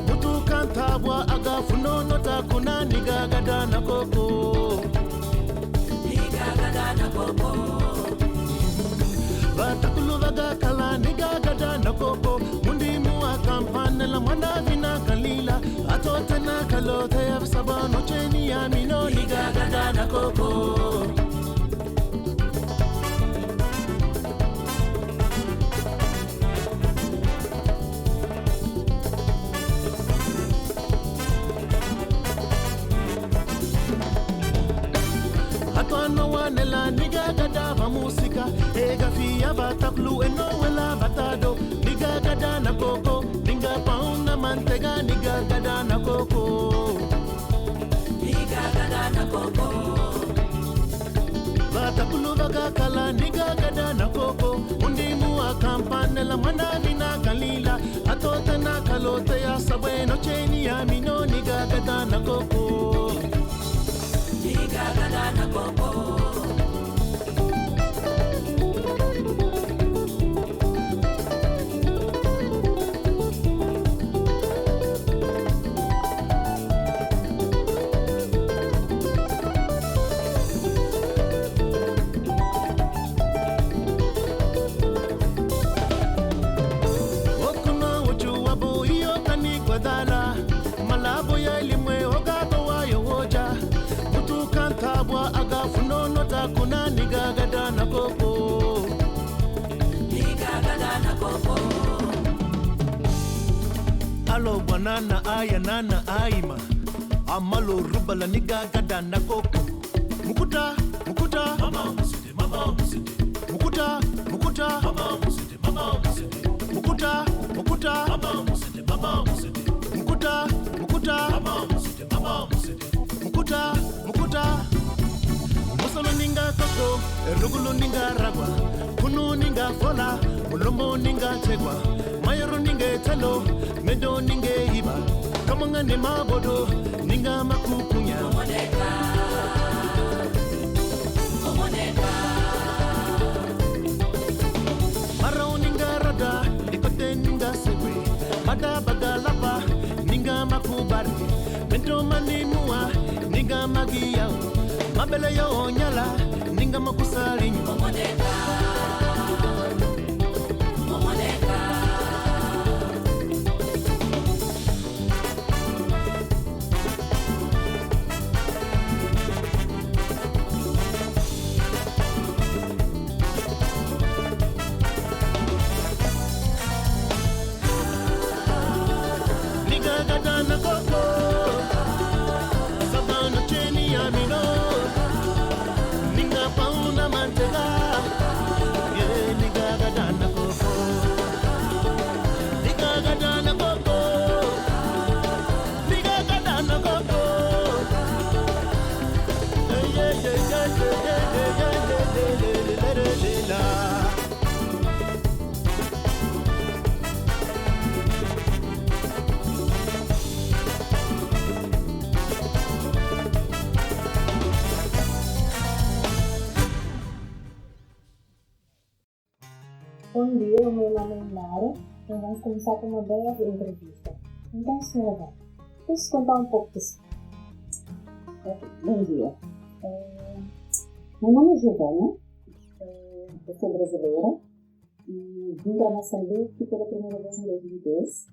mutu kanta bwa aga funo nota kuna niga gada na koko batakulu vaga kala niga gada na koko mundi muwa kampane la mwana vina kalila atote na kalote ya sabano cheni ya mino niga gada na koko no wanela niga gada va musika ega fia bataklu eno wela batado niga gada na koko ninga pauna mantega niga gada na koko bataklu vaga kala niga gada na koko undimu akampane la mwana vina kalila atote na kalote ya sabeno cheni ya mino niga gada na koko kuna niga gada na koko alo banana aya nana aima amalo rubala niga gada na koko mukuta mama musite mukuta mama musite mukuta mama musite mukuta Solo ninga koko, erugulu ninga ragwa, kunu ninga fola, mulombo ninga tegwa, mayoro ninga telo, medo ninga hiba, kamanga ne mabodo, ninga makukunya. Marau ninga rada, likote ninga segwe, bada baga lapa, ninga makubari, medo mani mua, ninga magiya. Mabele yo nyala ninga makusali Momoneka Niga gada na koko sabano cheni ya mino pauna mantega ye niga gada na koko niga gada na koko niga gada na koko
Bom dia, o meu nome é Mara e vamos começar com uma breve entrevista. Então, senhora, posso contar um pouco de si? Bom dia. Meu nome é Giovana, eu sou brasileira e vim para Moçambique pela primeira vez em 2010.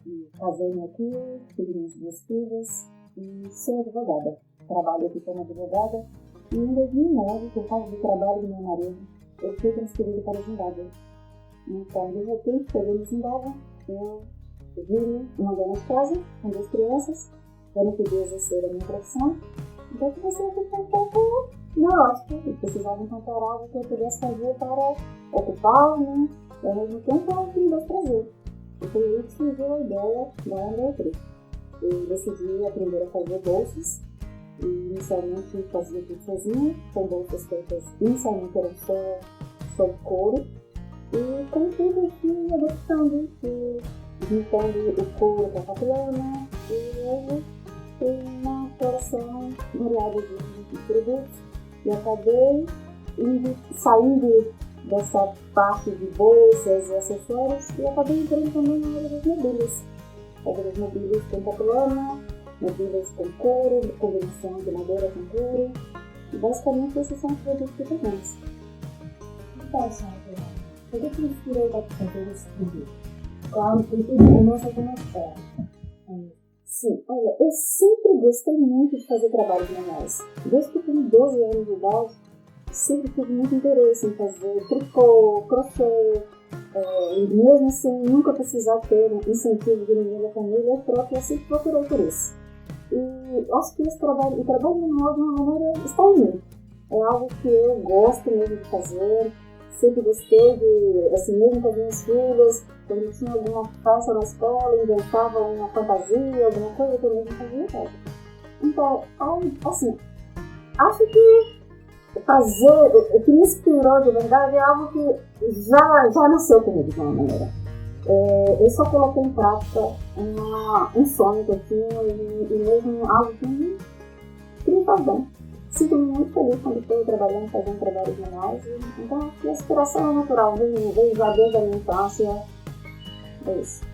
E casei-me aqui, tive minhas duas filhas e sou advogada. Trabalho aqui como advogada e em 2009, por causa do trabalho do meu marido, eu fui transferida para Zimbábue. Então, de repente, cheguei no Zimbábue, eu vim uma dona de casa, com duas crianças, eu não podia exercer a minha profissão, então eu comecei a ficar um pouco neurótica e precisava encontrar algo que eu pudesse fazer para ocupar-me e ao mesmo tempo me dar prazer. E foi aí que surgiu a ideia da André. Eu decidi aprender a fazer bolsas. E inicialmente fazia tudo sozinha, com bolsas feitas inicialmente eram só couro. E com tudo fui adaptando, juntando o couro com a papelona e hoje tem uma coleção variada de produtos. E acabei saindo dessa parte de bolsas e acessórios e acabei entrando também na área das mobílias. As mobílias com papelona, mobílias com couro, combinação de madeira com couro. E basicamente esses são os produtos que temos.
Então, senhora, por que te inspirou para fazer esse produto? Qual foi tudo começa com uma história?
Sim, olha, eu sempre gostei muito de fazer trabalhos manuais. Desde que eu tenho 12 anos de idade, sempre tive muito interesse em fazer tricô, crochê, e mesmo assim nunca precisar ter incentivo de ninguém da família, própria, eu sempre procurei por isso. E acho que o trabalho manual de uma maneira está em mim. É algo que eu gosto mesmo de fazer, sempre gostei de, assim, mesmo com as minhas filhas, quando eu tinha alguma festa na escola, inventava uma fantasia, alguma coisa que eu mesmo fazia. Então, assim, acho que fazer, o que me inspirou de verdade é algo que já nasceu comigo de uma maneira. Eu só coloquei em prática um sonho que eu tinha e mesmo algo que me faz bem. Sinto-me muito feliz quando estou trabalhando, fazendo trabalhos manuais. Então, a inspiração é natural, veio já desde a minha infância. É isso.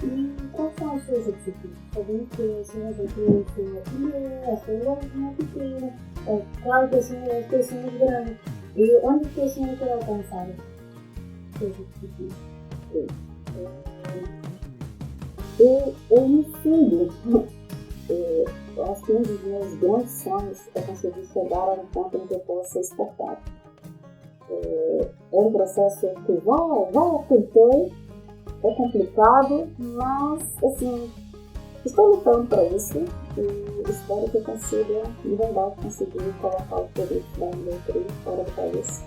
E quais são os seus objetivos? Sabendo que o senhor aqui tem uma filha, a sua loja é pequena, claro que o senhor tem sonhos grandes. E onde que o senhor quer alcançar os seus objetivos?
Eu no fundo, eu acho que um dos meus grandes sonhos é conseguir chegar a um ponto em que eu possa ser exportado. É um processo que já tentei, é complicado, mas assim, estou lutando para isso e espero que eu consiga, de verdade, conseguir colocar os produtos da minha fora do país.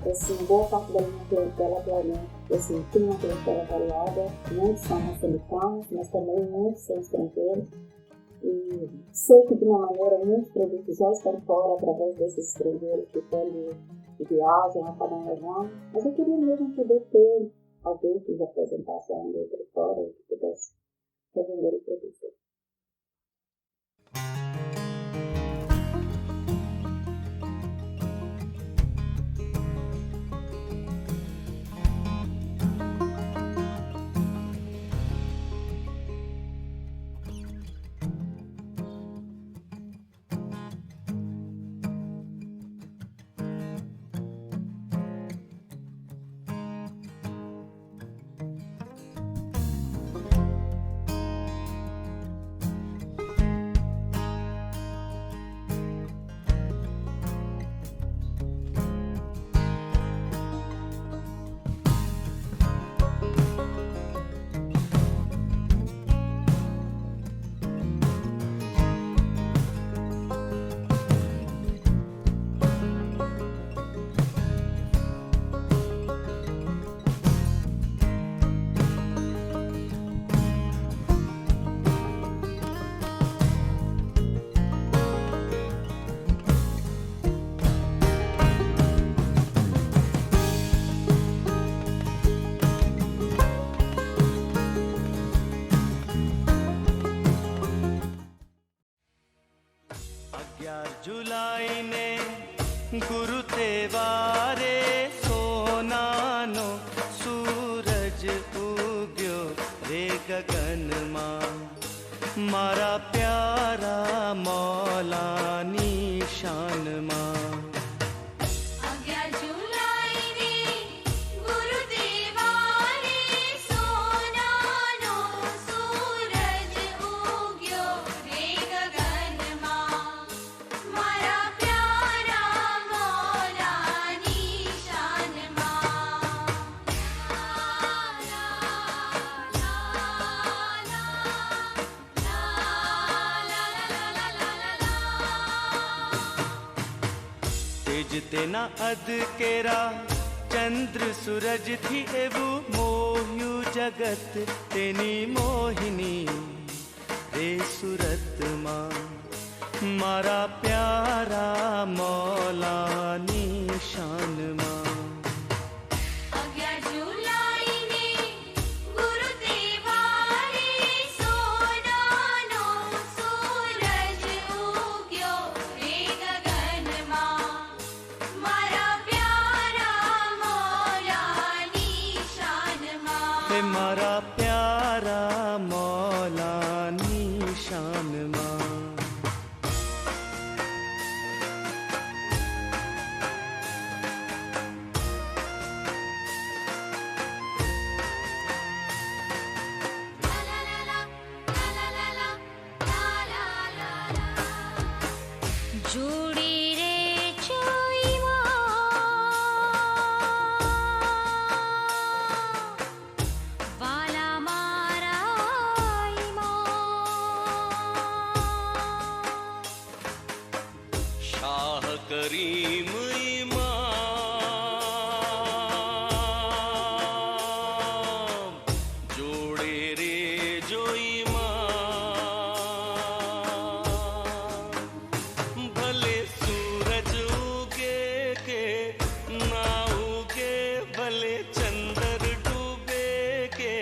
Assim, boa parte da minha clientela, claramente, assim, tem uma clientela variada, muitos são moçambicanos, mas também muitos são estrangeiros. E sei que de uma maneira muitos produtos já estão fora através desses estrangeiros que quando viajam acabam levando, mas eu queria mesmo poder ter alguém que representasse a indústria fora e que pudesse revender o produto.
जुलाई ने गुरु तेवारे सोनानो सूरज उग्यो रे गगन मारा प्यारा मौलानी शान मां तेना अद केरा चंद्र सूरज थी एवु मोह्यु जगत तेनी मोहिनी रे सूरत मां मारा प्यारा मौलानी शान मां
करीम इमाम जोड़े रे जो इमाम भले सूरज उगे के ना उगे भले चंदर डूबे के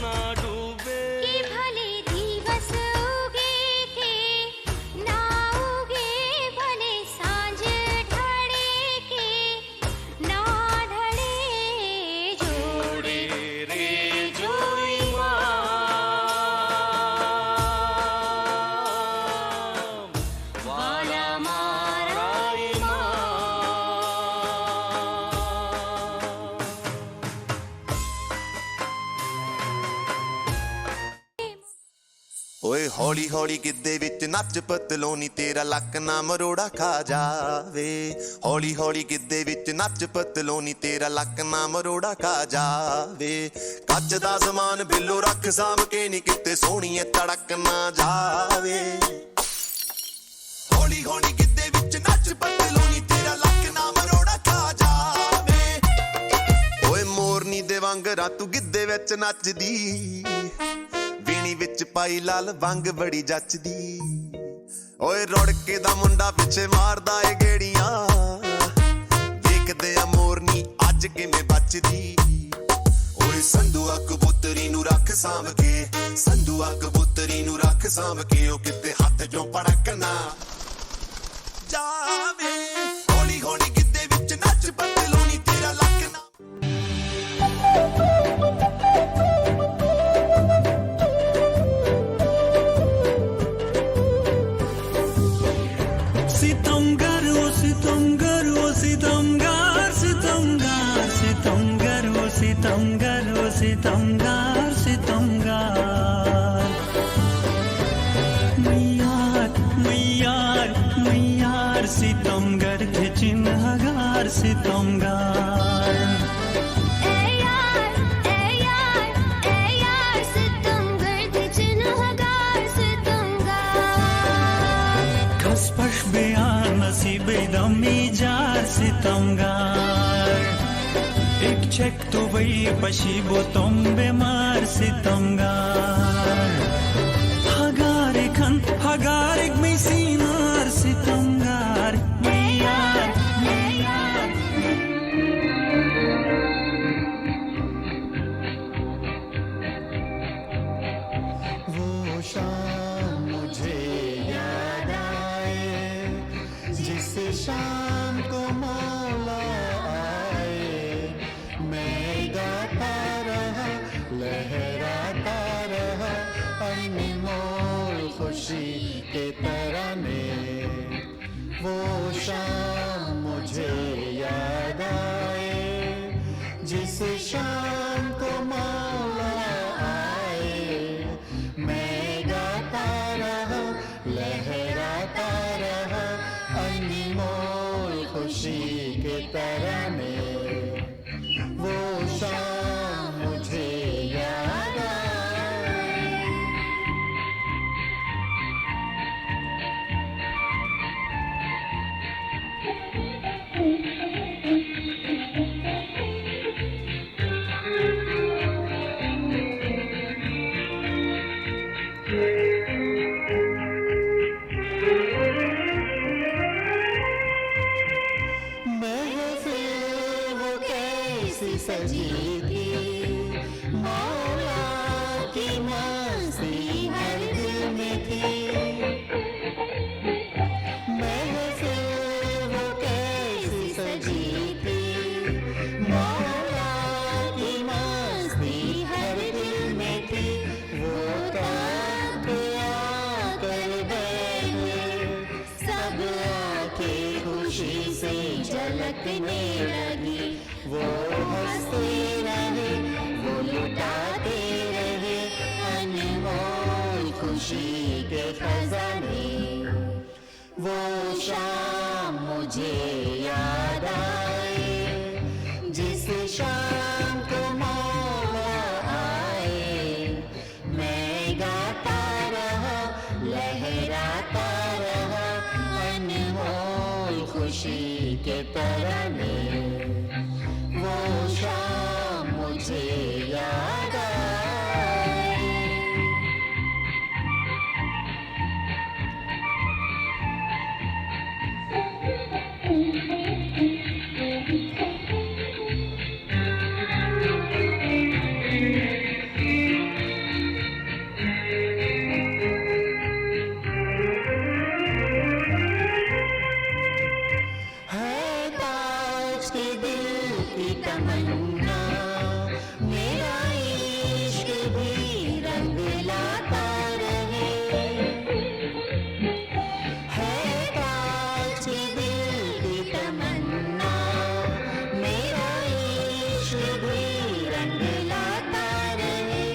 ना डूबे
कि भले दिवस उगे के ना उगे भले सांझ ढले के ना ढले जोड़े
रे जो इमाम वाला मारा
ਓਏ ਹੌਲੀ ਹੌਲੀ ਗਿੱਧੇ ਵਿੱਚ ਨੱਚ ਪਤਲੋਨੀ ਤੇਰਾ ਲੱਕ ਨਾ ਮਰੋੜਾ ਖਾ ਜਾਵੇ ਹੌਲੀ ਹੌਲੀ ਗਿੱਧੇ ਵਿੱਚ ਨੱਚ ਪਤਲੋਨੀ ਤੇਰਾ ਲੱਕ ਨਾ ਮਰੋੜਾ ਖਾ ਜਾਵੇ ਕੱਚ ਦਾ ਸਮਾਨ ਬਿੱਲੋ ਰੱਖ ਸਾਂਭ ਕੇ ਨੀ ਕਿਤੇ ਸੋਹਣੀਏ ਤੜਕ ਨਾ ਜਾਵੇ ਹੌਲੀ ਹੌਲੀ ਗਿੱਧੇ ਵਿੱਚ ਨੱਚ ਪਤਲੋਨੀ ਤੇਰਾ ਲੱਕ ਨਾ ਮਰੋੜਾ ਖਾ ਜਾਵੇ ਓਏ ਮੋਰਨੀ ਦੇ ਵਾਂਗਰਾ ਤੂੰ ਗਿੱਧੇ ਵਿੱਚ ਨੱਚਦੀ ਵੀਣੀ ਵਿੱਚ ਪਾਈ ਲਾਲ ਵੰਗ ਬੜੀ ਜੱਚਦੀ ਓਏ ਰੁੜਕੇ ਦਾ ਮੁੰਡਾ ਪਿੱਛੇ ਮਾਰਦਾ ਏ ਗੇੜੀਆਂ ਦੇਖਦੇ ਆ ਮੋਰਨੀ ਅੱਜ ਕਿਵੇਂ ਬਚਦੀ ਓਏ ਸੰਧੂਆ ਕਬੂਤਰੀ ਨੂੰ ਰੱਖ ਸਾਂਭ ਕੇ ਸੰਧੂਆ ਕਬੂਤਰੀ ਨੂੰ ਰੱਖ ਸਾਂਭ ਕੇ ਉਹ ਕਿਤੇ ਹੱਥ ਚੋਂ ਪੜਕਣਾ ਜਾਵੇ ਹੌਲੀ ਹੌਲੀ ਗਿੱਧੇ ਵਿੱਚ ਨੱਚ ਪਤਲੋਨੀ ਤੇਰਾ ਲੱਕ ਨਾ
सितमगर ओ सितमगर ओ सितमगर सितमगर सितमगर ओ सितमगर ओ सितमगर सितमगर मैयार मैयार मैयार सितमगर के चिन्हगार सितमगर खसपश बयान नसीबे दमी जार सितमगार एक चेक तो वही पशीबो तुम बेमार सितमगार हगार एक में सीनार सितमगार मैयार मैयार वो शाम मुझे याद आए जिस शाम को मौला आए मैं गाता रहा लहराता रहा अनमोल खुशी के तराने वो शाम मुझे याद आए जिस शाम को मौला आए मैं गाता रहा लहराता रहा अनमोल खुशी के तराने वो शाम मुझे याद आए महफिल वो कैसी सजी थी मौला की मस्ती हर दिल में थी महफिल वो कैसी सजी थी मौला की मस्ती हर दिल में थी वो तक आकर बैठे सब आंखें खुशी से झलकने लगी वो हंसते रहे वो लुटाते रहे अनमोल खुशी के खजाने वो शाम मुझे याद आए जिस शाम को मौला आए मैं गाता रहा लहराता रहा अनमोल खुशी के तराने वो शाम मुझे याद आए। तमन्ना मेरा इश्क भी रंग लाता रहे। है काश के दिल की तमन्ना मेरा इश्क भी रंग लाता रहे।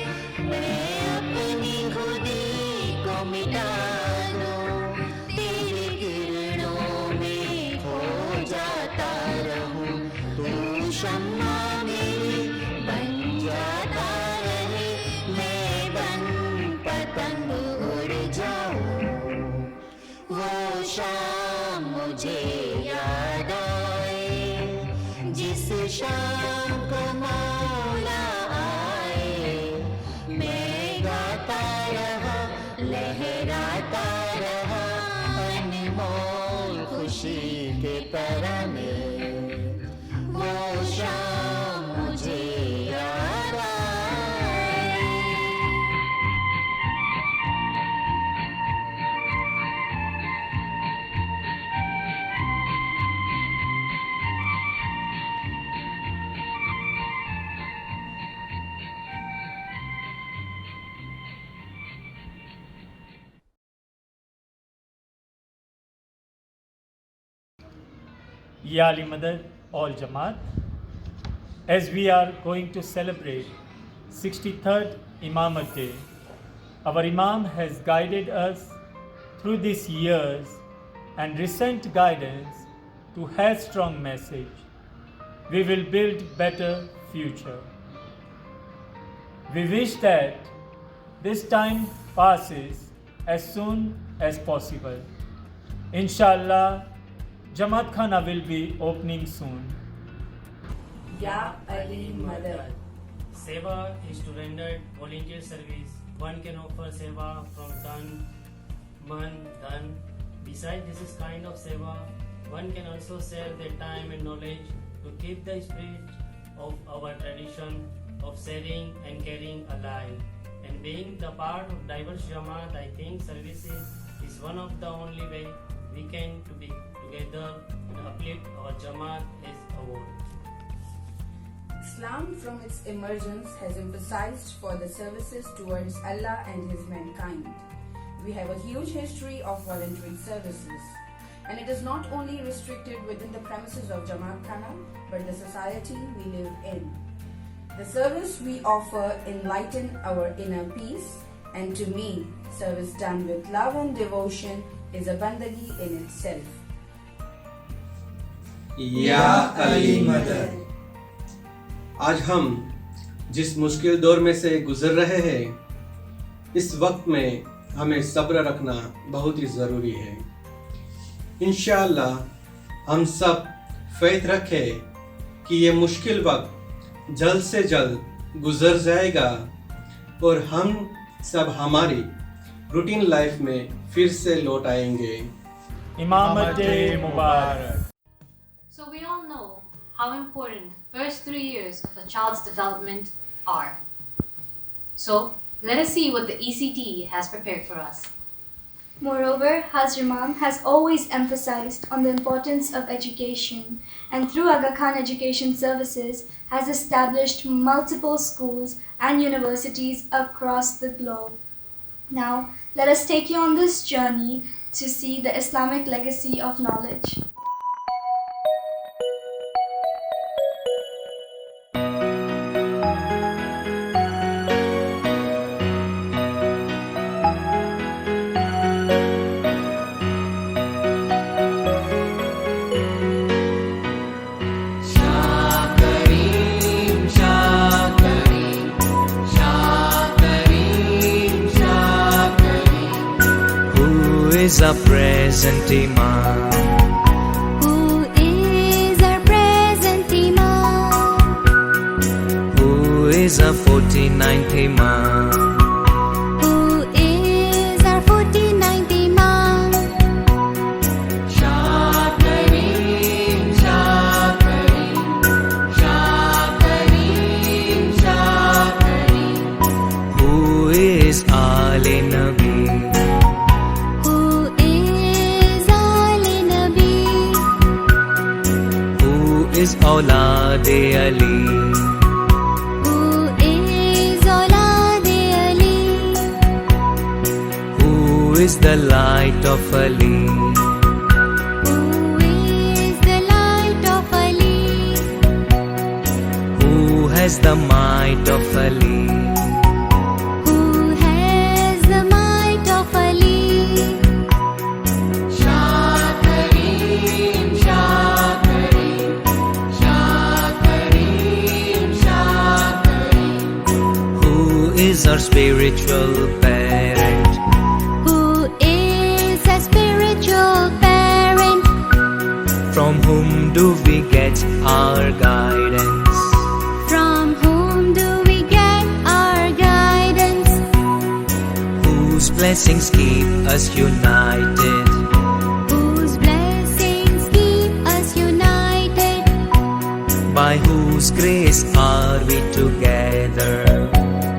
मैं अपनी खुदी को मिटा दूं तेरी किरणों में खो जाता रहूं। तू शम्मा मेरी बन जाता रहे। मैं बन पतंग उड़ जाऊं। वो शाम मुझे याद आए जिस शाम को मौला आए। मैं गाता रहा लहराता रहा अनमोल खुशी के तराने वो शाम मुझे याद आए।
Ya Ali Madad, all Jamaat, as we are going to celebrate 63rd Imamat Day, our Imam has guided us through these years and recent guidance to headstrong message. We will build better future. We wish that this time passes as soon as possible. Inshallah, Jamaat Khana will be opening soon.
Ya Ali Madad.
Seva is to render volunteer service. One can offer seva from tan, man, dhan. Besides this is kind of seva, one can also share their time and knowledge to keep the spirit of our tradition of sharing and caring alive. And being the part of diverse Jamaat, I think services is one of the only way we can to be together and uplift our Jamaat as a whole.
Islam from its emergence has emphasized for the services towards Allah and His mankind. We have a huge history of voluntary services, and it is not only restricted within the premises of Jamaat Khana, but the society we live in. The service we offer enlighten our inner peace, and to me, service done with love and devotion is a bandagi in itself.
या अली मदद। आज हम जिस मुश्किल दौर में से गुजर रहे हैं, इस वक्त में हमें सब्र रखना बहुत ही ज़रूरी है। इंशाअल्लाह हम सब फेथ रखें कि ये मुश्किल वक्त जल्द से जल्द गुजर जाएगा और हम सब हमारी रूटीन लाइफ में फिर से लौट आएंगे।
इमामत डे मुबारक।
So we all know how important the first 3 years of a child's development are. So let us see what the ECT has prepared for us.
Moreover, Hazrat Imam has always emphasized on the importance of education, and through Aga Khan Education Services has established multiple schools and universities across the globe. Now, let us take you on this journey to see the Islamic legacy of knowledge.
Is a present Imam?
Who
49th Imam?
Who is our 49th Imam?
Shah Kareem, Shah Kareem, Shah Kareem, Shah Kareem. Who is Ali Nabi?
Who is Ali Nabi?
Who is Aulad Ali?
Who is Aulad Ali?
Who is the light of Ali?
Who is the light of Ali?
Who has the might of Ali?
Who has the might of Ali?
Shah Kareem, Shah Kareem, Shah Kareem, Shah Kareem. Who is our spiritual parent?
Who is a spiritual parent?
From whom do we get our guidance?
From whom do we get our guidance?
Whose blessings keep us united?
Whose blessings keep us united?
By whose grace are we together?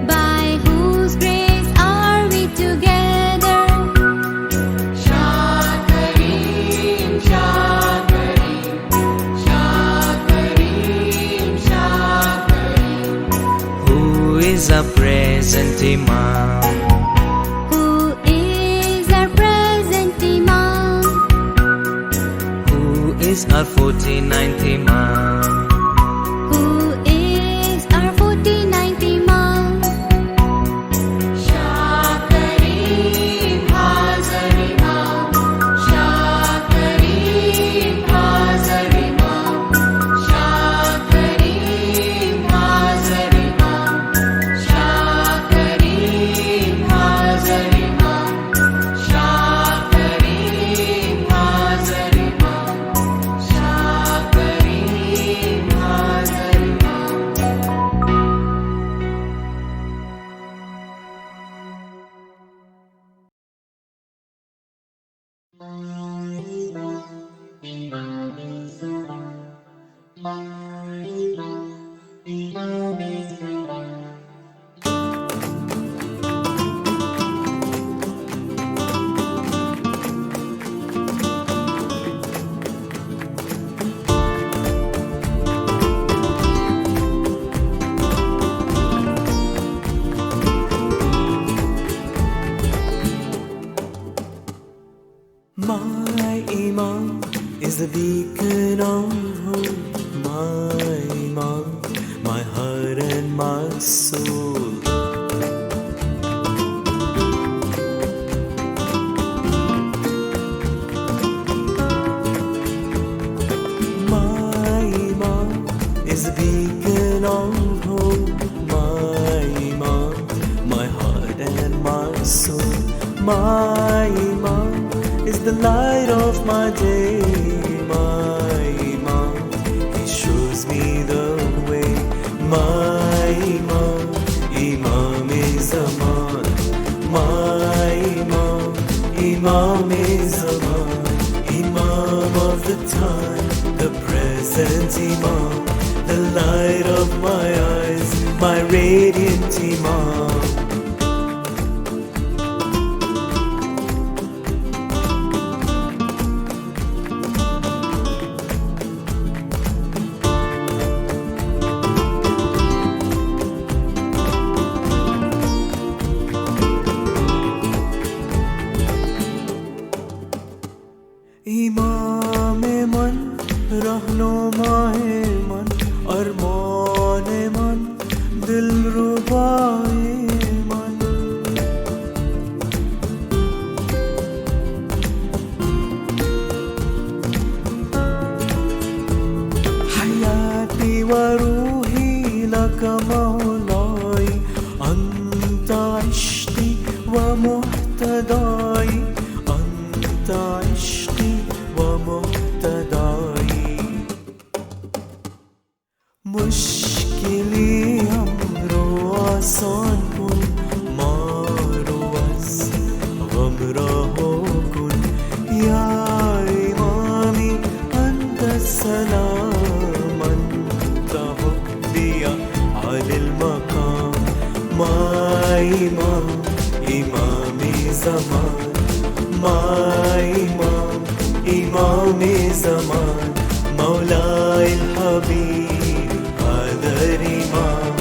By whose grace are we together?
Shah Kareem, Shah Kareem, Shah Kareem, Shah Kareem. Who is our present Imam?
Who is our present Imam?
Who is our 49th Imam?
Who is our 49th Imam?
Shah Kareem, Hazar Imam. Shah Kareem, Hazar Imam. Shah Kareem, Hazar Imam. Shah Kareem, Hazar Imam. Shah Kareem, Hazar Imam. Shah Kareem, Hazar Imam.
My Imam is the beacon of hope. My Imam, my heart and my soul. My Imam is the beacon of hope. My Imam, my heart and my soul. My Imam is the light of my day. My Imam, he shows me the way. My Imam, Imam is Aman. My Imam, Imam is Aman. Imam of the time, the present Imam, the light of my eyes, my radiant Imam. इमाम मन रहनुमाए मन अरमान मन दिलरुबाए मन हयाती वरूही luck मौलाई अंत इश्क़ी व मुहतदाई अंत इश्क़ी व मुहतदाई मुश्किली हमरो आसान سلاما تهدي على المقام ما إمام إمام زمان ما إمام إمام زمان مولاي الحبيب هذا الإمام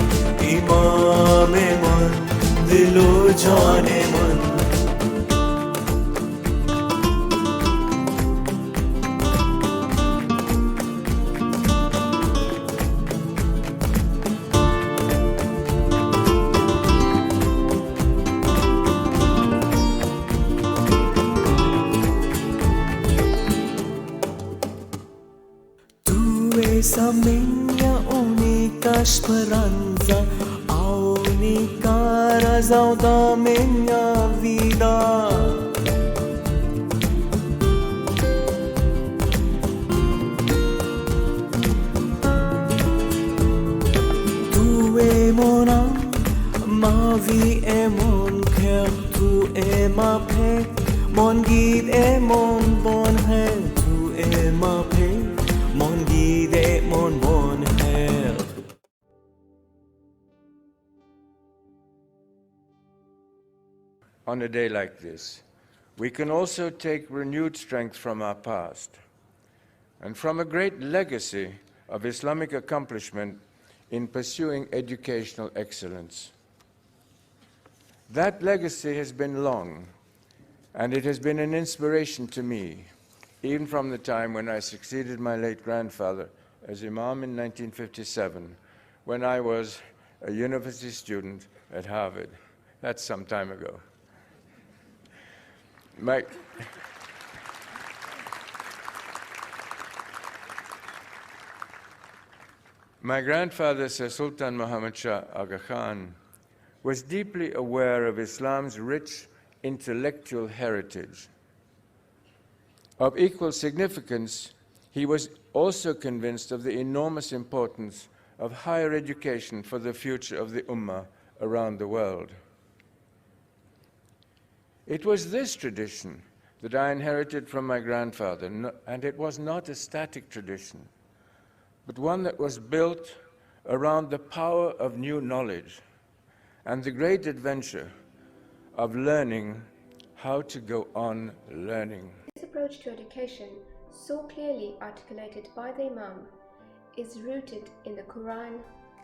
إمام من دل و جان من Esa minha única esperança, a única razão da minha vida. Tu é mon âme, ma vie est mon cœur, tu es ma paix, mon guide et mon bonheur, tu es ma paix. Mon guide et mon bonheur.
On a day like this, we can also take renewed strength from our past and from a great legacy of Islamic accomplishment in pursuing educational excellence. That legacy has been long, and it has been an inspiration to me, even from the time when I succeeded my late grandfather as Imam in 1957, when I was a university student at Harvard. That's some time ago. My grandfather, Sir Sultan Muhammad Shah Aga Khan, was deeply aware of Islam's rich intellectual heritage. Of equal significance, he was also convinced of the enormous importance of higher education for the future of the Ummah around the world. It was this tradition that I inherited from my grandfather, and it was not a static tradition, but one that was built around the power of new knowledge and the great adventure of learning how to go on learning.
This approach to education, so clearly articulated by the Imam, is rooted in the Quran,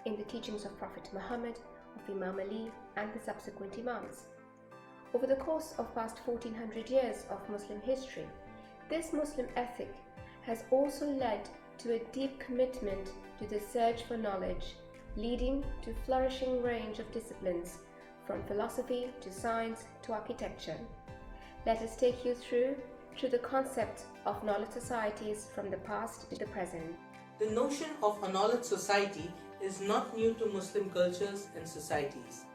in the teachings of Prophet Muhammad, of Imam Ali, and the subsequent Imams. Over the course of past 1400 years of Muslim history, this Muslim ethic has also led to a deep commitment to the search for knowledge, leading to a flourishing range of disciplines, from philosophy to science to architecture. Let us take you through the concept of knowledge societies from the past to the present.
The notion of a knowledge society is not new to Muslim cultures and societies.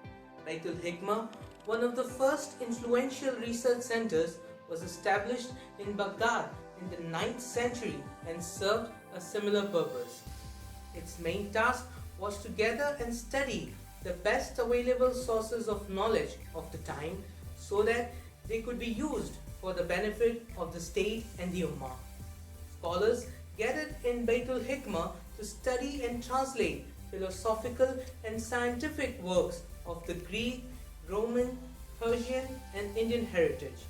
Baitul Hikmah, one of the first influential research centers, was established in Baghdad in the 9th century and served a similar purpose. Its main task was to gather and study the best available sources of knowledge of the time so that they could be used for the benefit of the state and the Ummah. Scholars gathered in Baitul Hikmah to study and translate philosophical and scientific works of the Greek, Roman, Persian and Indian heritage.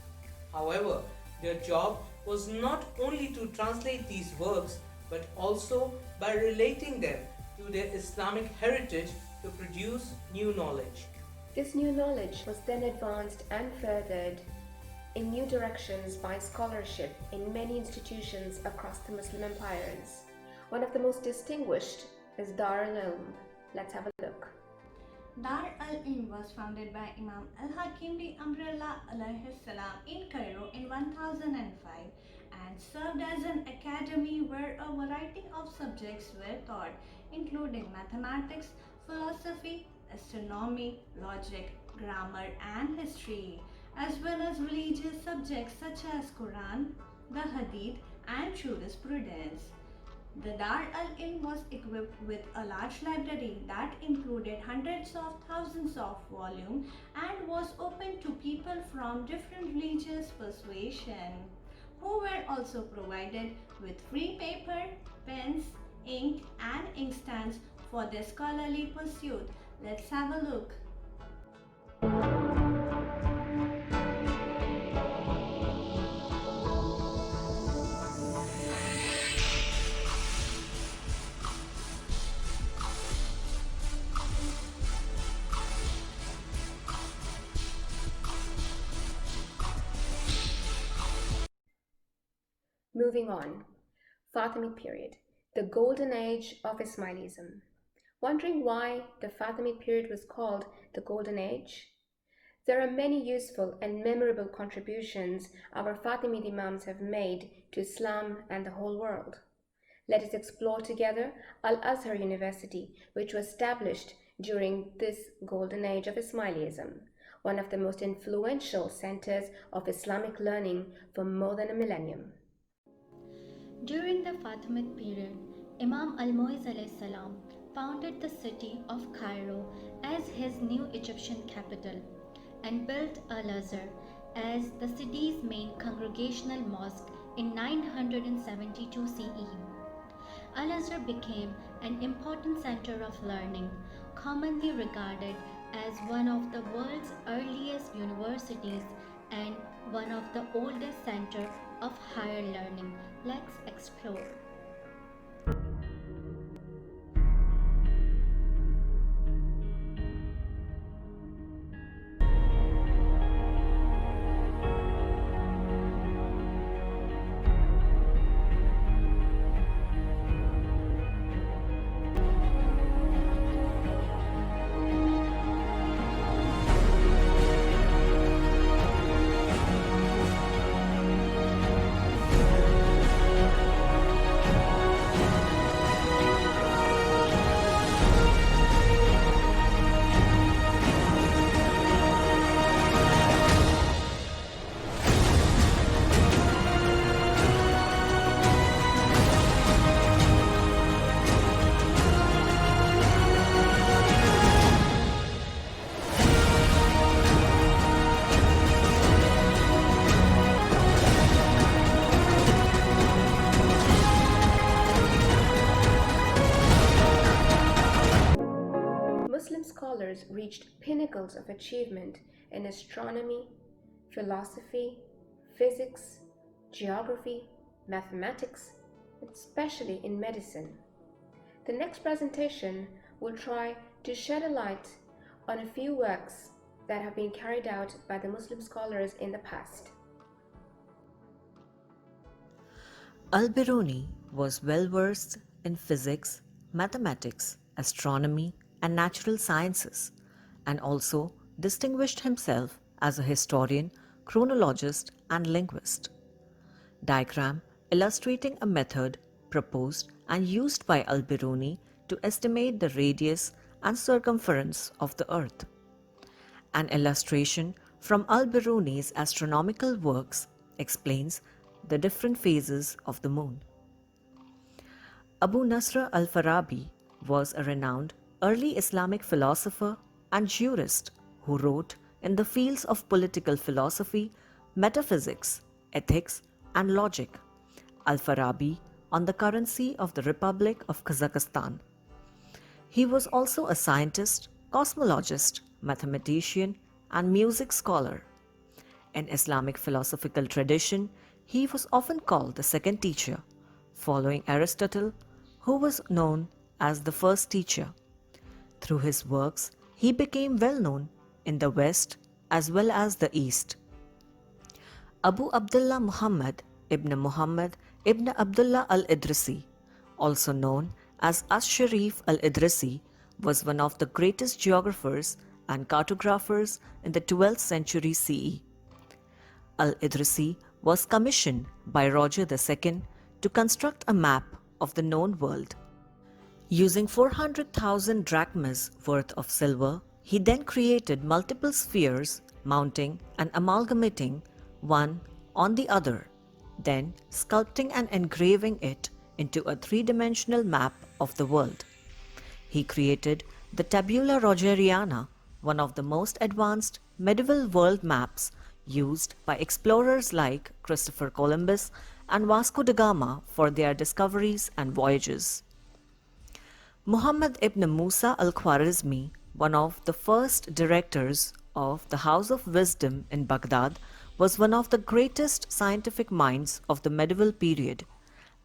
However, their job was not only to translate these works but also by relating them to their Islamic heritage to produce new knowledge.
This new knowledge was then advanced and furthered in new directions by scholarship in many institutions across the Muslim empires. One of the most distinguished is Dar al-Ilm. Let's have a look.
Dar al-Ilm was founded by Imam al-Hakim di Amrullah alayhi salam in Cairo in 1005 and served as an academy where a variety of subjects were taught, including mathematics, philosophy, astronomy, logic, grammar and history, as well as religious subjects such as Quran, the Hadith and jurisprudence. The Dar al-Ilm was equipped with a large library that included hundreds of thousands of volumes and was open to people from different religious persuasion, who were also provided with free paper, pens, ink, and inkstands for their scholarly pursuit. Let's have a look.
Moving on, Fatimid period, the golden age of Ismailism. Wondering why the Fatimid period was called the golden age? There are many useful and memorable contributions our Fatimid Imams have made to Islam and the whole world. Let us explore together Al-Azhar University, which was established during this golden age of Ismailism, one of the most influential centers of Islamic learning for more than a millennium.
During the Fatimid period, Imam Al-Muizz salam founded the city of Cairo as his new Egyptian capital and built Al-Azhar as the city's main congregational mosque in 972 CE. Al-Azhar became an important center of learning, commonly regarded as one of the world's earliest universities and one of the oldest centers of higher learning. Let's explore.
Muslim scholars reached pinnacles of achievement in astronomy, philosophy, physics, geography, mathematics, especially in medicine. The next presentation will try to shed a light on a few works that have been carried out by the Muslim scholars in the past.
Al-Biruni was well versed in physics, mathematics, astronomy, and natural sciences, and also distinguished himself as a historian, chronologist, and linguist. Diagram illustrating a method proposed and used by Al-Biruni to estimate the radius and circumference of the Earth. An illustration from Al-Biruni's astronomical works explains the different phases of the moon. Abu Nasr al-Farabi was a renowned early Islamic philosopher and jurist who wrote in the fields of political philosophy, metaphysics, ethics, and logic. Al-Farabi on the currency of the Republic of Kazakhstan. He was also a scientist, cosmologist, mathematician, and music scholar. In Islamic philosophical tradition, he was often called the second teacher, following Aristotle, who was known as the first teacher. Through his works, he became well known in the West as well as the East. Abu Abdullah Muhammad ibn Abdullah al-Idrisi, also known as Ash-Sharif al-Idrisi, was one of the greatest geographers and cartographers in the 12th century CE. Al-Idrisi was commissioned by Roger II to construct a map of the known world. Using 400,000 drachmas worth of silver, he then created multiple spheres, mounting and amalgamating one on the other, then sculpting and engraving it into a three-dimensional map of the world. He created the Tabula Rogeriana, one of the most advanced medieval world maps used by explorers like Christopher Columbus and Vasco da Gama for their discoveries and voyages. Muhammad ibn Musa al-Khwarizmi, one of the first directors of the House of Wisdom in Baghdad, was one of the greatest scientific minds of the medieval period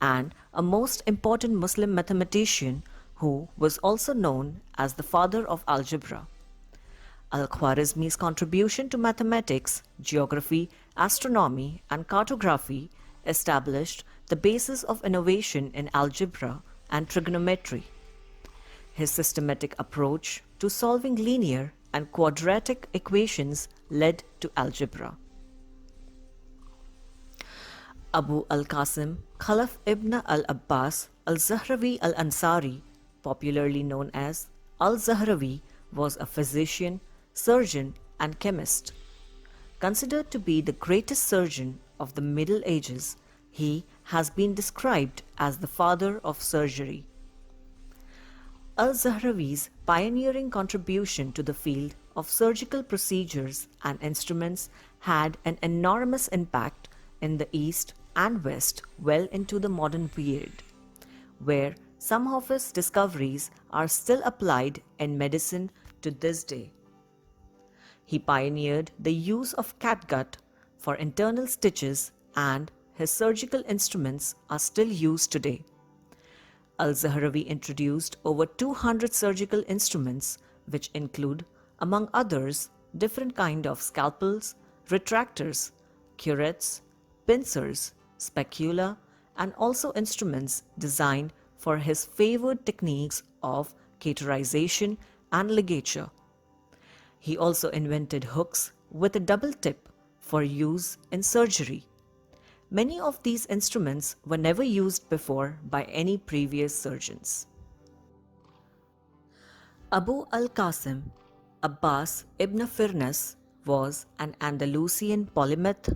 and a most important Muslim mathematician who was also known as the father of algebra. Al-Khwarizmi's contribution to mathematics, geography, astronomy, and cartography established the basis of innovation in algebra and trigonometry. His systematic approach to solving linear and quadratic equations led to algebra. Abu al-Qasim Khalaf ibn al-Abbas al-Zahrawi al-Ansari, popularly known as al-Zahrawi, was a physician, surgeon and chemist. Considered to be the greatest surgeon of the Middle Ages, he has been described as the father of surgery. Al-Zahrawi's pioneering contribution to the field of surgical procedures and instruments had an enormous impact in the East and West well into the modern period, where some of his discoveries are still applied in medicine to this day. He pioneered the use of catgut for internal stitches, and his surgical instruments are still used today. Al-Zahrawi introduced over 200 surgical instruments, which include, among others, different kinds of scalpels, retractors, curettes, pincers, spacula, and also instruments designed for his favored techniques of cauterization and ligature. He also invented hooks with a double tip for use in surgery. Many of these instruments were never used before by any previous surgeons. Abu al-Qasim Abbas ibn Firnas was an Andalusian polymath,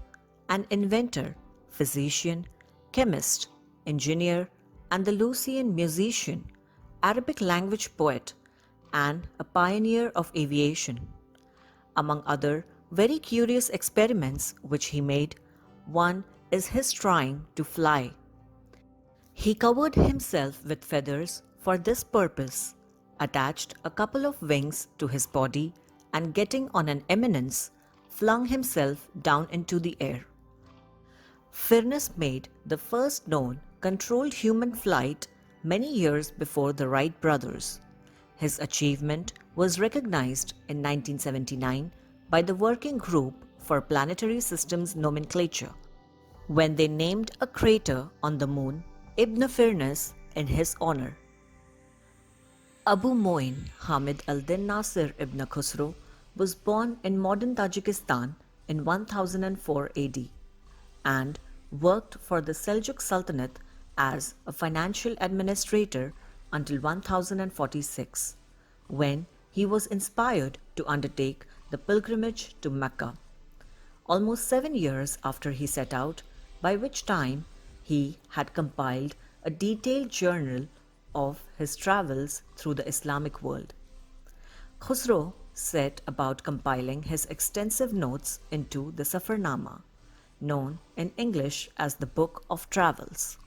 an inventor, physician, chemist, engineer, Andalusian musician, Arabic language poet, and a pioneer of aviation. Among other very curious experiments which he made, one is his trying to fly. He covered himself with feathers for this purpose, attached a couple of wings to his body, and getting on an eminence, flung himself down into the air. Firnas made the first known controlled human flight many years before the Wright brothers. His achievement was recognized in 1979 by the Working Group for Planetary Systems Nomenclature, when they named a crater on the moon Ibn Firnas in his honor. Abu Moin Hamid al-Din Nasir ibn Khusro was born in modern Tajikistan in 1004 AD and worked for the Seljuk Sultanate as a financial administrator until 1046, when he was inspired to undertake the pilgrimage to Mecca. Almost 7 years after he set out, by which time he had compiled a detailed journal of his travels through the Islamic world. Khusro set about compiling his extensive notes into the Safarnama, known in English as the Book of Travels.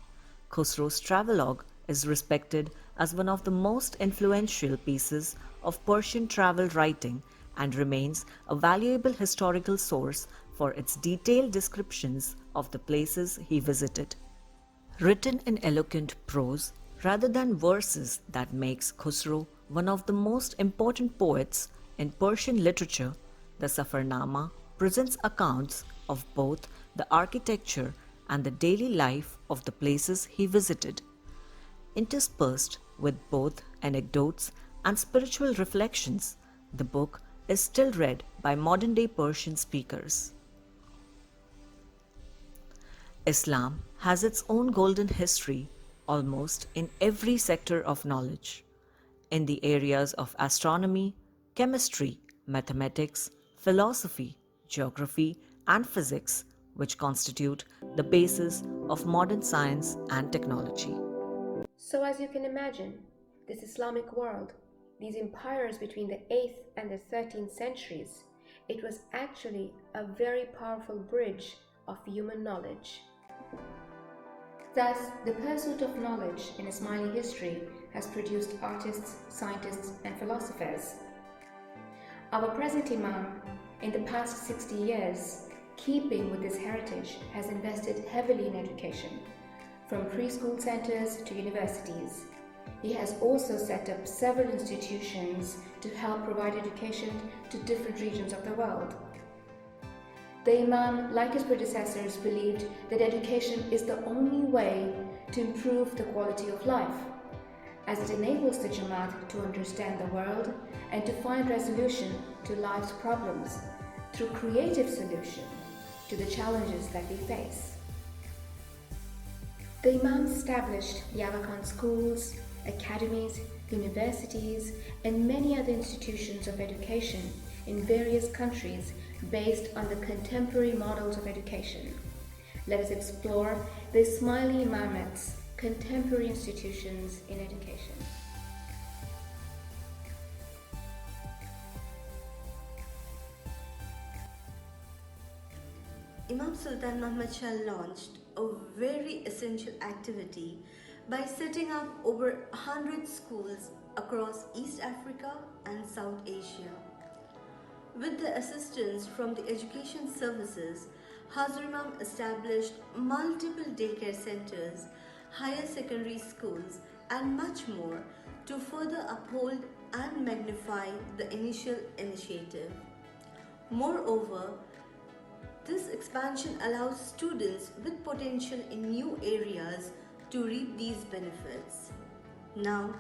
Khusro's travelogue is respected as one of the most influential pieces of Persian travel writing and remains a valuable historical source for its detailed descriptions of the places he visited. Written in eloquent prose rather than verses that makes Khusro one of the most important poets in Persian literature, the Safarnama presents accounts of both the architecture and the daily life of the places he visited. Interspersed with both anecdotes and spiritual reflections, the book is still read by modern-day Persian speakers. Islam has its own golden history almost in every sector of knowledge. In the areas of astronomy, chemistry, mathematics, philosophy, geography, and physics, which constitute the basis of modern science and technology.
So as you can imagine, this Islamic world, these empires between the 8th and the 13th centuries, it was actually a very powerful bridge of human knowledge. Thus, the pursuit of knowledge in Ismaili history has produced artists, scientists, and philosophers. Our present Imam, in the past 60 years, keeping with this heritage, has invested heavily in education, from preschool centers to universities. He has also set up several institutions to help provide education to different regions of the world. The Imam, like his predecessors, believed that education is the only way to improve the quality of life, as it enables the Jamaat to understand the world and to find resolution to life's problems through creative solution to the challenges that we face. The Imam established the Aga Khan schools, academies, universities, and many other institutions of education in various countries based on the contemporary models of education. Let us explore the Ismaili Imamat's contemporary institutions in education.
Imam Sultan Muhammad Shah launched a very essential activity by setting up over 100 schools across East Africa and South Asia. With the assistance from the education services, Hazrat Imam established multiple daycare centers, higher secondary schools, and much more to further uphold and magnify the initial initiative. Moreover, this expansion allows students with potential in new areas to reap these benefits. Now,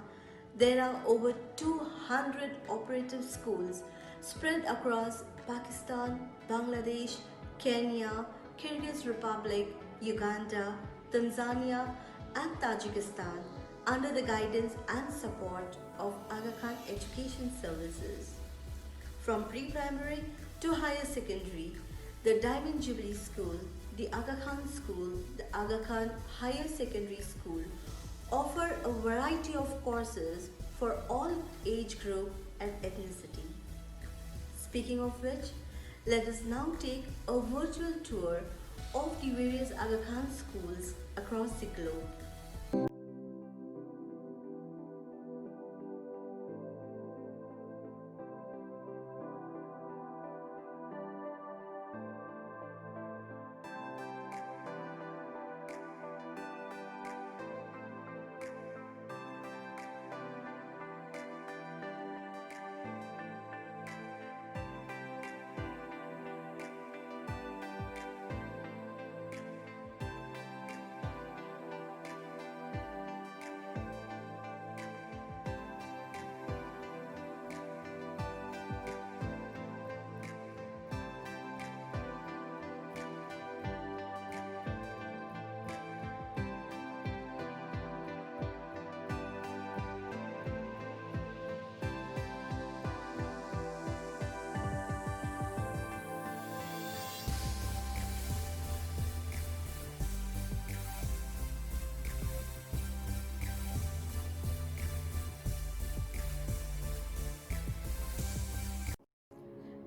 there are over 200 operative schools spread across Pakistan, Bangladesh, Kenya, Kyrgyz Republic, Uganda, Tanzania, and Tajikistan under the guidance and support of Aga Khan Education Services. From pre-primary to higher secondary, the Diamond Jubilee School, the Aga Khan School, the Aga Khan Higher Secondary School offer a variety of courses for all age group and ethnicity. Speaking of which, let us now take a virtual tour of the various Aga Khan schools across the globe.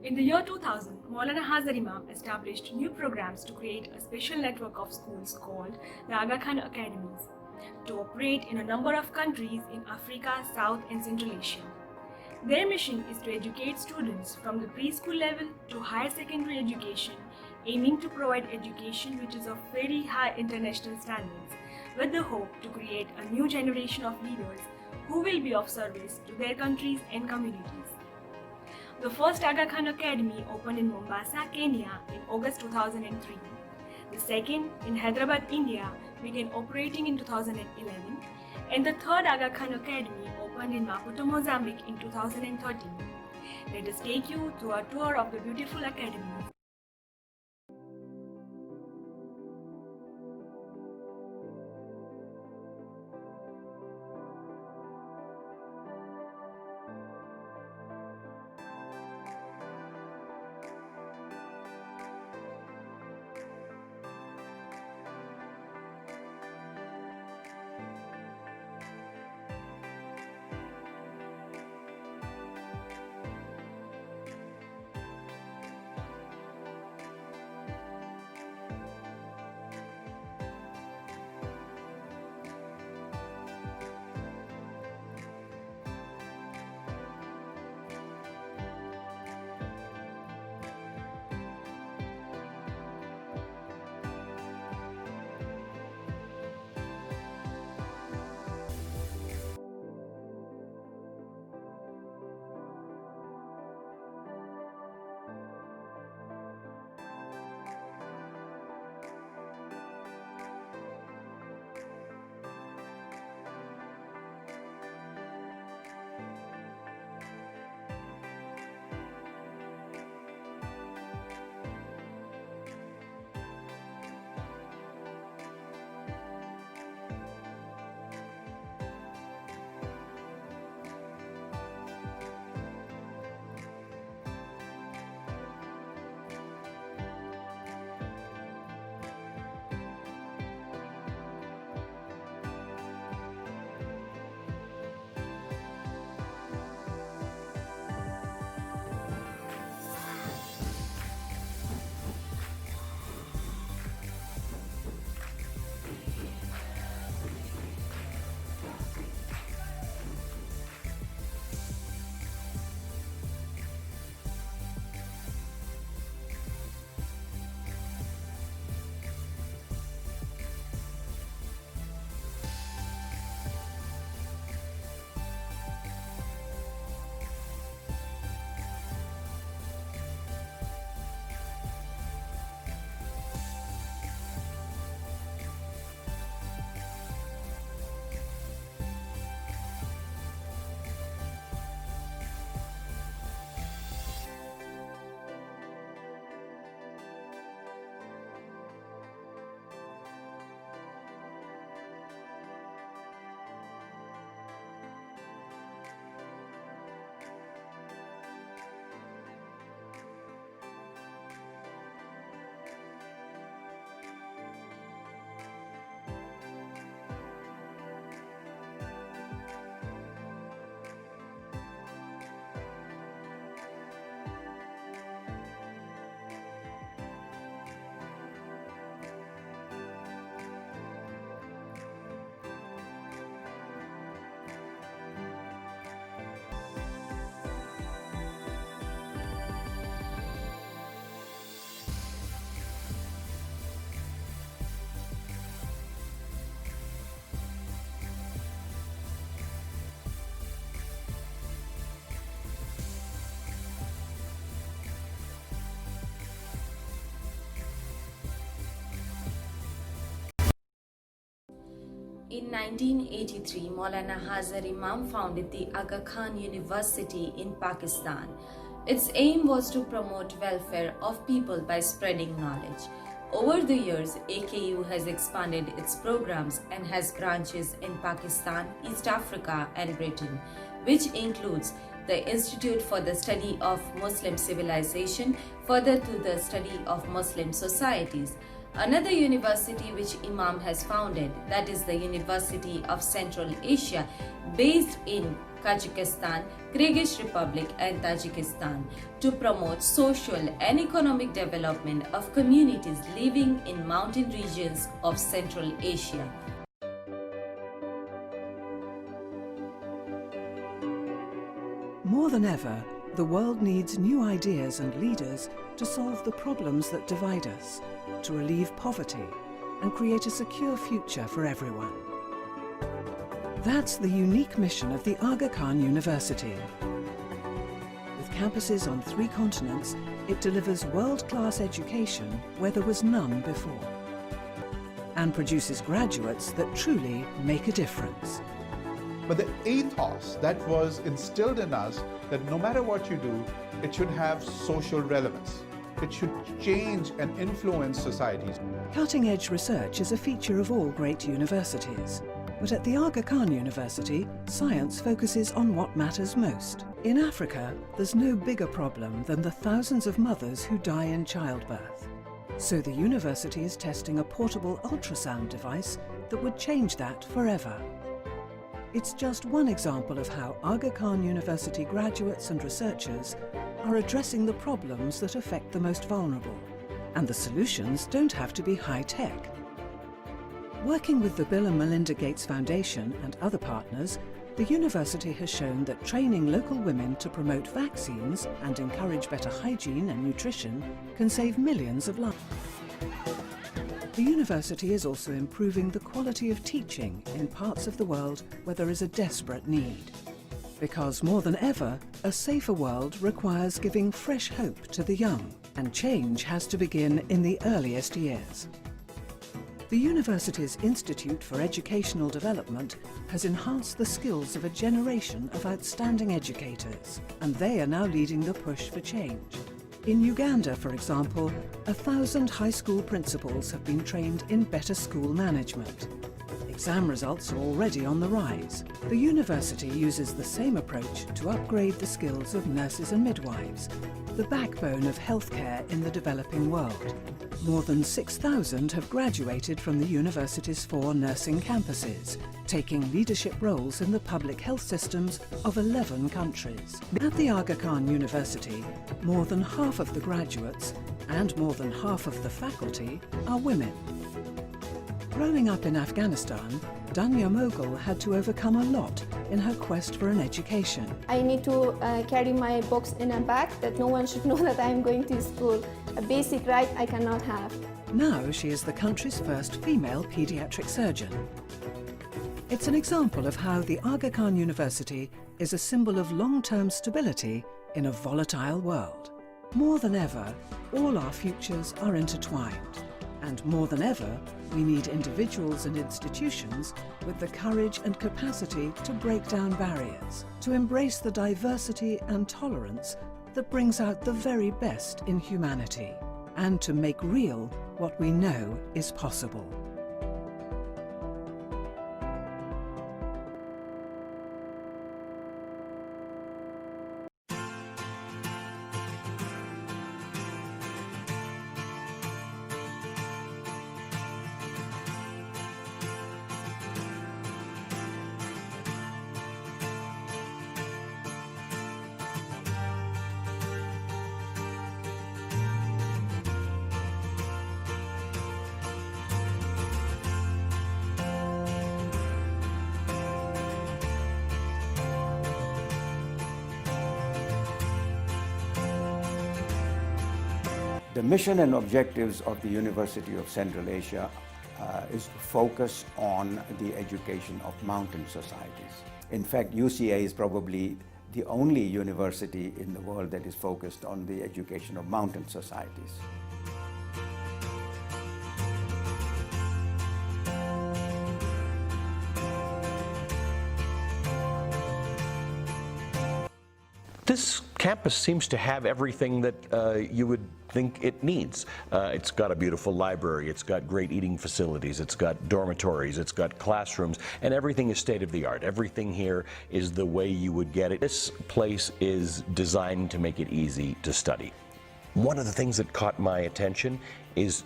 In the year 2000, Maulana Hazar Imam established new programs to create a special network of schools called the Aga Khan Academies to operate in a number of countries in Africa, South and Central Asia. Their mission is to educate students from the preschool level to higher secondary education, aiming to provide education which is of very high international standards, with the hope to create a new generation of leaders who will be of service to their countries and communities. The first Aga Khan Academy opened in Mombasa, Kenya in August 2003. The second, in Hyderabad, India, began operating in 2011, and the third Aga Khan Academy opened in Maputo, Mozambique in 2013. Let us take you through a tour of the beautiful academies.
In 1983, Maulana Hazar Imam founded the Aga Khan University in Pakistan. Its aim was to promote welfare of people by spreading knowledge. Over the years, AKU has expanded its programs and has branches in Pakistan, East Africa, and Britain, which includes the Institute for the Study of Muslim Civilization, further to the study of Muslim societies. Another university which Imam has founded, that is the University of Central Asia, based in Kazakhstan, Kyrgyz Republic and Tajikistan, to promote social and economic development of communities living in mountain regions of Central Asia.
More than ever, the world needs new ideas and leaders to solve the problems that divide us, to relieve poverty, and create a secure future for everyone. That's the unique mission of the Aga Khan University. With campuses on 3 continents, it delivers world-class education where there was none before, and produces graduates that truly make a difference.
But the ethos that was instilled in us, that no matter what you do, it should have social relevance. It should change and influence societies.
Cutting-edge research is a feature of all great universities. But at the Aga Khan University, science focuses on what matters most. In Africa, there's no bigger problem than the thousands of mothers who die in childbirth. So the university is testing a portable ultrasound device that would change that forever. It's just one example of how Aga Khan University graduates and researchers are addressing the problems that affect the most vulnerable. And the solutions don't have to be high-tech. Working with the Bill and Melinda Gates Foundation and other partners, the university has shown that training local women to promote vaccines and encourage better hygiene and nutrition can save millions of lives. The university is also improving the quality of teaching in parts of the world where there is a desperate need. Because more than ever, a safer world requires giving fresh hope to the young, and change has to begin in the earliest years. The university's Institute for Educational Development has enhanced the skills of a generation of outstanding educators, and they are now leading the push for change. In Uganda, for example, 1,000 high school principals have been trained in better school management. Exam results are already on the rise. The university uses the same approach to upgrade the skills of nurses and midwives, the backbone of healthcare in the developing world. More than 6,000 have graduated from the university's 4 nursing campuses, taking leadership roles in the public health systems of 11 countries. At the Aga Khan University, more than half of the graduates and more than half of the faculty are women. Growing up in Afghanistan, Danya Moghul had to overcome a lot in her quest for an education.
I need to carry my books in a bag that no one should know that I am going to school. A basic right I cannot have.
Now she is the country's first female pediatric surgeon. It's an example of how the Aga Khan University is a symbol of long-term stability in a volatile world. More than ever, all our futures are intertwined. And more than ever, we need individuals and institutions with the courage and capacity to break down barriers, to embrace the diversity and tolerance that brings out the very best in humanity, and to make real what we know is possible.
The mission and objectives of the University of Central Asia is to focus on the education of mountain societies. In fact, UCA is probably the only university in the world that is focused on the education of mountain societies.
this campus seems to have everything that you would think it needs. It's got a beautiful library, it's got great eating facilities, it's got dormitories, it's got classrooms, and everything is state of the art. Everything here is the way you would get it. This place is designed to make it easy to study. One of the things that caught my attention is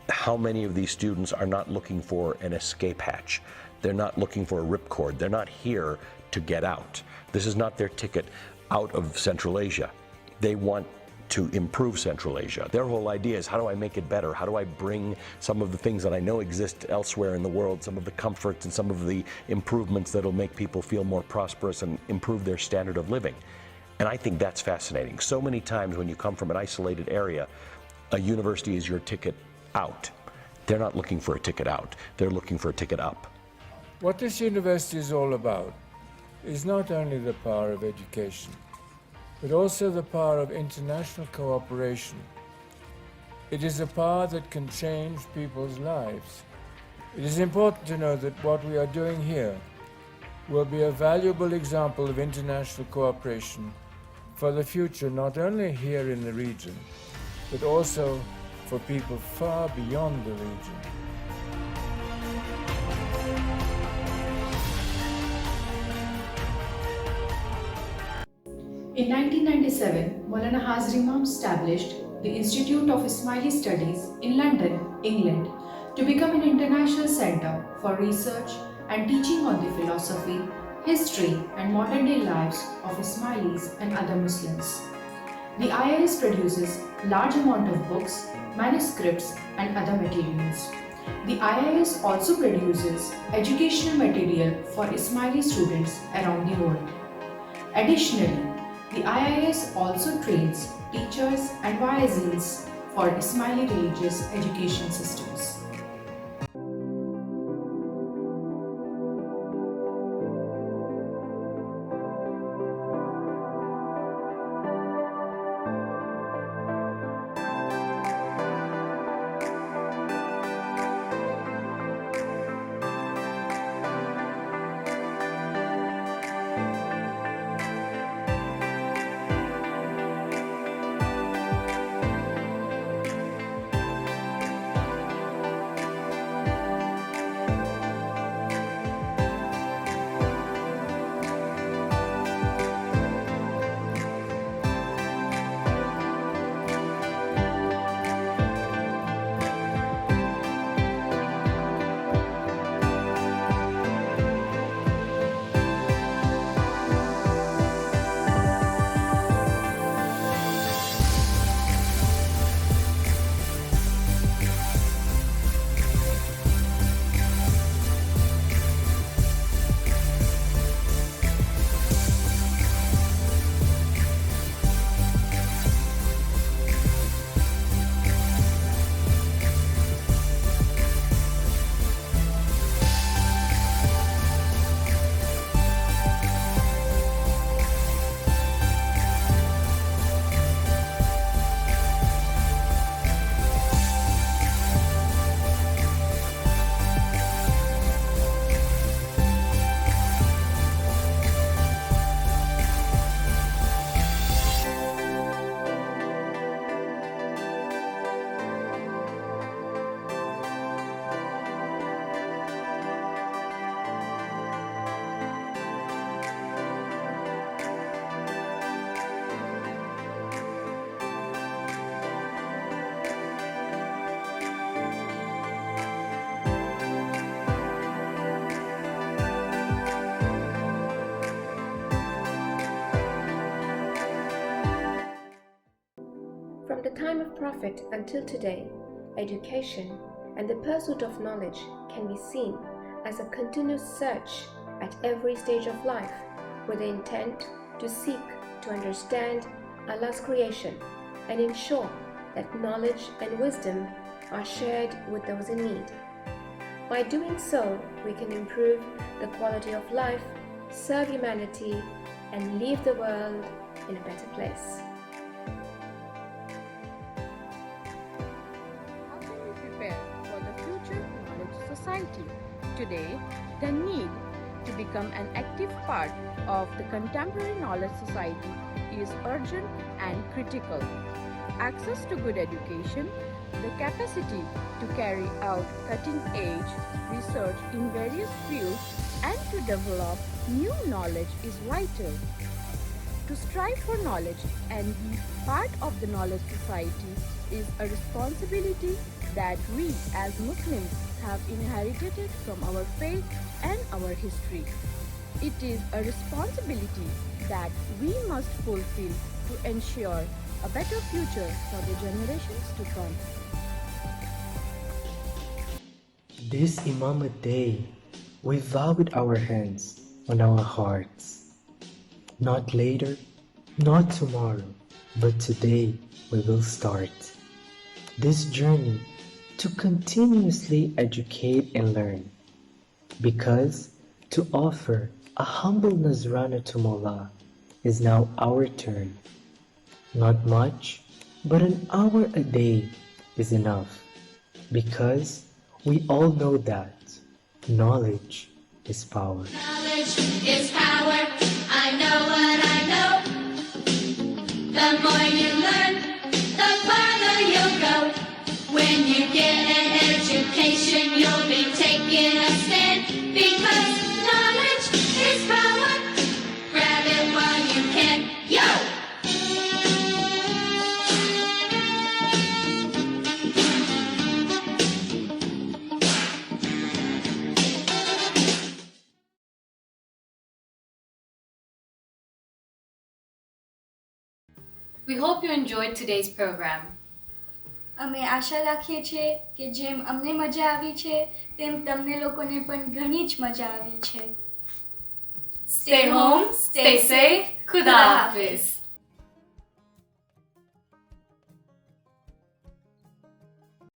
how many of these students are not looking for an escape hatch. They're not looking for a ripcord. They're not here to get out. This is not their ticket out of Central Asia. They want to improve Central Asia. Their whole idea is, how do I make it better? How do I bring some of the things that I know exist elsewhere in the world, some of the comforts and some of the improvements that'll make people feel more prosperous and improve their standard of living? And I think that's fascinating. So many times when you come from an isolated area, a university is your ticket out. They're not looking for a ticket out. They're looking for a ticket up.
What this university is all about is not only the power of education, but also the power of international cooperation. It is a power that can change people's lives. It is important to know that what we are doing here will be a valuable example of international cooperation for the future, not only here in the region, but also for people far beyond the region.
In 1997, Maulana Hazar Imam established the Institute of Ismaili Studies in London, England, to become an international center for research and teaching on the philosophy, history, and modern-day lives of Ismailis and other Muslims. The IIS produces large amount of books, manuscripts, and other materials. The IIS also produces educational material for Ismaili students around the world. Additionally, the IIS also trains teachers and wa'azins for Ismaili religious education systems.
From the time of Prophet until today, education and the pursuit of knowledge can be seen as a continuous search at every stage of life with the intent to seek to understand Allah's creation and ensure that knowledge and wisdom are shared with those in need. By doing so, we can improve the quality of life, serve humanity, and leave the world in a better place.
How can we prepare for the future knowledge society? Today, the need
to become an active part of the contemporary knowledge society is urgent and critical. Access to good education, the capacity to carry out cutting-edge research in various fields and to develop new knowledge is vital. To strive for knowledge and be part of the knowledge society is a responsibility that we as Muslims have inherited from our faith and our history. It is a responsibility that we must fulfill to ensure a better future for the generations to come.
This Imamat Day, we vow with our hands on our hearts. Not later, not tomorrow, but today we will start this journey to continuously educate and learn. Because to offer a humble Nazrana to Mullah is now our turn. Not much, but an hour a day is enough. Because we all know that knowledge is power.
Knowledge is power. I know what I know. The more you learn, the farther you'll go. When you get an education, you'll be taking a stand. Because knowledge is power. Grab it while you can. Yo!
We hope you enjoyed today's program.
અમે આશા રાખીએ છીએ કે જેમ અમને મજા આવી છે તેમ તમને લોકોને પણ ઘણી જ મજા આવી છે.
Stay home, stay safe. Khuda Hafiz.